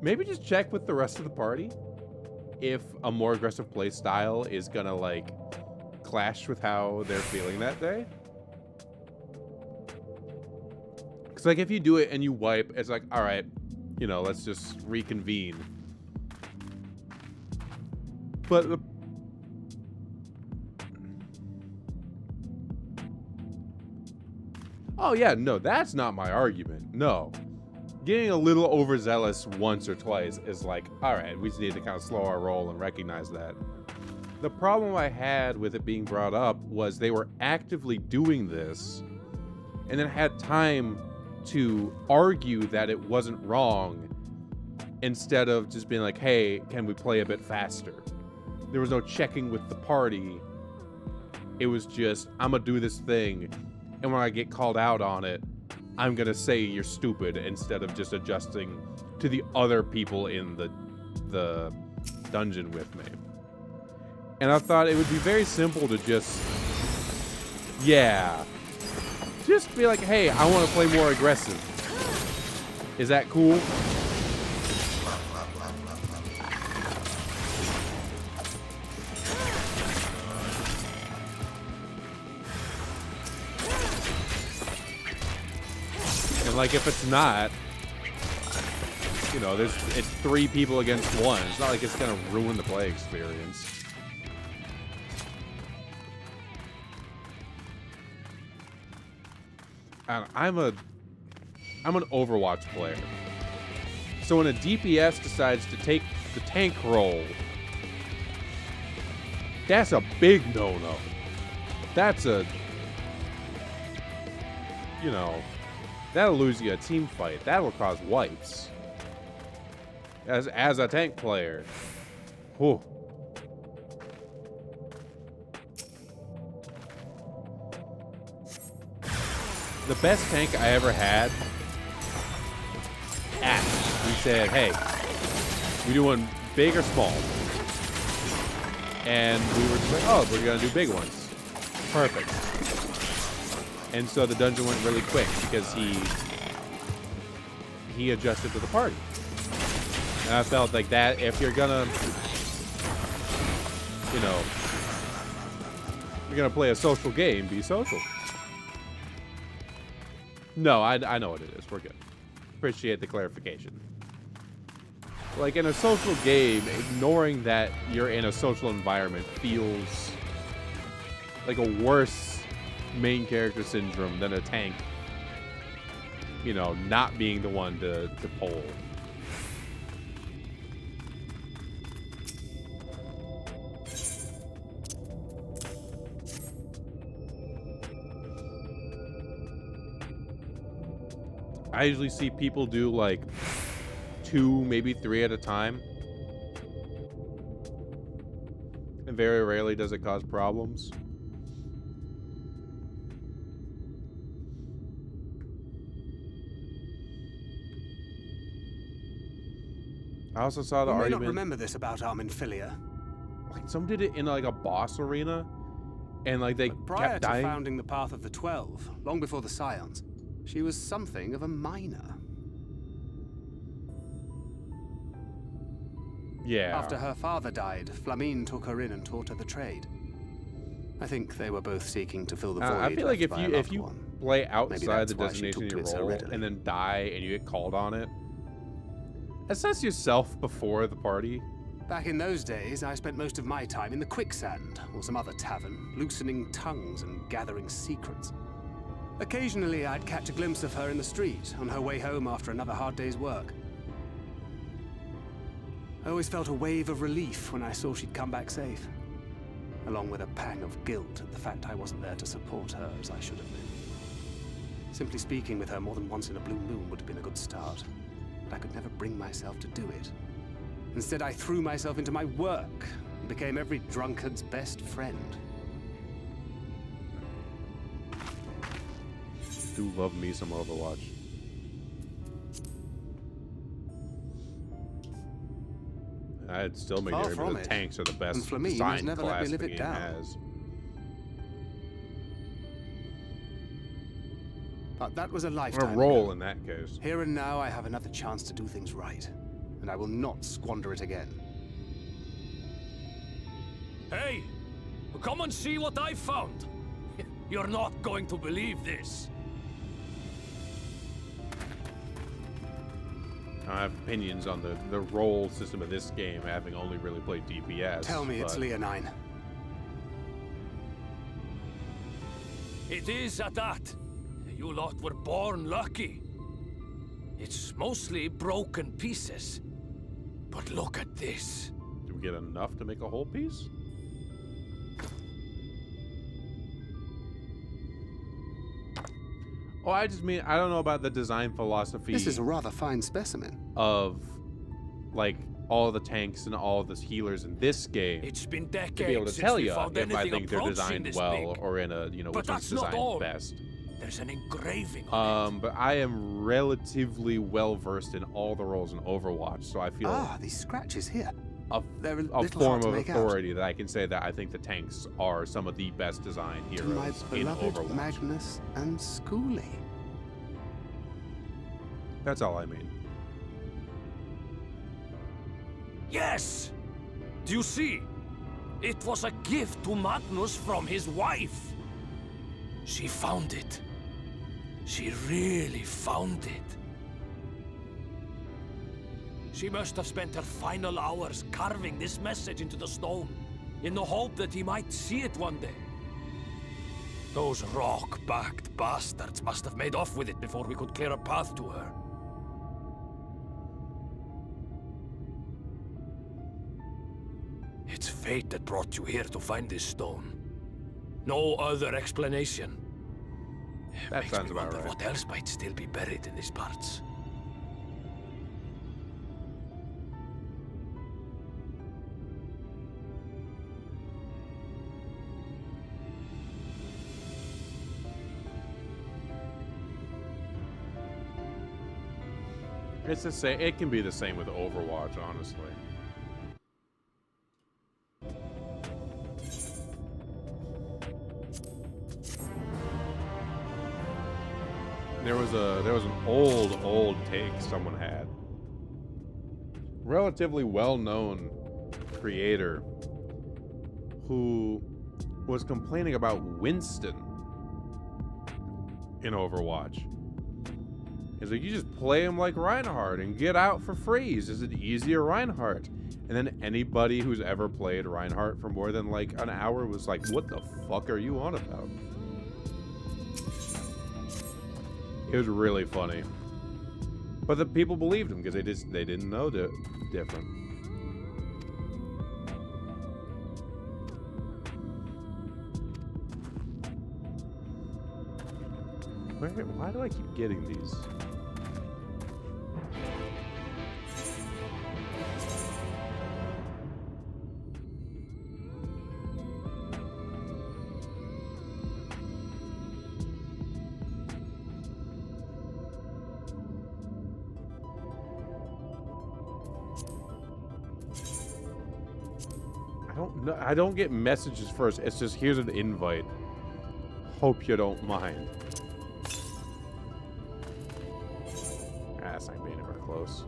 A: Maybe just check with the rest of the party if a more aggressive play style is gonna like clash with how they're feeling that day. Because like if you do it and you wipe, it's like, all right, you know, let's just reconvene. But oh yeah, no, that's not my argument. No. Getting a little overzealous once or twice is like, all right, we just need to kind of slow our roll and recognize that. The problem I had with it being brought up was they were actively doing this and then had time to argue that it wasn't wrong instead of just being like, hey, can we play a bit faster? There was no checking with the party. It was just, I'm gonna do this thing, and when I get called out on it, I'm gonna say you're stupid instead of just adjusting to the other people in the dungeon with me. And I thought it would be very simple to just be like, hey, I want to play more aggressive. Is that cool? And like, if it's not, you know, it's 3 people against 1. It's not like it's gonna ruin the play experience. And I'm an Overwatch player. So when a DPS decides to take the tank role, that's a big no-no. That's a, you know, that'll lose you a team fight. That'll cause wipes. As a tank player. Whew. The best tank I ever had, Ash. We said, hey, we doing big or small? And we were just like, oh, we're gonna do big ones. Perfect. And so the dungeon went really quick because he adjusted to the party. And I felt like that, if you're gonna, you know, you're gonna play a social game, be social. No, I know what it is. We're good. Appreciate the clarification. Like, in a social game, ignoring that you're in a social environment feels like a worse main character syndrome than a tank, you know, not being the one to pull. I usually see people do like 2, maybe 3 at a time. And very rarely does it cause problems. I also saw the argument.
C: You may not remember this about Armin Filia.
A: Like, some did it in like a boss arena, and like they
C: Prior
A: kept
C: to
A: dying.
C: founding the Path of the 12, long before the Scions, she was something of a minor.
A: Yeah.
C: After her father died, Flamine took her in and taught her the trade. I think they were both seeking to fill the void.
A: I feel like
C: left by a
A: if
C: loved
A: you
C: one.
A: play outside the
C: that's why she
A: designation
C: took to
A: you
C: it so
A: roll
C: readily.
A: and then die and you get called on it, assess yourself before the party.
C: Back in those days, I spent most of my time in the Quicksand, or some other tavern, loosening tongues and gathering secrets. Occasionally, I'd catch a glimpse of her in the street, on her way home after another hard day's work. I always felt a wave of relief when I saw she'd come back safe, along with a pang of guilt at the fact I wasn't there to support her as I should have been. Simply speaking with her more than once in a blue moon would have been a good start, but I could never bring myself to do it. Instead, I threw myself into my work and became every drunkard's best friend.
A: Do love me some Overwatch. I'd still make
C: Far
A: it.
C: from
A: The
C: it.
A: tanks are the
C: And
A: best
C: Flamine has
A: design
C: never let
A: class
C: me live
A: the
C: it
A: game
C: down.
A: has.
C: But that was a
A: I'm
C: lifetime
A: gonna roll
C: ago.
A: in that case.
C: Here and now, I have another chance to do things right, and I will not squander it again.
F: Hey, come and see what I found. You're not going to believe this.
A: I have opinions on the role system of this game, having only really played DPS.
C: Tell me it's
A: but
C: Leonine.
F: It is at that. You lot were born lucky. It's mostly broken pieces. But look at this.
A: Do we get enough to make a whole piece? Oh, I just mean, I don't know about the design philosophy
C: This is a rather fine specimen.
A: of, like, all the tanks and all the healers in this game.
F: It's been decades
A: To be able to
F: since
A: tell
F: we
A: you
F: found
A: if I
F: anything
A: think they're
F: approaching
A: designed
F: this
A: well
F: big.
A: or in a, you know,
F: But
A: which one's
F: that's not
A: designed
F: all.
A: best.
F: There's an engraving on
A: But I am relatively well versed in all the roles in Overwatch, so I feel
C: Ah, these scratches here.
A: a,
C: They're a
A: a
C: little
A: form
C: hard to
A: of
C: make out.
A: authority that I can say that I think the tanks are some of the best designed
C: To my
A: heroes in
C: beloved
A: Overwatch.
C: Magnus and Schooly.
A: That's all I mean.
F: it. Yes! Do you see? It was a gift to Magnus from his wife. She found it. She really found it. She must have spent her final hours carving this message into the stone, in the hope that he might see it one day. Those rock-backed bastards must have made off with it before we could clear a path to her. It's fate that brought you here to find this stone. No other explanation.
A: That
F: Makes
A: sounds
F: me
A: about
F: wonder
A: right.
F: what else might still be buried in these parts.
A: It's the same. It can be the same with Overwatch, honestly. There was an old take someone had. Relatively well-known creator who was complaining about Winston in Overwatch. He's like, you just play him like Reinhardt and get out for free. Is it easier Reinhardt? And then anybody who's ever played Reinhardt for more than like an hour was like, what the fuck are you on about? It was really funny. But the people believed him because they didn't know different. Why do I keep getting these? I don't get messages first. It's just, here's an invite. Hope you don't mind. That's not being anywhere close.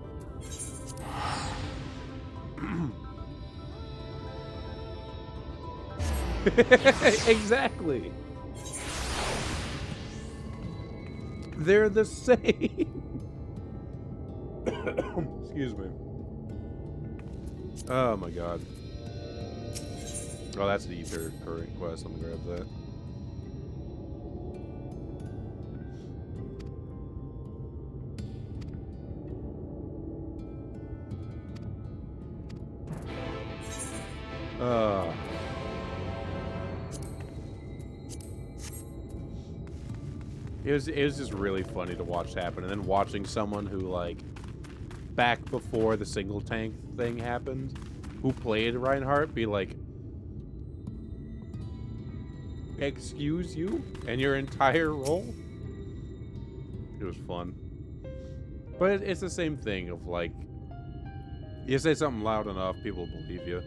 A: Exactly. They're the same. Excuse me. Oh my god. Oh, that's the Ether current quest. Let me grab that. It was just really funny to watch happen, and then watching someone who like back before the single tank thing happened, who played Reinhardt, be like, excuse you? And your entire role? It was fun. But it's the same thing of like, you say something loud enough, people believe you.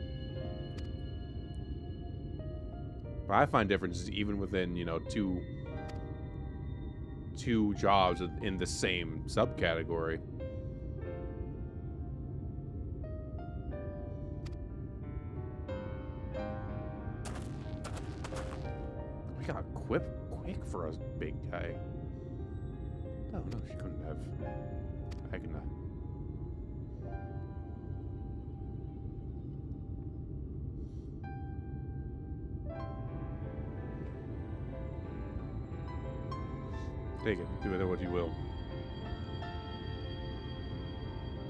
A: But I find differences even within, you know, two jobs in the same subcategory. We got quick for a big guy. No, she couldn't have. I can. Take it. Do with it what you will.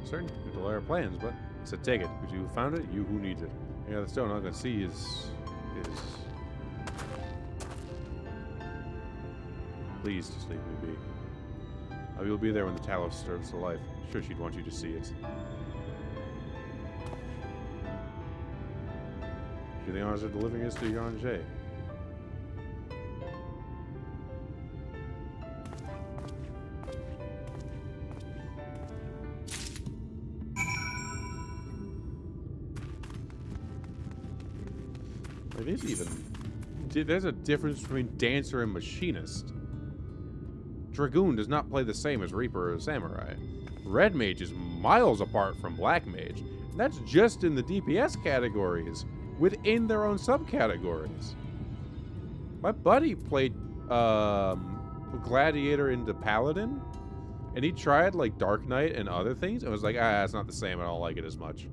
A: Certain you delay our plans, but I said take it. Because you found it, you who needs it. Yeah, the stone I'm gonna see is please just leave me be. We will be there when the Talos stirs to life. Sure, she'd want you to see it. Do the honors of delivering us to Yonjay. It is even. There's a difference between dancer and machinist. Dragoon does not play the same as Reaper or Samurai. Red Mage is miles apart from Black Mage. And that's just in the DPS categories, within their own subcategories. My buddy played Gladiator into Paladin, and he tried like Dark Knight and other things, and was like, it's not the same, I don't like it as much.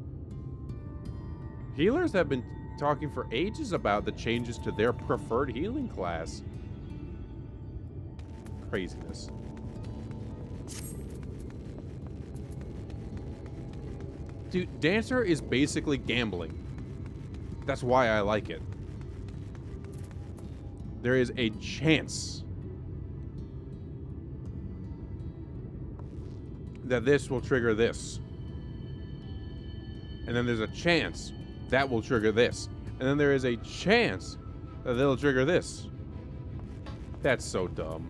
A: Healers have been talking for ages about the changes to their preferred healing class. Craziness. Dude, Dancer is basically gambling. That's why I like it. There is a chance that this will trigger this. And then there's a chance that will trigger this. And then there is a chance that they'll trigger this. That's so dumb.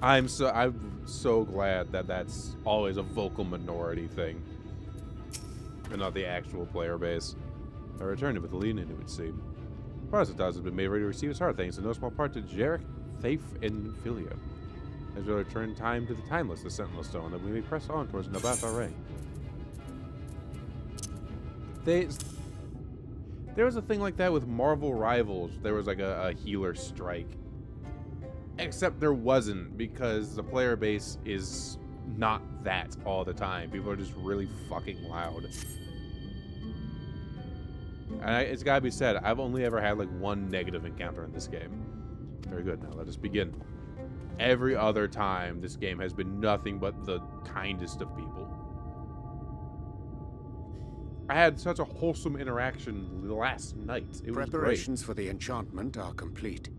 A: I'm so glad that that's always a vocal minority thing, and not the actual player base. I returned it with the lean in, it would seem. Proselytizers have been made ready to receive his heart, thanks in no small part to Jarek, Thafe, and Philia. As we return time to the Timeless, the Sentinel Stone, that we may press on towards Nabath Aray. There was a thing like that with Marvel Rivals. There was like a healer strike. Except there wasn't, because the player base is not that all the time. People are just really fucking loud. And it's gotta be said, I've only ever had like one negative encounter in this game. Very good, now let us begin. Every other time, this game has been nothing but the kindest of people. I had such a wholesome interaction last night. It was
G: Preparations
A: great.
G: for the enchantment are complete.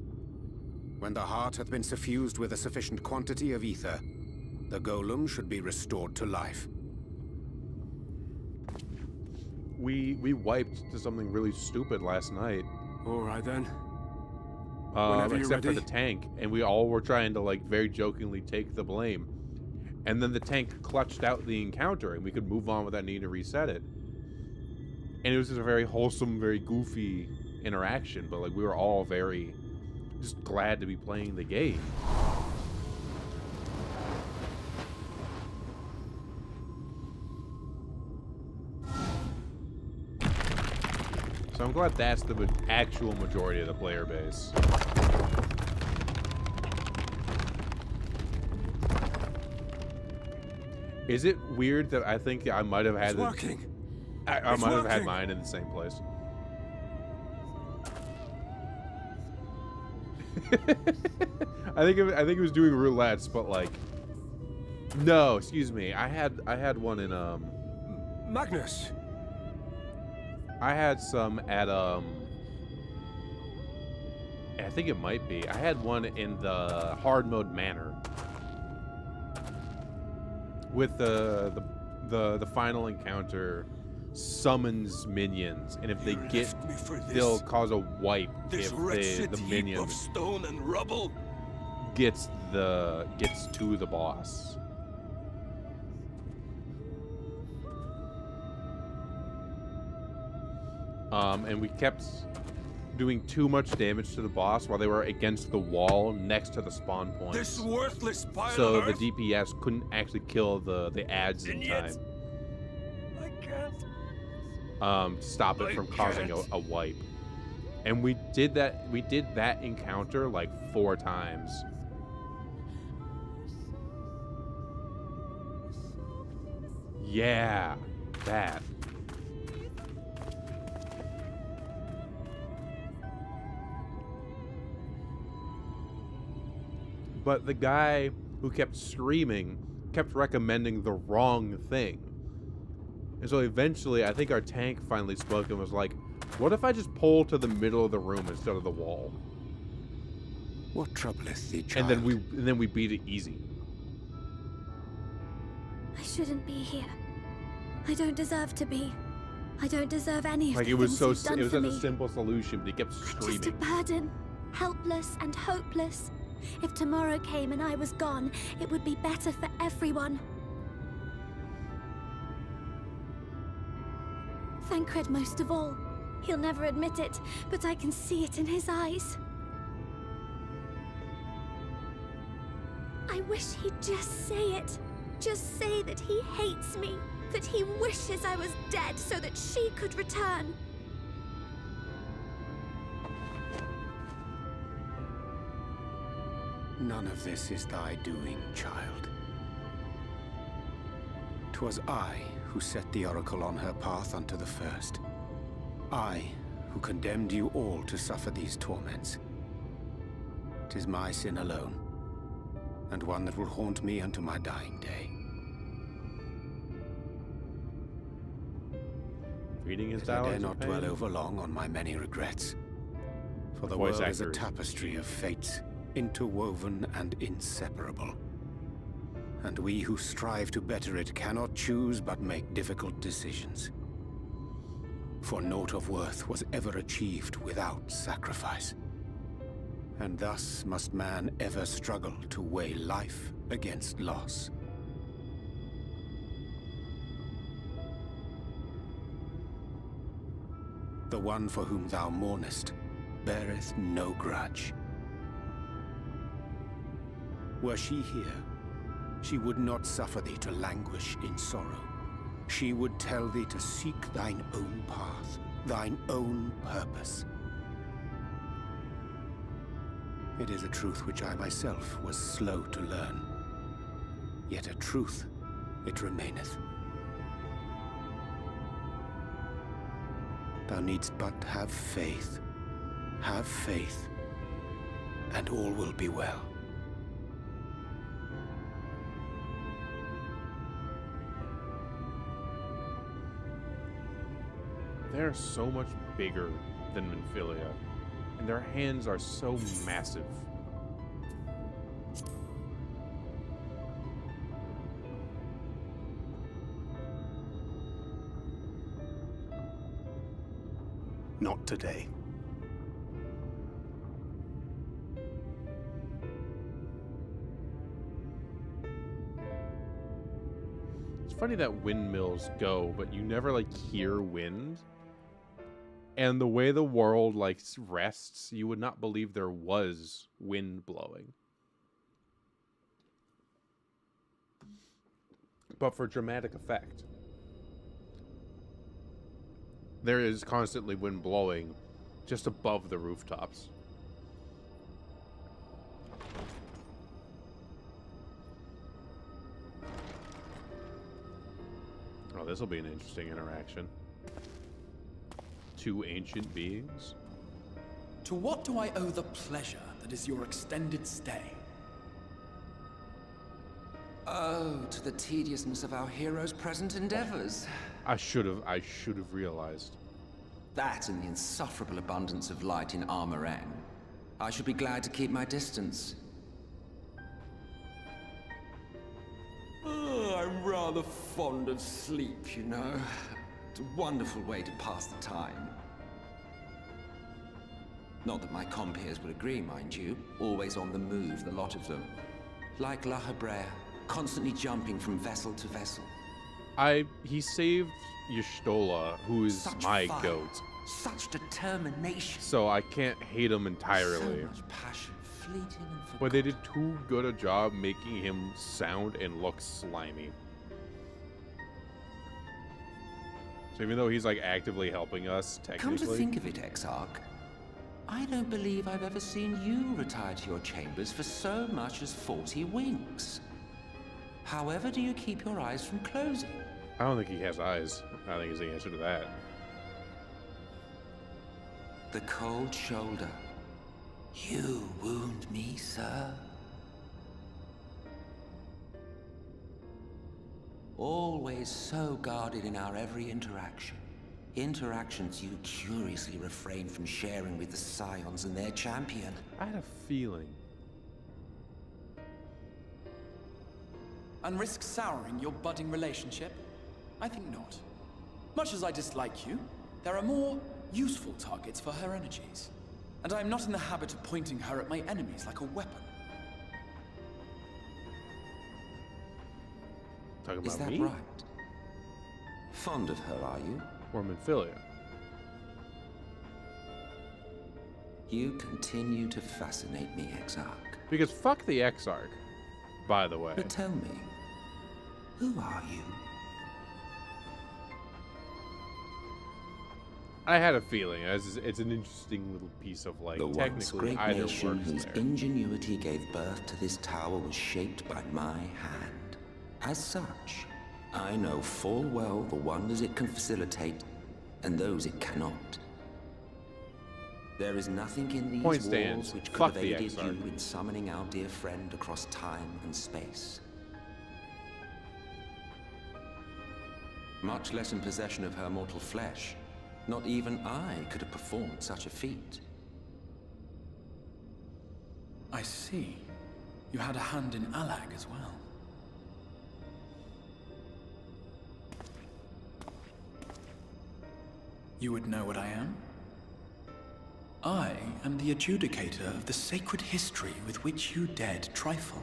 G: When the heart hath been suffused with a sufficient quantity of ether, the golem should be restored to life.
A: We wiped to something really stupid last night.
B: All right then. Whenever
A: Except
B: you're
A: for
B: ready.
A: the tank, and we all were trying to like very jokingly take the blame. And then the tank clutched out the encounter, and we could move on without needing to reset it. And it was just a very wholesome, very goofy interaction, but like we were all very just glad to be playing the game. So I'm glad that's the actual majority of the player base. Is it weird that I think I might have had
B: It's working.
A: I
B: It's
A: might have had
B: working.
A: mine in the same place. I think it was doing roulettes, but like, no, excuse me. I had one in
B: Magnus.
A: I had some at I think it might be. I had one in the hard mode manor. with the final encounter summons minions, and if they
D: You
A: get,
D: left me for this.
A: they'll cause a wipe
D: This
A: if
D: wretched
A: the
D: heap
A: minion
D: of stone and rubble.
A: gets to the boss. And we kept doing too much damage to the boss while they were against the wall next to the spawn point.
D: This worthless pile
A: So
D: of
A: the
D: earth.
A: DPS couldn't actually kill the ads in
D: And yet-
A: time.
D: I can't.
A: To stop it
D: I
A: from causing
D: can't.
A: a wipe. And we did that encounter like 4 times. Yeah, that. But the guy who kept screaming kept recommending the wrong thing. And so eventually, I think our tank finally spoke and was like, what if I just pull to the middle of the room instead of the wall?
G: What troubleth thee,
A: And
G: child?
A: then we beat it easy.
E: I shouldn't be here. I don't deserve to be. I don't deserve any of
A: Like
E: the
A: it was
E: things
A: so
E: you've done
A: it was
E: for
A: such a
E: me.
A: simple solution, but he kept
E: I'm just a
A: screaming.
E: burden, helpless and hopeless. If tomorrow came and I was gone, it would be better for everyone. Thancred most of all. He'll never admit it, but I can see it in his eyes. I wish he'd just say it. Just say that he hates me, that he wishes I was dead so that she could return.
G: None of this is thy doing, child. 'Twas I who set the Oracle on her path unto the first. I who condemned you all to suffer these torments. 'Tis my sin alone, and one that will haunt me unto my dying day.
A: Reading his
G: Yet I dare
A: dialogues.
G: not dwell over long on my many regrets. For the
A: Voice
G: world is a
A: actor.
G: tapestry of fates, interwoven and inseparable. And we who strive to better it cannot choose but make difficult decisions. For naught of worth was ever achieved without sacrifice. And thus must man ever struggle to weigh life against loss. The one for whom thou mournest beareth no grudge. Were she here, she would not suffer thee to languish in sorrow. She would tell thee to seek thine own path, thine own purpose. It is a truth which I myself was slow to learn. Yet a truth it remaineth. Thou needst but have faith, and all will be well.
A: They're so much bigger than Minfilia, and their hands are so massive.
C: Not today.
A: It's funny that windmills go, but you never like hear wind. And the way the world like rests, you would not believe there was wind blowing. But for dramatic effect, there is constantly wind blowing just above the rooftops. Oh, this will be an interesting interaction. Two ancient beings.
H: To what do I owe the pleasure that is your extended stay?
I: Oh, to the tediousness of our hero's present endeavors.
A: I should have realized.
I: That and the insufferable abundance of light in Armorang. I should be glad to keep my distance.
H: Oh, I'm
I: rather fond of sleep, you know. It's a wonderful way to pass the time. Not that my compeers would agree, mind you. Always on the move, the lot of them. Like La Hebrea, constantly jumping from vessel to vessel.
A: He saved Y'shtola, who is
I: Such
A: my
I: fire,
A: goat.
I: Such determination.
A: So I can't hate him entirely.
I: So much passion, fleeting and forgotten.
A: But they did too good a job making him sound and look slimy. So even though he's like actively helping us, technically.
I: Come to think of it, Exarch, I don't believe I've ever seen you retire to your chambers for so much as 40 winks. However do you keep your eyes from closing?
A: I don't think he has eyes. I think he's the answer to that.
I: The cold shoulder. You wound me, sir. Always so guarded in our every interaction. Interactions you curiously refrain from sharing with the Scions and their champion.
A: I had a feeling.
H: And risk souring your budding relationship? I think not. Much as I dislike you, there are more useful targets for her energies. And I am not in the habit of pointing her at my enemies like a weapon.
A: Talking
I: Is
A: about
I: that
A: me?
I: right? Fond of her, are you?
A: Or Minfilia?
I: You continue to fascinate me, Exarch.
A: Because fuck the Exarch, by the way.
I: But tell me, who are you?
A: I had a feeling. It's an interesting little piece of like
I: The once
A: technically
I: great
A: either
I: nation
A: works
I: whose
A: there.
I: ingenuity gave birth to this tower was shaped by my hand. As such, I know full well the wonders it can facilitate and those it cannot. There is nothing in these
A: Point
I: walls
A: stands.
I: which could
A: Fuck
I: have
A: the
I: aided
A: Exarch.
I: you in summoning our dear friend across time and space. Much less in possession of her mortal flesh. Not even I could have performed such a feat.
H: I see. You had a hand in Allag as well. You would know what I am? I am the adjudicator of the sacred history with which you dared trifle.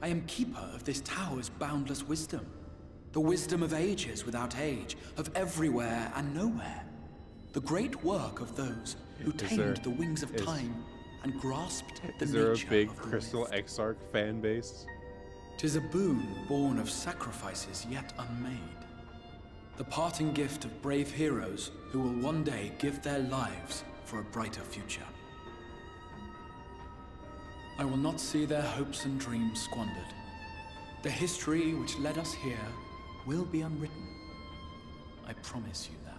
H: I am keeper of this tower's boundless wisdom. The wisdom of ages without age, of everywhere and nowhere. The great work of those who tamed the wings of time and grasped the
A: Is there a
H: nature
A: big
H: of the
A: Crystal
H: rift.
A: Exarch fan base?
H: 'Tis a boon born of sacrifices yet unmade. The parting gift of brave heroes who will one day give their lives for a brighter future. I will not see their hopes and dreams squandered. The history which led us here will be unwritten. I promise you that.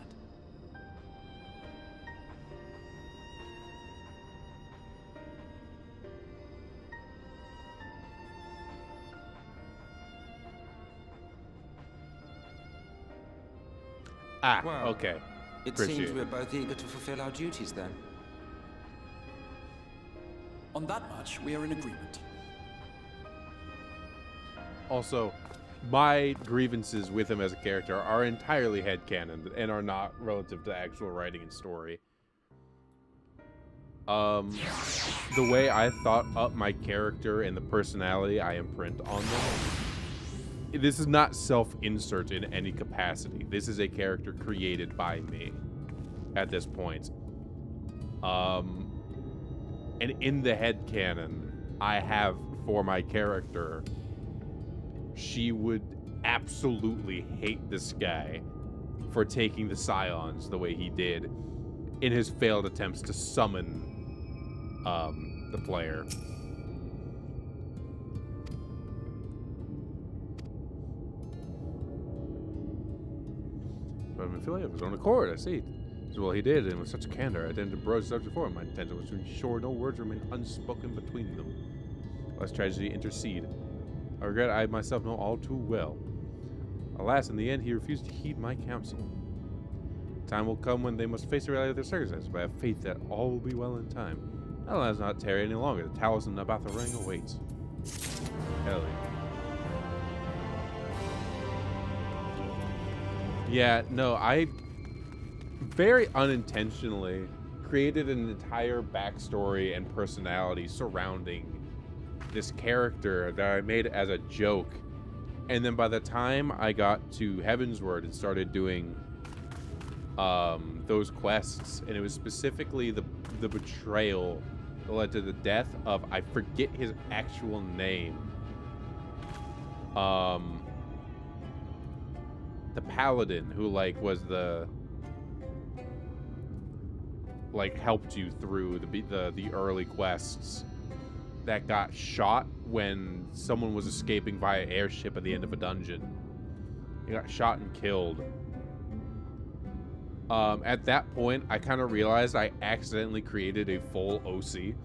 A: Ah,
I: Well,
A: okay.
I: It
A: Appreciate
I: seems
A: it.
I: we're both eager to fulfill our duties then.
H: On that much, we are in agreement.
A: Also, my grievances with him as a character are entirely headcanon and are not relative to actual writing and story. The way I thought up my character and the personality I imprint on them, this is not self-insert in any capacity. This is a character created by me at this point. And in the headcanon I have for my character, she would absolutely hate this guy for taking the Scions the way he did in his failed attempts to summon the player. But Minfilia of his own accord, I see. Well, he did, and with such candor, I didn't broach the subject before. My intention was to ensure no words remain unspoken between them, lest tragedy intercede. I regret I myself know all too well. Alas, in the end, he refused to heed my counsel. Time will come when they must face the reality of their circumstances, but I have faith that all will be well in time. Now let us not tarry any longer. The towers in Nabath Rang awaits. Hell yeah. Yeah, no, I very unintentionally created an entire backstory and personality surrounding this character that I made as a joke. And then by the time I got to Heavensward and started doing those quests, and it was specifically the betrayal that led to the death of, I forget his actual name, the paladin who like was the like helped you through the early quests, that got shot when someone was escaping via airship at the end of a dungeon. He got shot and killed. At that point, I kind of realized I accidentally created a full OC,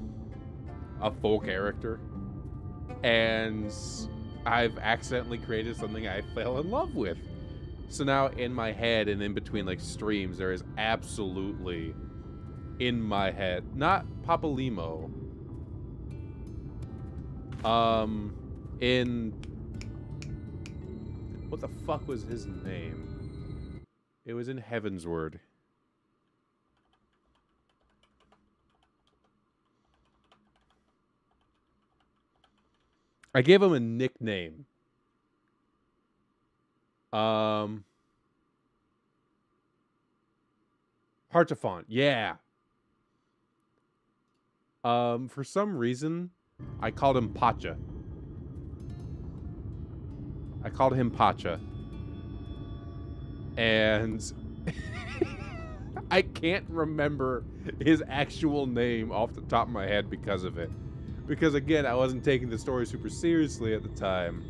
A: a full character, and I've accidentally created something I fell in love with. So now in my head and in between like streams, there is absolutely in my head, not Papalimo, in what the fuck was his name? It was in Heavensward. I gave him a nickname. Hartafont, yeah. For some reason, I called him Pacha. I called him Pacha. And I can't remember his actual name off the top of my head because of it. Because again, I wasn't taking the story super seriously at the time.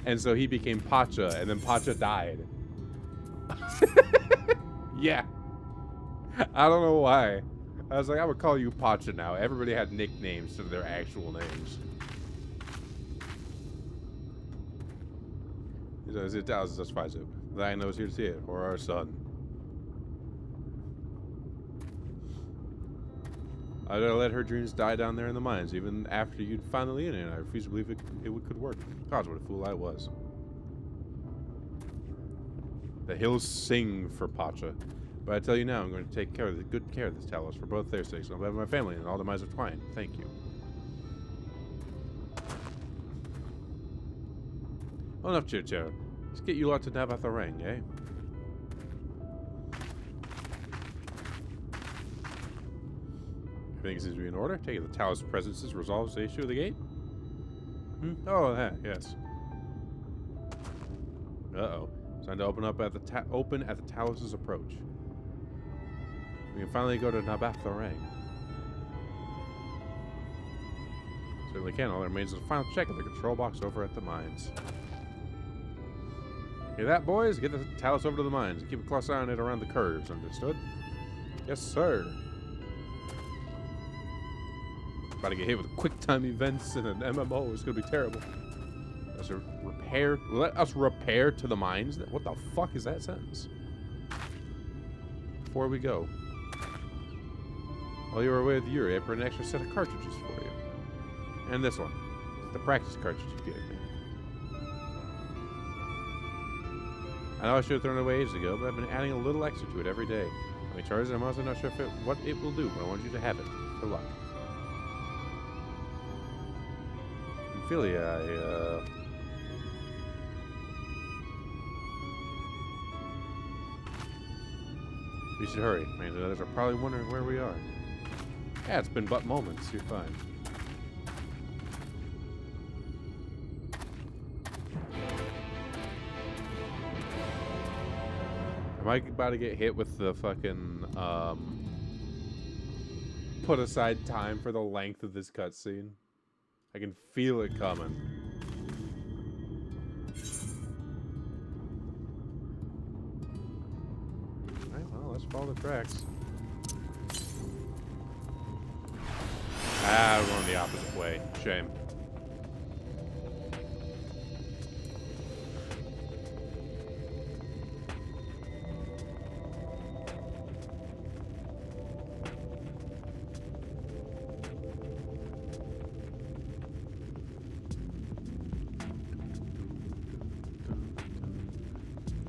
A: And so he became Pacha, and then Pacha died. Yeah. I don't know why. I was like, I would call you Pacha now. Everybody had nicknames to their actual names. Thy knows here to see it, or our son. I let her dreams die down there in the mines, even after you'd finally in it, and I refuse to believe it could work. God, what a fool I was. The hills sing for Pacha. But I tell you now, I'm going to take good care of this Talos for both their sakes, and I'll have my family and all the Mines of Twine. Thank you. Well, enough chit-chat. Let's get you lot to Navatharang, eh? Everything seems to be in order. Take it the Talos' presences resolves the issue of the gate. Oh, yes. Uh-oh. It's time to open up at the Talos' approach. We can finally go to Navatharang. Certainly can. All that remains is a final check at the control box over at the mines. Hear that, boys? Get the Talos over to the mines and keep a close eye on it around the curves. Understood? Yes, sir. About to get hit with quick time events in an MMO. It's gonna be terrible. Let us repair to the mines. What the fuck is that sentence? Before we go. While you were away with Yuri, I brought an extra set of cartridges for you. And this one. It's the practice cartridge you gave me. I know I should have thrown it away ages ago, but I've been adding a little extra to it every day. Let me charge it. I'm also not sure what it will do, but I want you to have it. For luck. Ophelia, we should hurry. Man, the others are probably wondering where we are. Yeah, it's been but moments. You're fine. Am I about to get hit with the fucking, put aside time for the length of this cutscene? I can feel it coming. Alright, well, let's follow the tracks. Ah, we're going the opposite way. Shame.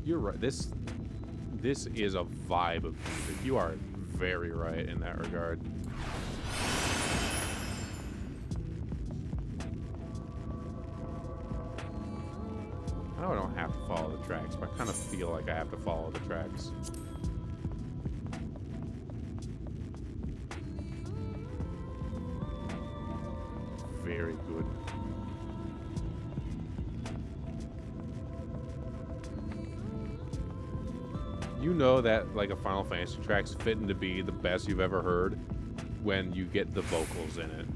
A: You're right. This is a vibe of music. You are very right in that regard. I know I don't have to follow the tracks, but I kind of feel like I have to follow the tracks. Very good. You know that like a Final Fantasy track's fitting to be the best you've ever heard when you get the vocals in it.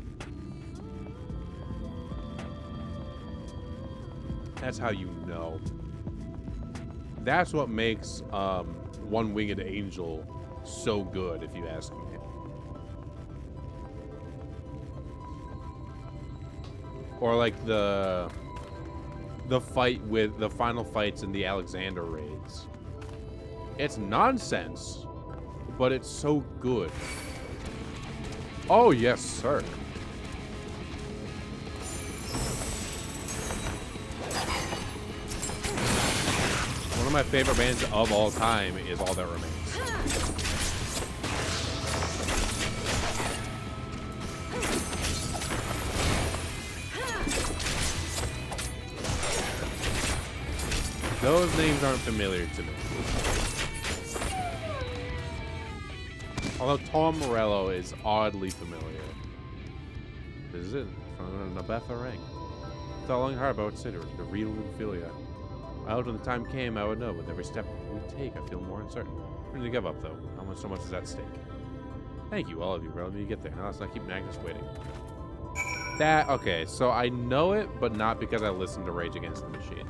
A: That's how you know. That's what makes One Winged Angel so good, if you ask me. Or like the fight with the final fights in the Alexander raids. It's nonsense, but it's so good. Oh, yes, sir. One of my favorite bands of all time is All That Remains. Those names aren't familiar to me. Although Tom Morello is oddly familiar. This is it, from Nabetha Rang. Without long hard about consider the real Ophelia. I hoped when the time came I would know. With every step we take, I feel more uncertain. I'm ready to give up, though. How much so much is at stake? Thank you, all of you, for letting me get there. Now let's not keep Magnus waiting. That, okay, so I know it, but not because I listened to Rage Against the Machine.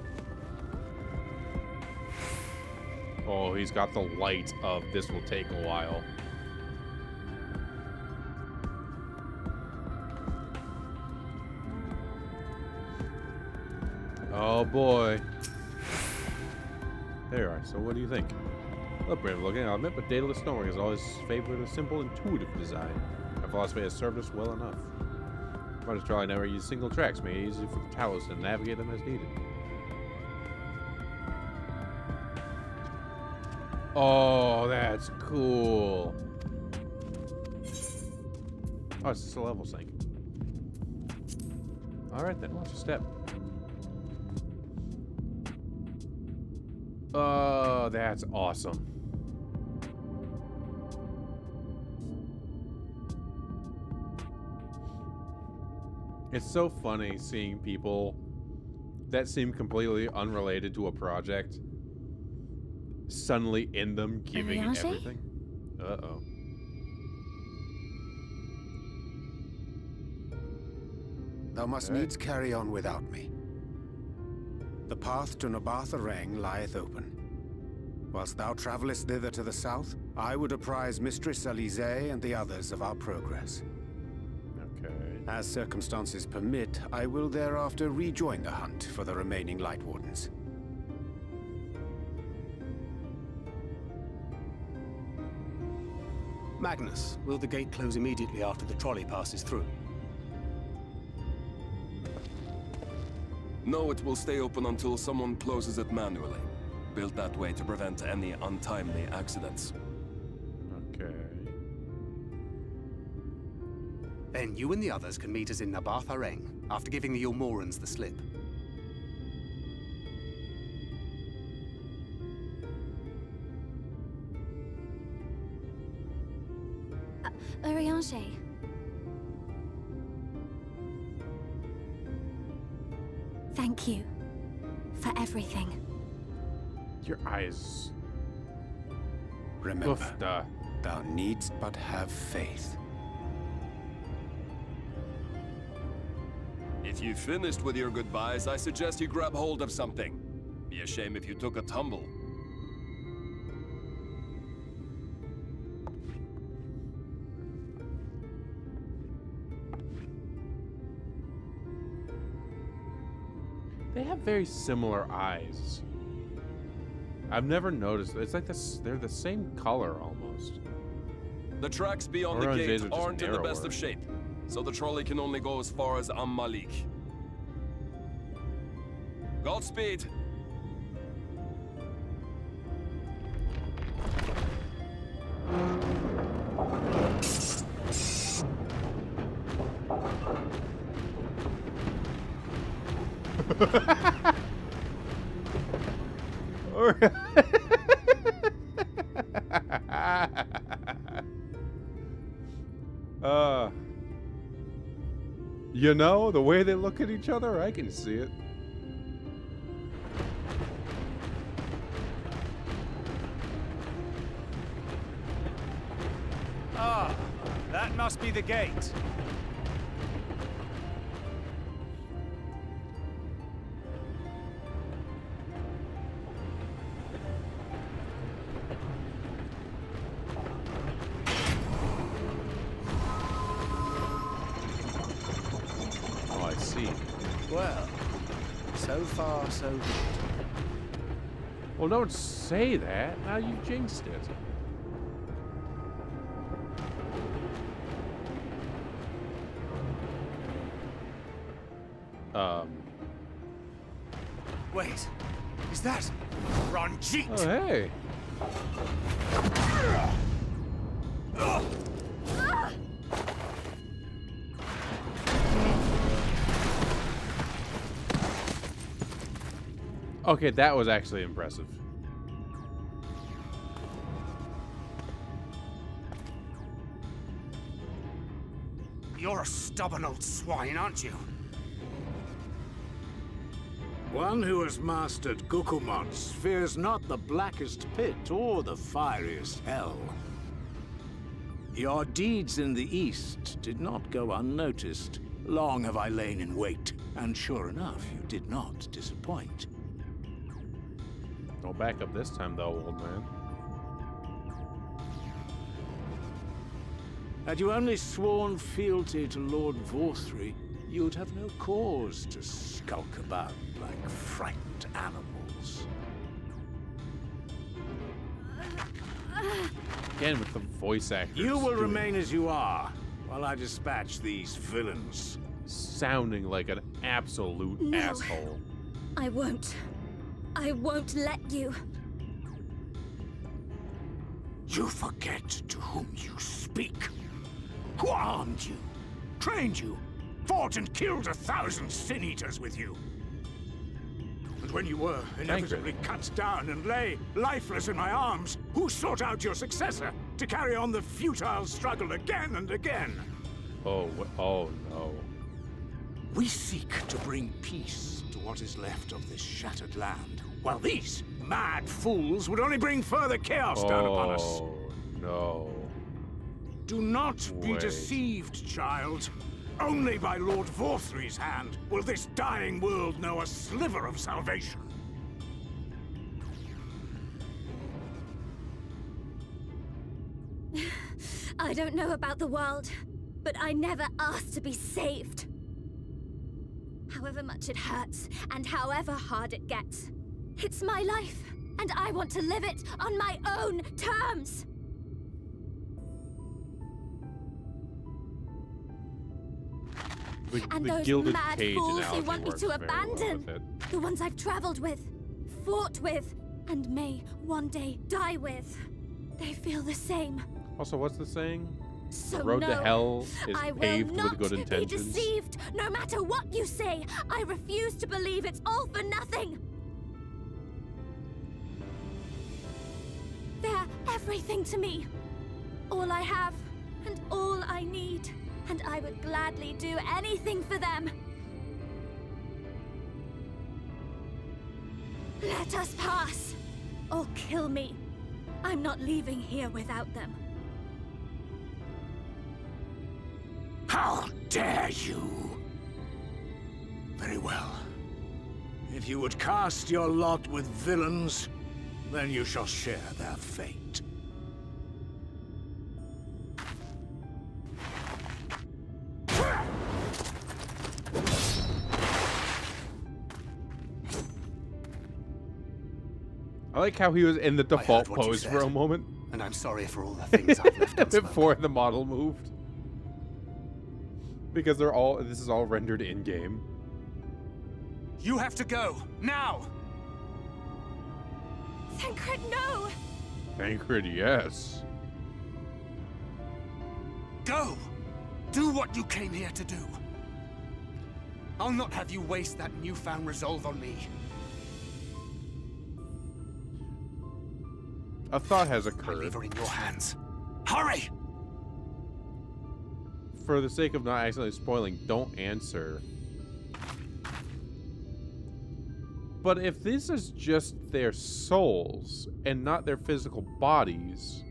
A: Oh, he's got the light of this will take a while. Oh boy. There you are. So what do you think? Well, brave looking, I'll admit, but Daedalus Stormwing has always favored a simple, intuitive design. Our philosophy has served us well enough. Might as well never use single tracks, make it easy for the Talos to navigate them as needed. Oh, that's cool. Oh, it's just a level sync. Alright then, watch your step. Oh, that's awesome. It's so funny seeing people that seem completely unrelated to a project suddenly in them giving everything. Uh-oh.
G: Thou must needs carry on without me. The path to Nabatha Rang lieth open. Whilst thou travellest thither to the south, I would apprise Mistress Alize and the others of our progress.
A: Okay.
G: As circumstances permit, I will thereafter rejoin the hunt for the remaining Light Wardens.
C: Magnus, will the gate close immediately after the trolley passes through?
D: No, it will stay open until someone closes it manually. Built that way to prevent any untimely accidents.
A: Okay.
C: Then you and the others can meet us in Nabatha Rang, after giving the Ilmorans the slip.
E: Urianger. Thank you for everything.
A: Your eyes.
G: Remember,
A: Oof, duh.
G: thou needst but have faith.
D: If you finished with your goodbyes, I suggest you grab hold of something. Be a shame if you took a tumble.
A: They have very similar eyes. I've never noticed. It's like this. They're the same color almost.
D: The tracks beyond the
A: Oranges
D: gate
A: are just
D: aren't in the best
A: narrower.
D: of shape, so the trolley can only go as far as Malik. Godspeed.
A: You know, the way they look at each other, I can see it.
C: Ah, that must be the gate.
A: Oh, I see.
C: Well, so far so good.
A: Well, don't say that. Now you jinxed it.
C: Wait, is that Ranjit?
A: Oh, hey. Okay, that was actually impressive.
C: You're a stubborn old swine, aren't you?
G: One who has mastered Gukumots fears not the blackest pit or the fieriest hell. Your deeds in the east did not go unnoticed. Long have I lain in wait, and sure enough, you did not disappoint.
A: Don't back up this time, though, old man.
G: Had you only sworn fealty to Lord Vorthry, you'd have no cause to skulk about like frightened animals.
A: Again with the voice actors.
G: You will remain as you are, while I dispatch these villains.
A: Sounding like an absolute
E: No.
A: asshole.
E: I won't. I won't let you.
G: You forget to whom you speak. Who armed you, trained you, fought and killed 1,000 sin-eaters with you. And when you were inevitably cut down and lay lifeless in my arms, who sought out your successor to carry on the futile struggle again and again?
A: Oh no.
G: We seek to bring peace to what is left of this shattered land, while these mad fools would only bring further chaos down upon us.
A: Oh no.
G: Do not be
A: Wait.
G: deceived, child. Only by Lord Vorthry's hand will this dying world know a sliver of salvation.
E: I don't know about the world, but I never asked to be saved. However much it hurts, and however hard it gets. It's my life, and I want to live it on my own terms. And
A: The
E: those
A: gilded
E: mad
A: cage
E: fools who
A: analogy
E: want me
A: works
E: to
A: very well
E: abandon.
A: with it.
E: The ones I've traveled with, fought with, and may one day die with. They feel the same.
A: Also, what's the saying?
E: So
A: The road
E: no,
A: to hell is
E: I will
A: paved
E: not
A: with good intentions.
E: be deceived. No matter what you say, I refuse to believe it's all for nothing. They're everything to me. All I have, and all I need. And I would gladly do anything for them. Let us pass, or kill me. I'm not leaving here without them.
G: How dare you! Very well. If you would cast your lot with villains, then you shall share their fate.
A: I like how he was in the default
C: what you
A: pose for
C: said.
A: a moment
C: And I'm sorry for all the things I've left unspoken.
A: before the model moved. Because this is all rendered in-game.
C: You have to go, now!
E: Thancred, no!
A: Thancred, yes.
C: Go! Do what you came here to do. I'll not have you waste that newfound resolve on me.
A: A thought has
C: I
A: occurred.
C: leave her in your hands. Hurry!
A: For the sake of not accidentally spoiling, don't answer. But if this is just their souls and not their physical bodies,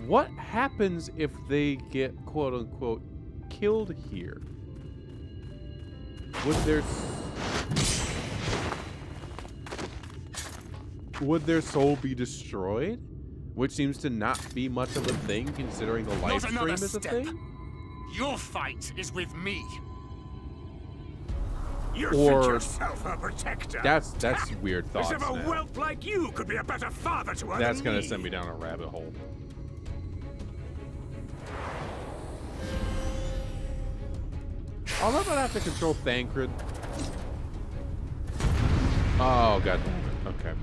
A: what happens if they get quote-unquote killed here? Would their soul be destroyed? Which seems to not be much of a thing, considering the live stream is a thing?
C: Your fight is with me.
J: You
A: Or-
J: think yourself a protector?
A: That's weird thoughts
J: As if a
A: now.
J: whelp like you could be a better father to her
A: That's
J: than
A: gonna
J: me.
A: send me down a rabbit hole. I'll never have to control Thancred. Oh, god damn it. Okay.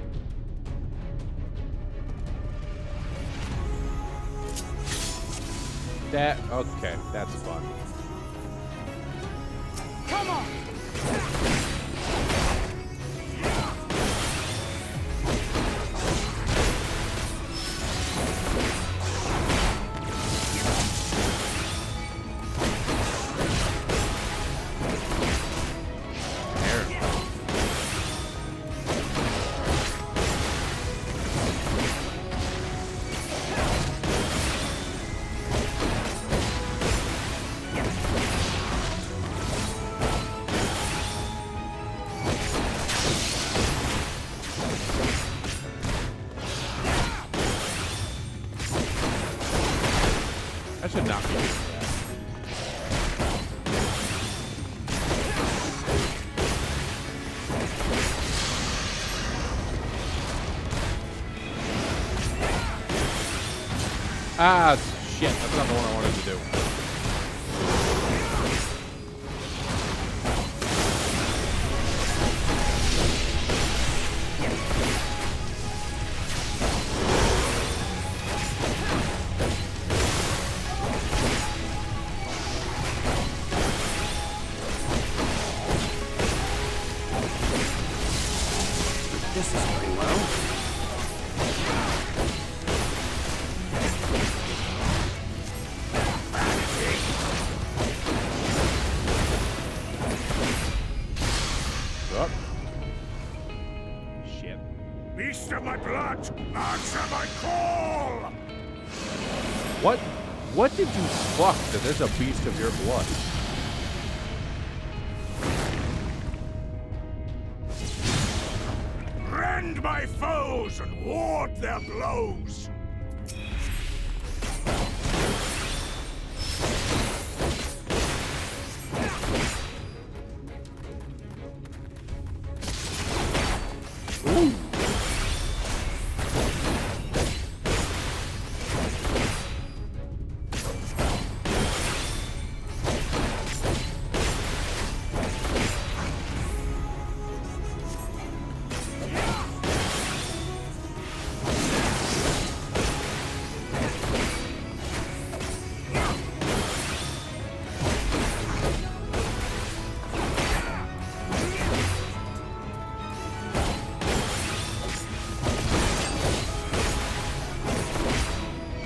A: Okay, that's fun.
C: Come on!
A: I should not be doing that. Ah, shit. That's not the one I wanted to do.
C: This is going well.
A: Up. Shit.
J: Beast of my blood, answer my call!
A: What did you fuck that there's a beast of your blood?
J: Rend my foes and ward their blows!
A: Ooh.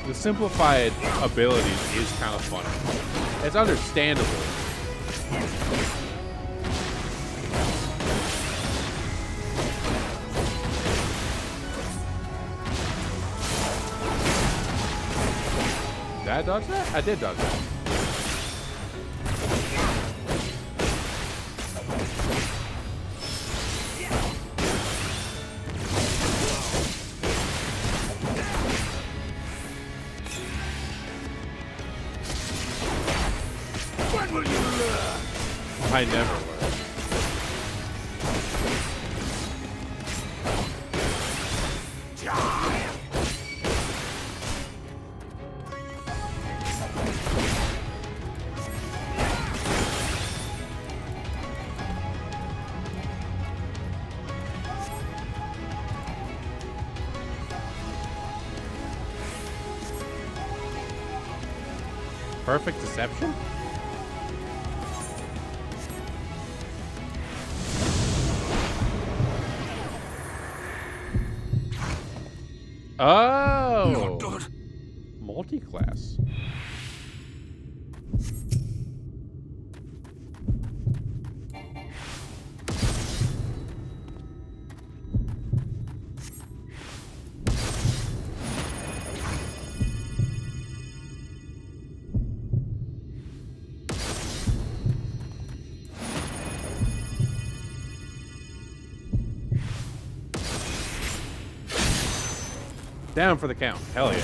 A: The simplified abilities is kind of funny. It's understandable. Did I dodge that? I did dodge that.
J: When will you learn?
A: I never learned.
J: Die!
A: Perfect deception? Oh!
D: Not good.
A: Multi-class. Down for the count. Hell yeah.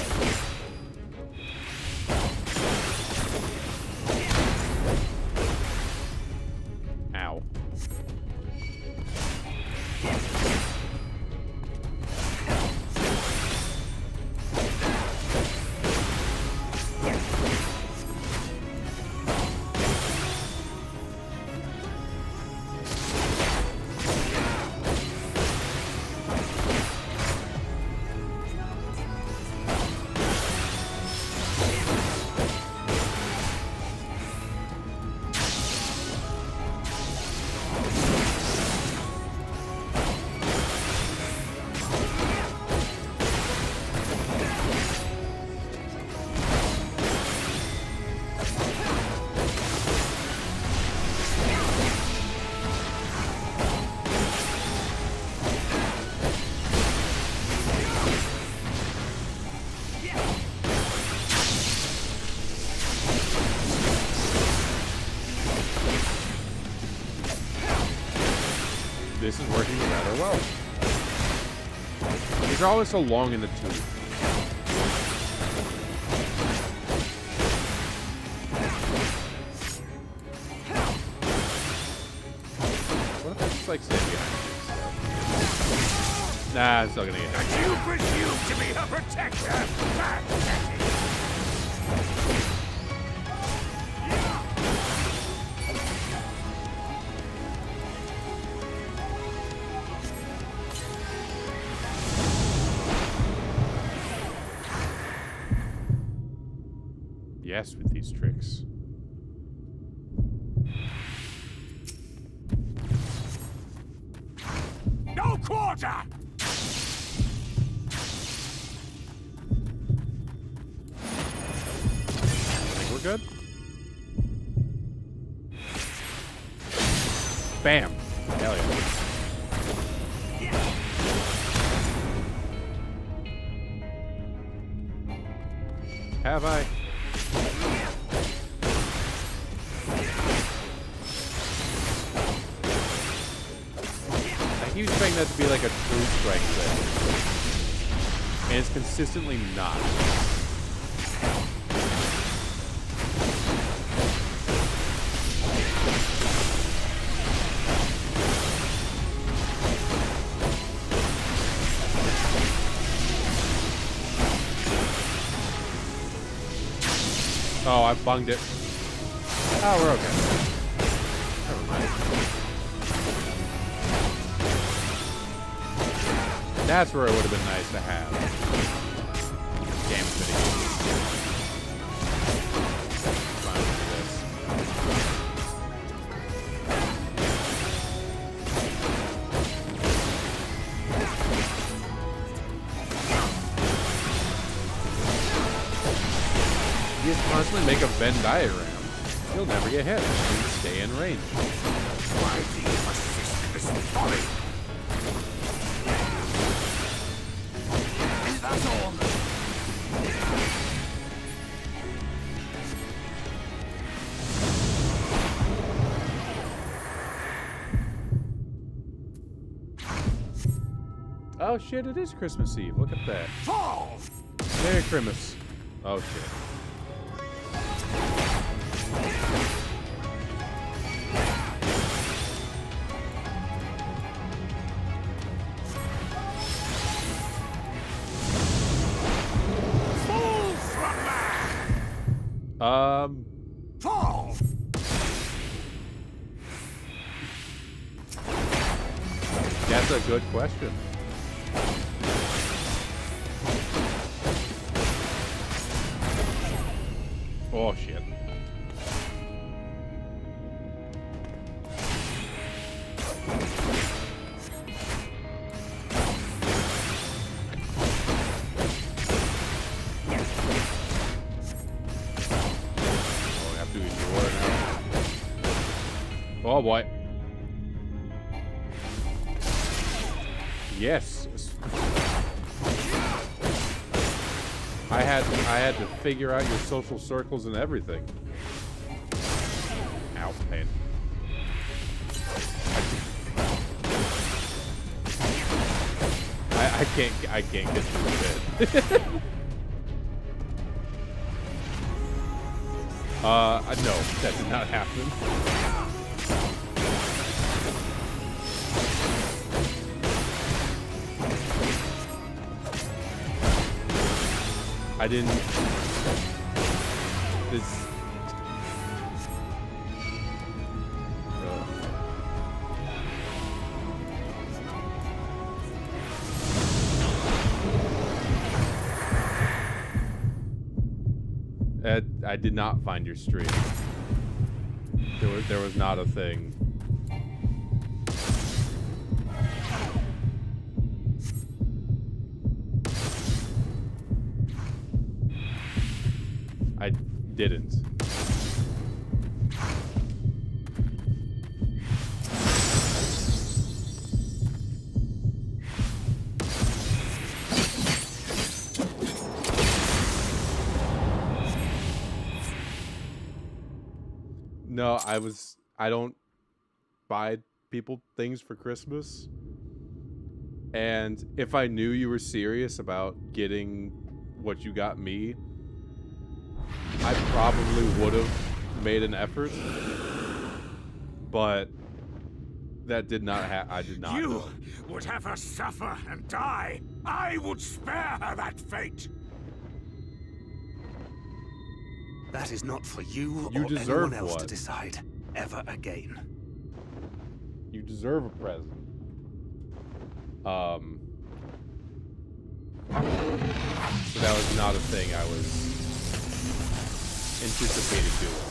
A: Ow. This is working rather well. These are always so long in the tooth. What if I just like stand behind? Nah, I'm still gonna get hit.
J: You presume to be her protector! Pathetic!
A: Yes, with these tricks.
J: No quarter!
A: Think we're good? Bam! Hell yeah. Have I? I keep expecting that to be like a true strike thing. And it's consistently not. Oh, I bunged it. Oh, we're okay. Never mind. That's where it would have been nice to have. Damage mitigation. Fine with this. You just constantly make a Venn diagram. You'll never get hit. You stay in range.
J: Why do you persist in this folly? Is that all?
A: Oh shit, it is Christmas Eve. Look at that.
J: Fall!
A: Merry Christmas. Oh shit.
J: Fall from man! Fall!
A: That's a good question. Oh shit. Oh boy. Yes. I had to figure out your social circles and everything. Ow, pain. I can't get through this. No, that did not happen. I didn't. This. I did not find your stream. There was not a thing. I didn't. No, I don't buy people things for Christmas. And if I knew you were serious about getting what you got me, I probably would have made an effort. But that did not I did not.
J: You would have her suffer and die. I would spare her that fate.
C: That is not for you
A: You
C: or
A: deserve
C: anyone else to
A: what?
C: decide ever again.
A: You deserve a present. So that was not a thing I was anticipated doing.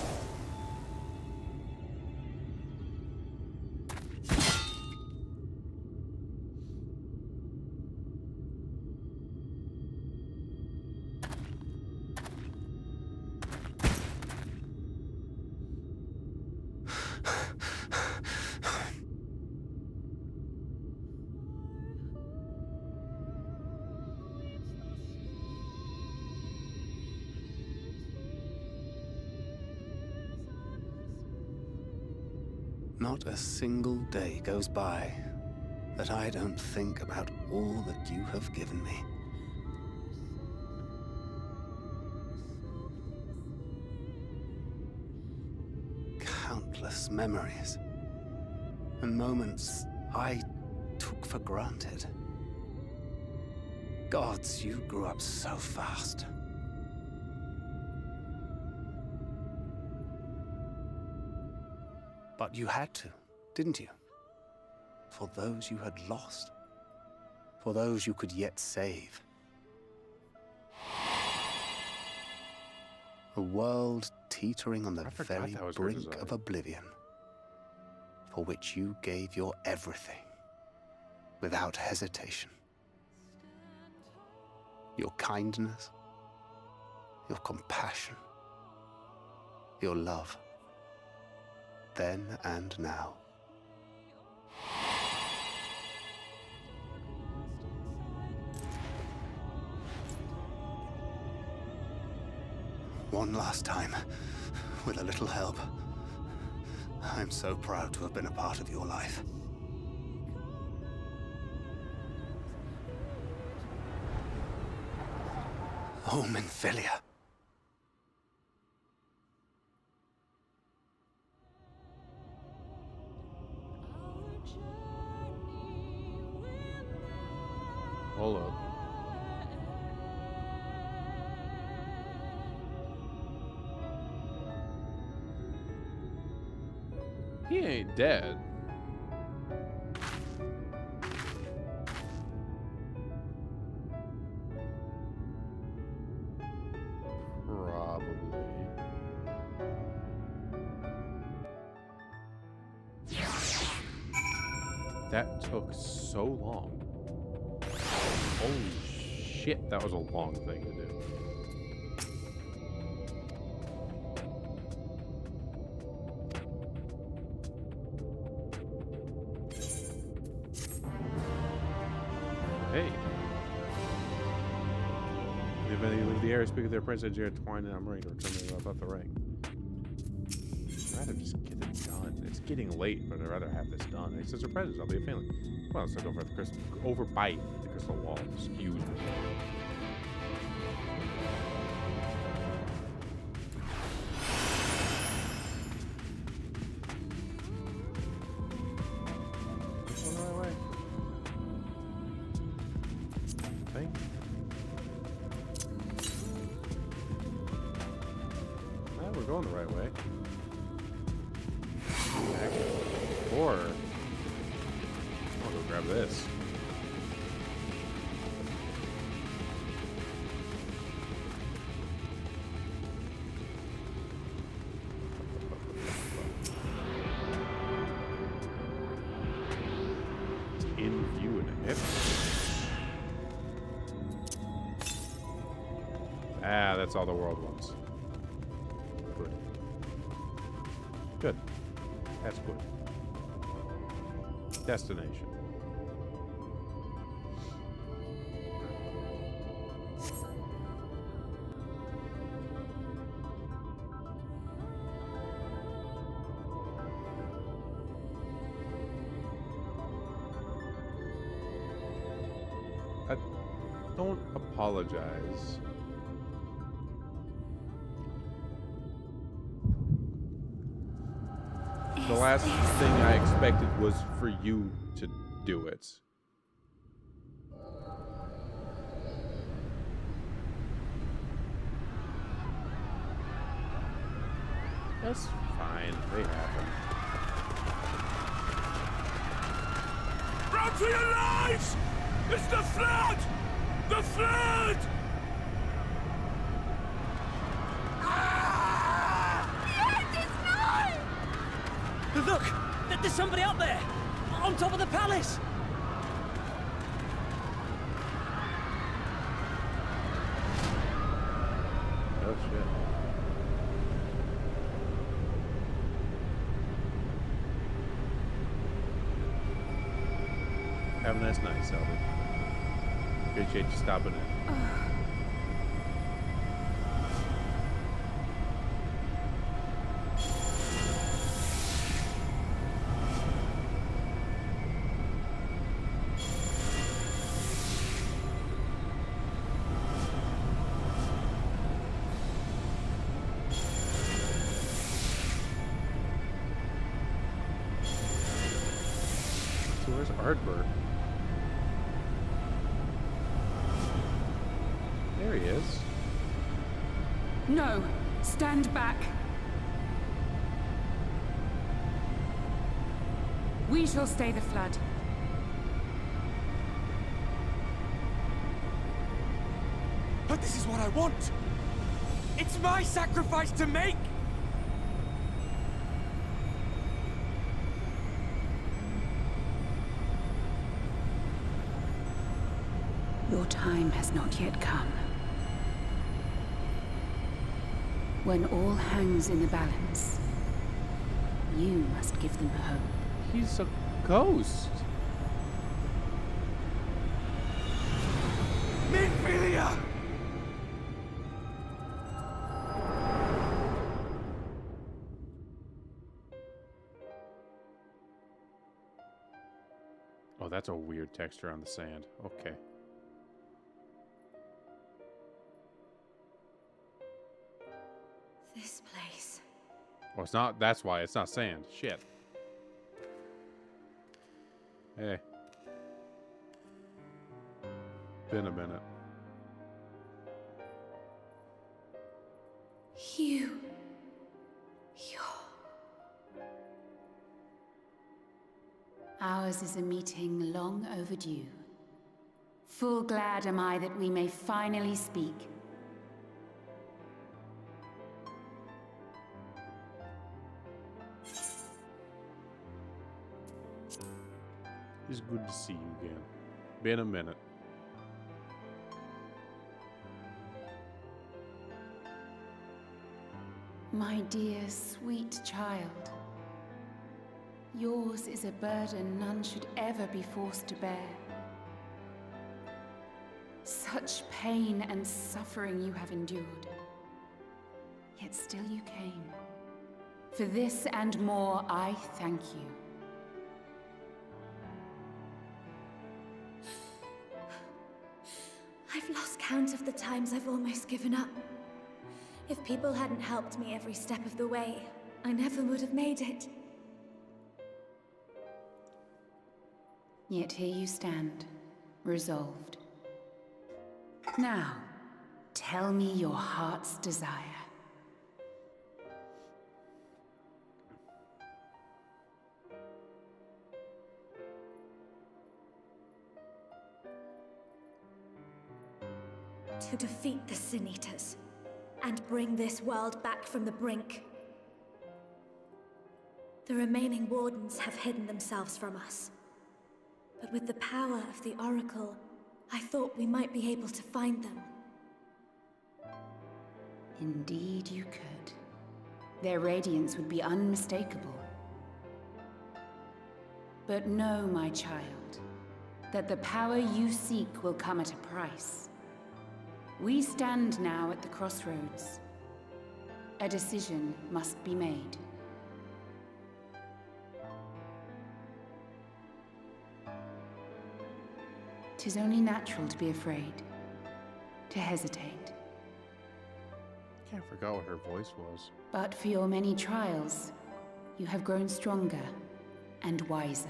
C: Not a single day goes by that I don't think about all that you have given me. Countless memories and moments I took for granted. Gods, you grew up so fast. But you had to, didn't you? For those you had lost. For those you could yet save. A world teetering on the very brink of oblivion. For which you gave your everything. Without hesitation. Your kindness. Your compassion. Your love. Then and now. One last time, with a little help. I'm so proud to have been a part of your life. Oh, Minfilia.
A: Hold up. He ain't dead. Probably. That took so long. Holy shit, that was a long thing to do. Hey. If any of the air speak of their prince and Jared Twine and I'm ready to return them about the ring. I'd rather just get it done. It's getting late, but I'd rather have this done. He says, surprises, I'll be a failing. Well, let's go for the crystal, over by the crystal wall. Excuse me. Going the right way. I think. Yeah, we're going the right way. Or I'll go grab this. In view and a hit. Ah, that's all the world wants. Good. Good. That's good. Destination. Don't apologize. The last thing I expected was for you to do it. That's fine. They happen.
J: Run for your lives! It's the flood! The flood!
K: Look! There's somebody up there! On top of the palace!
A: Oh shit. Have a nice night, Selby. Appreciate you stopping in. So where's Ardbert? There he is.
L: No, stand back. We shall stay the flood.
K: But this is what I want! It's my sacrifice to make!
L: Your time has not yet come. When all hangs in the balance, you must give them hope.
A: He's a ghost.
K: Minfilia!
A: Oh, that's a weird texture on the sand. Okay.
E: This place.
A: Oh, it's not. That's why it's not sand. Shit. Hey. Been a minute.
L: You. Ours is a meeting long overdue. Full glad am I that we may finally speak.
A: It's good to see you again. Been a minute.
L: My dear, sweet child. Yours is a burden none should ever be forced to bear. such pain and suffering you have endured. Yet still you came. For this and more, I thank you.
E: I've lost count of the times I've almost given up. If people hadn't helped me every step of the way, I never would have made it.
L: Yet here you stand, resolved. Now, tell me your heart's desire.
E: To defeat the Sin Eaters, and bring this world back from the brink. The remaining Wardens have hidden themselves from us. But with the power of the Oracle, I thought we might be able to find them.
L: Indeed you could. Their radiance would be unmistakable. But know, my child, that the power you seek will come at a price. We stand now at the crossroads. A decision must be made. 'Tis only natural to be afraid, to hesitate.
A: Can't forget what her voice was.
L: But for your many trials, you have grown stronger and wiser.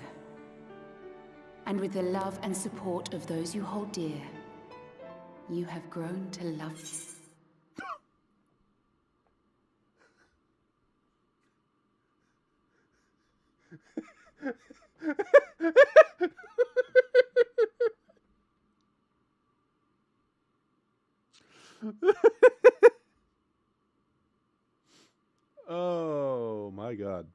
L: And with the love and support of those you hold dear, you have grown to love
A: Oh my god.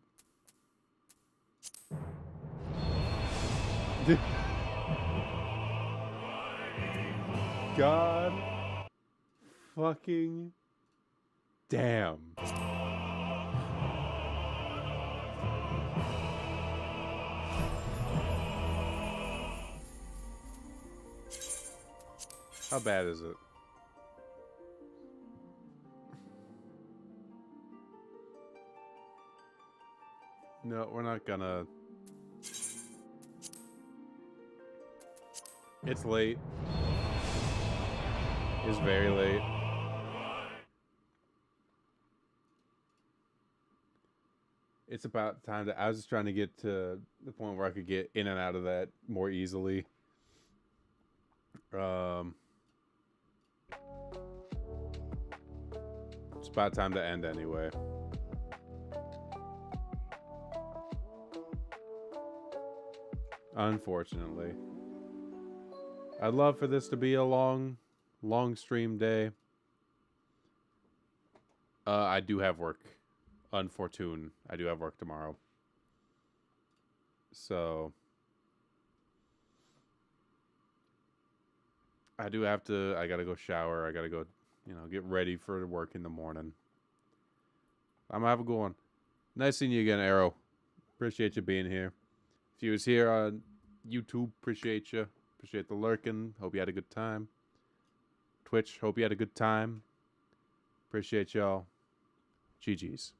A: God fucking damn. How bad is it? No, we're not gonna. It's late. It's very late. It's about time to. I was just trying to get to the point where I could get in and out of that more easily. It's about time to end anyway. Unfortunately. I'd love for this to be a long stream day. I do have work. Unfortunate. I do have work tomorrow. So I gotta go shower. I gotta go, get ready for work in the morning. I'm gonna have a good one. Nice seeing you again, Arrow. Appreciate you being here. If you was here on YouTube, appreciate you. Appreciate the lurking. Hope you had a good time. Twitch, hope you had a good time. Appreciate y'all. GG's.